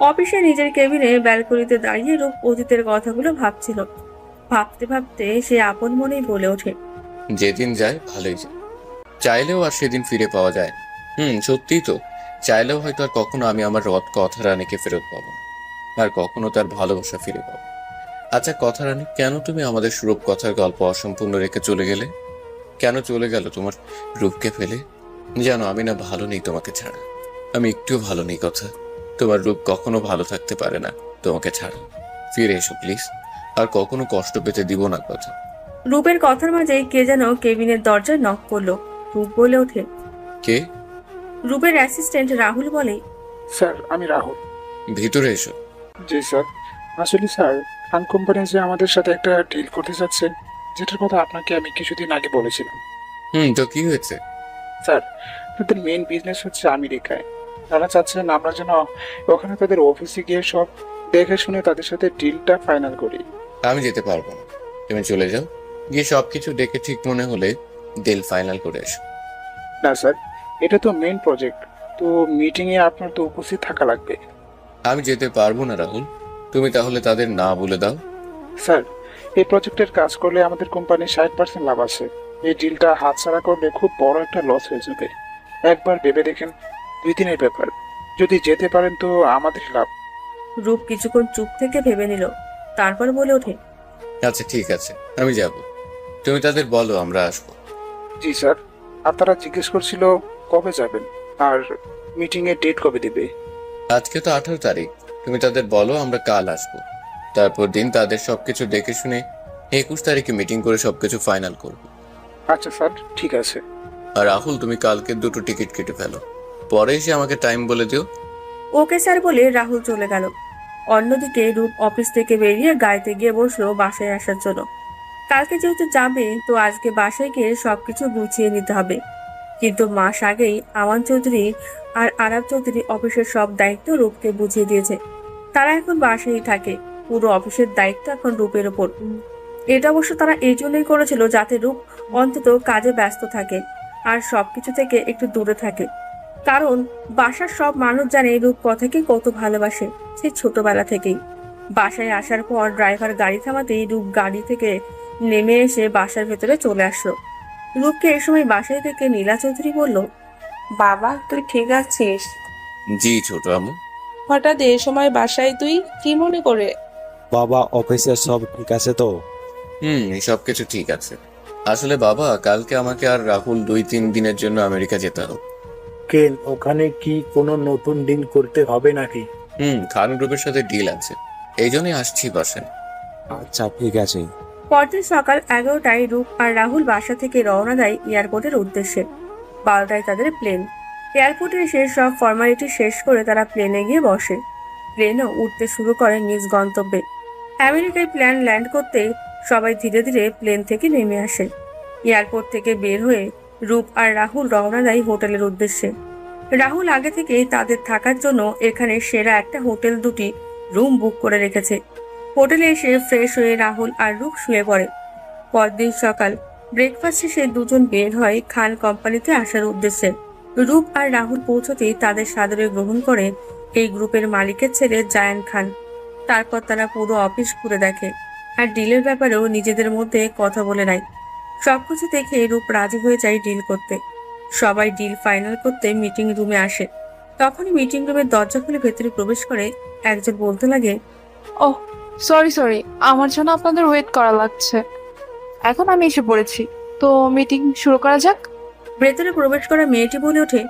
অফিসে নিজের কেবিনে ব্যালকনিতে দাঁড়িয়ে রূপ অতীতের কথাগুলো ভাবছিল। ভাবতে ভাবতে সে আপন মনেই বলে ওঠে, যেদিন যায় ভালোই যায়, চাইলেও আর সেদিন ফিরে পাওয়া যায় না। সত্যিই তো, চাইলেও হয়তো আর কখনো আমি আমার কথা রানীকে ফেরত পাবো না, আর কখনো তার ভালোবাসা ফিরে পাবো। আচ্ছা কথা রানী, কেন তুমি আমাদের রূপ কথার গল্প অসম্পূর্ণ রেখে চলে গেলে? কেন চলে গেল তোমার রূপকে ফেলে? জানো আমি না ভালো নেই তোমাকে ছাড়া, আমি একটুও ভালো নেই কথা। তোমার রূপ কখনো ভালো থাকতে পারে না তোমাকে ছাড়া। ফিরে এসো প্লিজ, আর কখনো কষ্ট পেতে দিব না কথা। রূপের কথার মাঝে কে যেন কেবিনের দরজায় নক করলো। রূপ বলে ওঠে, কে? রূপের অ্যাসিস্ট্যান্ট রাহুল বলে, স্যার আমি রাহুল। ভিতরে এসো। জি স্যার। আসলে স্যার, খান কোম্পানি যে আমাদের সাথে একটা ডিল করতে যাচ্ছে, যেটার কথা আপনাকে আমি কিছুদিন আগে বলেছিলাম। তো কি হয়েছে? স্যার, তাদের মেইন বিজনেস হচ্ছে আমেরিকায়। তারা চাচ্ছেন আমরা যেন ওখানে তাদের অফিসে গিয়ে সব দেখে শুনে তাদের সাথে ডিলটা ফাইনাল করি। আমি যেতে পারবো না, তুমি চলে যাও, গিয়ে সবকিছু দেখে ঠিক মনে হলে ডিল ফাইনাল করে এসো। না স্যার, এটা তো মেইন প্রজেক্ট, তো মিটিংয়ে আপনার তো উপস্থিত থাকা লাগবে। আমি যেতে পারবো না রাহুল, তুমি তাহলে তাদের না বলে দাও। স্যার, এই প্রজেক্টের কাজ করলে আমাদের কোম্পানির 60% লাভ আছে। এই ডিলটা হাতছাড়া করলে খুব বড় একটা লস হয়ে যাবে। একবার ভেবে দেখেন, 2 দিনের ব্যাপার, যদি যেতে পারেন তো আমাদের লাভ। রূপ কিছুক্ষণ চুপ থেকে ভেবে নিল, তারপর বলে ওঠে, আচ্ছা ঠিক আছে, আমি যাব, তুমি তাদের বলো আমরা আসবো। জি স্যার। আপনারা জিজ্ঞেস করছিল কবে যাবেন আর মিটিং এর ডেট কবে দিবে। আজকে তো 18 তারিখ, তুমি তাদের বলো আমরা কাল আসবো। তারপর দিন তাদের সবকিছু দেখে শুনে 21 তারিখে মিটিং করে সবকিছু ফাইনাল করবো। আচ্ছা স্যার, ঠিক আছে। আর রাহুল তুমি কালকে 2টো টিকিট কেটে ফেলো, পরে এসে আমাকে টাইম বলে দিও। ওকে স্যার বলে রাহুল চলে গেল। অন্যদিকে রূপ অফিস থেকে বেরিয়ে গাড়িতে গিয়ে বসলো বাসায় আসার জন্য। কালকে যেহেতু যাবে, তো আজকে বাসায় গিয়ে সবকিছু গুছিয়ে নিতে হবে। কিন্তু মাস আগেই আমান চৌধুরী আর আরাব চৌধুরী অফিসের সব দায়িত্ব রূপকে বুঝিয়ে দিয়েছে। তারা এখন বাসায় থাকে, পুরো অফিসের দায়িত্ব এখন রূপের ওপর। এটা অবশ্য তারা এই জন্যই করেছিল যাতে রূপ অন্তত কাজে ব্যস্ত থাকে আর সবকিছু থেকে একটু দূরে থাকে। কারণ বাসার সব মানুষ জানে রূপ কথাকে কত ভালোবাসে, সে ছোটবেলা থেকেই। বাসায় আসার পর ড্রাইভার গাড়ি থামাতেই রূপ গাড়ি থেকে নেমে এসে বাসার ভেতরে চলে আসলো। রূপকে এ সময় বাসায় থেকে নীলা চৌধুরী বলল, বাবা তুই ঠিক আছিস? জি ছোট আম্মু। হঠাৎ এই সময় বাসায় তুই কি মনে করে? বাবা অফিসে সব ঠিক আছে তো? সবকিছু ঠিক আছে। আসলে বাবা কালকে আমাকে আর রাহুল 2-3 দিনের জন্য আমেরিকা যেতে হবে। কেন, ওখানে কি কোনো নতুন ডিল করতে হবে নাকি? খান গ্রুপের সাথে ডিল আছে, এই জন্যই আসছি বাসায়। আচ্ছা ঠিক আছে। পরদিন সকাল 11টায় রূপ আর রাহুল বাসা থেকে রওনা দেয় এয়ারপোর্টের উদ্দেশ্যে। 12টায় তাদের প্লেন। এয়ারপোর্টে এসে সব ফর্মালিটি শেষ করে তারা প্লেনে গিয়ে বসে। প্লেনও উঠতে শুরু করে নিজ গন্তব্যে। আমেরিকায় প্লেন ল্যান্ড করতে সবাই ধীরে ধীরে প্লেন থেকে নেমে আসে। এয়ারপোর্ট থেকে বের হয়ে রূপ আর রাহুল রওনা দেয় হোটেলের উদ্দেশ্যে। রাহুল আগে থেকেই তাদের থাকার জন্য এখানে সেরা একটা হোটেল 2টি রুম বুক করে রেখেছে। হোটেলে এসে ফ্রেশ হয়ে রাহুল আর রূপ শুয়ে পড়ে। পরদিন সকাল ব্রেকফাস্ট শেষে দুজন বের হয় খান কোম্পানিতে আসার উদ্দেশ্যে। রূপ আর রাহুল পৌঁছতেই তাদের সাদরে গ্রহণ করে এই গ্রুপের মালিকের ছেলে জায়ান খান। তারপর তারা পুরো অফিস ঘুরে দেখে আর ডিলের ব্যাপারেও নিজেদের মধ্যে কথা বলে নেয়। সবকিছু দেখে রূপ রাজি হয়ে যায় ডিল করতে। সবাই ডিল ফাইনাল করতে মিটিং রুমে আসে। তখনই মিটিং রুমের দরজা খুলে ভেতরে প্রবেশ করে একজন বলতে লাগে, ওহ সরি, আমার জন্য আপনাদের ওয়েট করা লাগছে। এখন আমি এসে পড়েছি, তো মিটিং শুরু করা যাক। ভেতরে প্রবেশ করা মেয়েটি বলে ওঠে।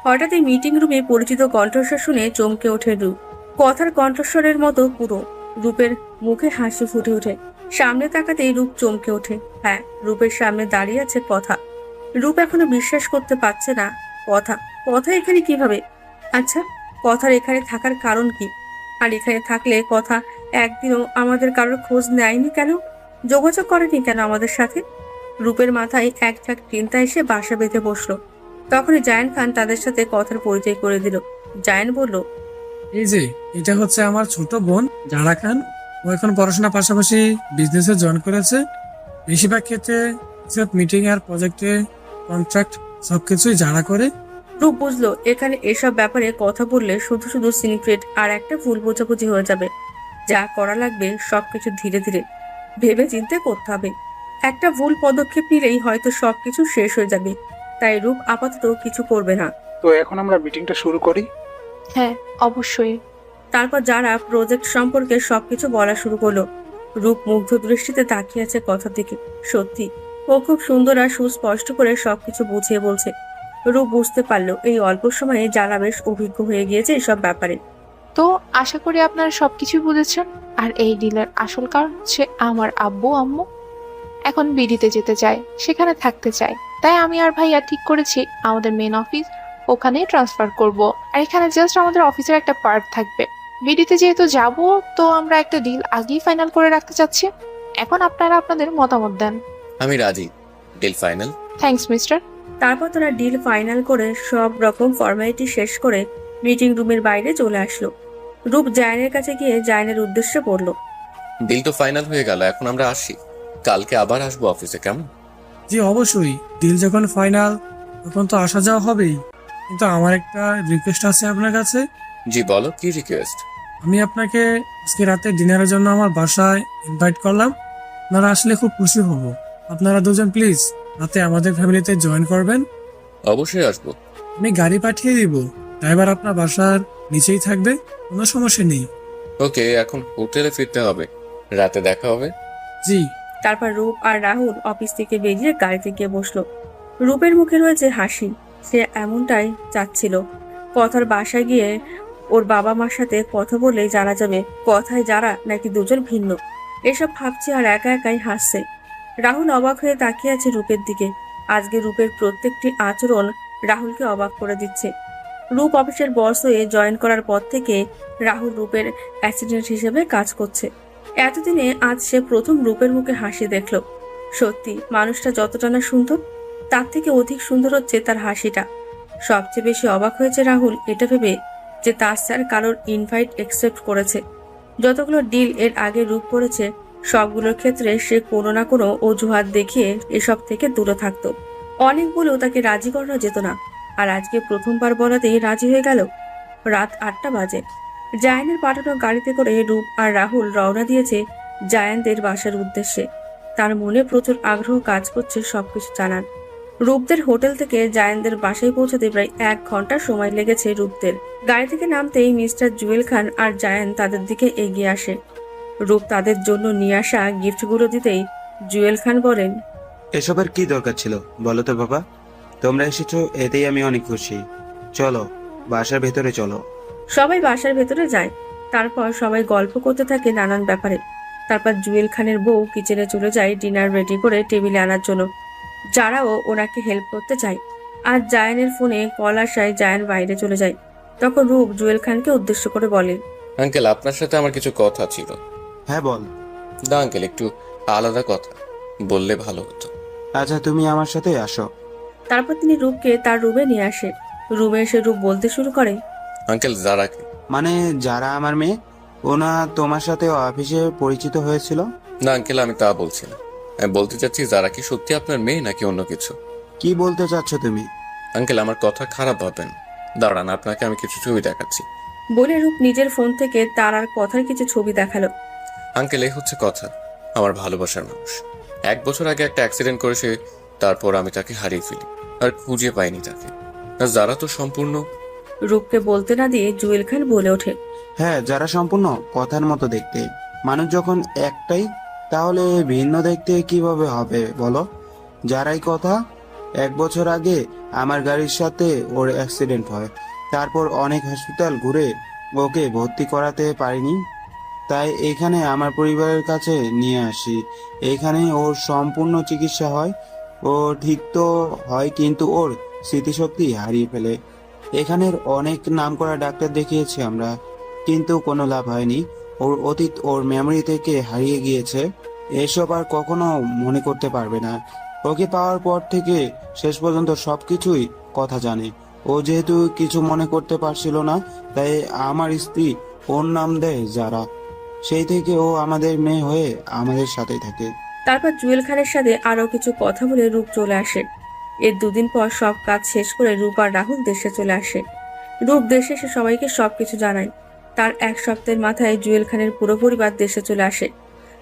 হঠাৎ এই মিটিং রুমে পরিচিত কণ্ঠস্বর শুনে চমকে ওঠে রূপ। কথার কণ্ঠস্বরের মতো পুরো। রূপের মুখে হাসি ফুটে ওঠে। সামনে তাকাতেই রূপ চমকে ওঠে। হ্যাঁ, রূপের সামনে দাঁড়িয়ে আছে কথা। রূপ এখনো বিশ্বাস করতে পারছে না। কথা এখানে কিভাবে? আচ্ছা, কথার এখানে থাকার কারণ কি? আর এখানে থাকলে কথা একদিনও আমাদের কারোর খোঁজ নেয়নি কেন? যোগাযোগ করেনি কেন আমাদের সাথে? রূপের মাথায় এক ঝাঁক চিন্তা এসে বাসা বেঁধে বসলো। তখনই জায়ান খান তাদের সাথে কথার পরিচয় করে দিল। জায়ান বলল, এই যে এটা হচ্ছে আমার ছোট বোন জারা খান। ও এখন পড়াশোনার পাশাপাশি বিজনেসে জয়েন করেছে। বেশিরভাগ ক্ষেত্রে মিটিং আর প্রজেক্টে কন্ট্রাক্ট সবকিছুই জারা করে। রূপ বুঝলো এখানে এসব ব্যাপারে কথা বললে শুধু শুধু সিক্রেট আর একটা ভুল বোঝাবুঝি হয়ে যাবে। যা করা লাগবে সবকিছু ধীরে ধীরে ভেবে চিন্তে করতে হবে। একটা ভুল পদক্ষেপ নিলেই হয়তো সবকিছু শেষ হয়ে যাবে। তাই রূপ আপাতত কিছু করবে না। তো এখন আমরা মিটিংটা শুরু করি। হ্যাঁ, অবশ্যই। তারপর যারা প্রজেক্ট সম্পর্কে সবকিছু বলা শুরু করলো। রূপ মুগ্ধ দৃষ্টিতে তাকিয়ে আছে কথার দিকে। সত্যি ও খুব সুন্দর আর সুস্পষ্ট করে সবকিছু বুঝিয়ে বলছে। রূপ বুঝতে পারলো এই অল্প সময়ে যারা বেশ অভিজ্ঞ হয়ে গিয়েছে এসব ব্যাপারে। তো আশা করি আপনারা সবকিছু বুঝেছেন। আর এই ডিলের আসল কারণ হচ্ছে আমার আব্বু আম্মু এখন বিডিতে যেতে চায়, সেখানে থাকতে চায়। তাই আমি আর ভাইয়া ঠিক করেছি আমাদের মেন অফিস ওখানে ট্রান্সফার করব। আর এখানে জাস্ট আমাদের অফিসের একটা পার্ট থাকবে। বিডিতে যেহেতু যাব, তো আমরা একটা ডিল আগেই ফাইনাল করে রাখতে চাচ্ছি। এখন আপনারা আপনাদের মতামত দেন। আমি রাজি। Deal final. Thanks mister. তারপর তারা ডিল ফাইনাল করে সব রকম ফর্মালিটি শেষ করে মিটিং রুমের বাইরে চলে আসলো। রূপ জায়নের কাছে গিয়ে জায়নের উদ্দেশ্যে বলল, ডিল তো ফাইনাল হয়ে গেল, এখন আমরা আসি। কালকে আবার আসবো অফিসে, কেমন? জি অবশ্যই, ডিল যখন ফাইনাল তখন তো আসা যাওয়া হবেই। কিন্তু আমার একটা রিকোয়েস্ট আছে আপনার কাছে। জি বলো, কি রিকোয়েস্ট? আমি আপনাকে আজকে রাতে ডিনারের জন্য আমার বাসায় ইনভাইট করলাম। আপনারা আসলে খুব খুশি হব। আপনারা দুজন প্লিজ রাতে আমাদের ফ্যামিলিতে জয়েন করবেন। অবশ্যই আসবো। আমি গাড়ি পাঠিয়ে দিব, ড্রাইভার আপনার বাসার নিচেই থাকবে, কোনো সমস্যা নেই। ওকে, এখন হোটেলে ফিরতে হবে, রাতে দেখা হবে। জি। তারপর রূপ আর রাহুল অফিস থেকে বেরিয়ে গাড়িতে গিয়ে বসলো। রূপের মুখে রয়েছে হাসি। সে এমনটাই চাচ্ছিল। কথার বাসায় গিয়ে ওর বাবা মার সাথে কথা বললেই জানা যাবে কথায় যারা নাকি দুজন ভিন্ন। এসব ভাবছে আর একা একাই হাসছে। রাহুল অবাক হয়ে তাকিয়ে আছে রূপের দিকে। আজকে রূপের প্রত্যেকটি আচরণ রাহুলকে অবাক করে দিচ্ছে। রূপ অফিসের বস হয়ে জয়েন করার পর থেকে রাহুল রূপের অ্যাসিস্ট্যান্ট হিসেবে কাজ করছে। এতদিনে আজ সে প্রথম রূপের মুখে হাসি দেখল। সত্যি মানুষটা যতটা না সুন্দর, তার থেকে অধিক সুন্দর হচ্ছে তার হাসিটা। সবচেয়ে বেশি অবাক হয়েছে রাহুল এটা ভেবে যে তার স্যার কারোর ইনভাইট অ্যাকসেপ্ট করেছে। যতগুলো ডিল এর আগে রূপ করেছে সবগুলোর ক্ষেত্রে সে কোনো না কোনো অজুহাত দেখিয়ে এসব থেকে দূরে থাকতো। অনেক বলেও তাকে রাজি করানো যেত না। আর আজকে প্রথমবার বলাতেই রাজি হয়ে গেল। রাত 8টা বাজে। জায়ানের পাঠানো গাড়িতে করে রূপ আর রাহুল রওনা দিয়েছে জায়ানদের বাসার উদ্দেশ্যে। তার মনে প্রচুর আগ্রহ কাজ করছে সবকিছু জানার। রূপদের হোটেল থেকে জায়ানদের বাসায় পৌঁছাতে প্রায় 1 ঘন্টা সময় লেগেছে রূপদের। গাড়ি থেকে নামতেই মিস্টার জুয়েল খান আর জায়ান তাদের দিকে এগিয়ে আসে। রূপ তাদের জন্য নিয়ে আসা গিফটগুলো দিতেই জুয়েল খান বলেন, এসবের কি দরকার ছিল বলো তো বাবা? তোমরা এসেছো এতেই আমি অনেক খুশি। চলো বাসার ভেতরে চলো। সবাই বাসার ভেতরে যায়। তারপর সবাই গল্প করতে থাকে নানান ব্যাপারে। তারপর জুয়েল খানের বউ কিচেনে চলে যায় ডিনার রেডি করে টেবিলে আনার জন্য। যারাও ওনাকে হেল্প করতে চায়। আর জায়ানের ফোনে কল আসায় জায়ান বাইরে চলে যায়। তখন রূপ জুয়েল খানকে উদ্দেশ্য করে বলে, আঙ্কেল, আপনার সাথে আমার কিছু কথা ছিল। হ্যাঁ বল। না আঙ্কেল, একটু আলাদা কথা বললে ভালো হতো। আচ্ছা তুমি আমার সাথে আসো। তারপর তিনি রূপকে তার রুমে নিয়ে আসে। রুমে এসে রূপ বলতে শুরু করে, আঙ্কেল জারাকে। মানে যারা আমার মেয়ে, ওনা তোমার সাথে অফিসে পরিচিত হয়েছিল? না আঙ্কেল, আমি তা বলছি না। আমি বলতে চাচ্ছি জারা কি সত্যি আপনার মেয়ে নাকি অন্য কিছু? কি বলতে চাচ্ছ তুমি? আঙ্কেল, আমার কথা খারাপ ভাবেন। দাঁড়ান, আপনাকে আমি কিছু ছবি দেখাচ্ছি। বলে রূপ নিজের ফোন থেকে তার আর কথার কিছু ছবি দেখালো। আঙ্কেল, এই হচ্ছে কথা। আমার ভালোবাসার মানুষ 1 বছর আগে একটা অ্যাক্সিডেন্ট করেছে। তারপর আমি তাকে হারিয়ে ফেলি আর খুঁজে পাইনি তাকে। আর যারা তো সম্পূর্ণ। রূপকে বলতে না দিয়ে জুয়েল খান বলে ওঠে, হ্যাঁ যারা সম্পূর্ণ কথার মতো দেখতে। মানুষ যখন একটাই তাহলে ভিন্ন দেখতে কিভাবে হবে বলো? যারাই কথা। 1 বছর আগে আমার গাড়ির সাথে ওর অ্যাক্সিডেন্ট হয়। তারপর অনেক হসপিটাল ঘুরে ওকে ভর্তি করাতে পারিনি। তাই এখানে আমার পরিবারের কাছে নিয়ে আসি। এখানে ওর সম্পূর্ণ চিকিৎসা হয়। ও ঠিক তো হয়, কিন্তু ওর স্মৃতিশক্তি হারিয়ে ফেলে। এখানের অনেক নামকরা ডাক্তার দেখিয়েছি আমরা, কিন্তু কোনো লাভ হয়নি। ওর অতীত ওর মেমরি থেকে হারিয়ে গিয়েছে, এসব আর কখনো মনে করতে পারবে না। ওকে পাওয়ার পর থেকে শেষ পর্যন্ত সবকিছুই কথা জানে। ও যেহেতু কিছু মনে করতে পারছিল না, তাই আমার স্ত্রী ওর নাম দেয় যারা। সেই থেকে ও আমাদের মেয়ে হয়ে আমাদের সাথেই থাকে। তারপর জুয়েল খানের সাথে আরো কিছু কথা বলে রূপ চলে আসে। এর 2 দিন পর সব কাজ শেষ করে রূপ আর রাহুল দেশে চলে আসে। রূপ দেশে এসে সবাইকে সবকিছু জানায়। তার 1 সপ্তাহের মাথায় জুয়েল খানের পুরো পরিবার দেশে চলে আসে।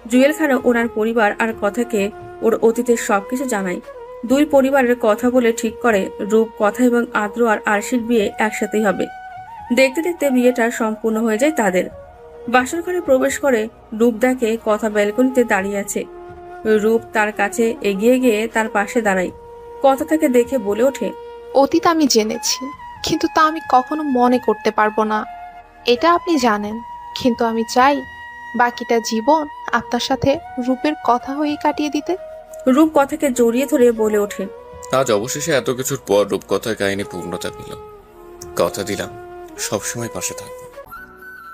জুয়েল খানও ওনার পরিবার আর কথাকে ওর অতীতের সবকিছু জানায়। 2 পরিবারের কথা বলে ঠিক করে রূপ, কথা এবং আদ্র আর আরশির বিয়ে একসাথেই হবে। দেখতে দেখতে বিয়েটা সম্পূর্ণ হয়ে যায় তাদের। বাসর ঘরে প্রবেশ করে রূপ দেখে কথা ব্যালকনিতে দাঁড়িয়ে আছে। রূপ তার কাছে এগিয়ে গিয়ে তার পাশে দাঁড়ায়। কথা তাকে দেখে বলে ওঠে, অতীত আমি জেনেছি, কিন্তু তা আমি কখনো মনে করতে পারবো না, এটা আপনি জানেন। কিন্তু আমি চাই বাকিটা জীবন আপনার সাথে রূপের কথা হয়ে কাটিয়ে দিতে। রূপ কথাকে জড়িয়ে ধরে বলে ওঠে, আজ অবশেষে এত কিছুর পর রূপকথার কাহিনী পূর্ণতা পেল। কথা দিলাম সবসময় পাশে থাকবো।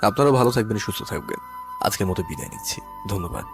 আপনারা ভালো থাকবেন, সুস্থ থাকবেন। আজকের মতো বিদায় নিচ্ছি, ধন্যবাদ।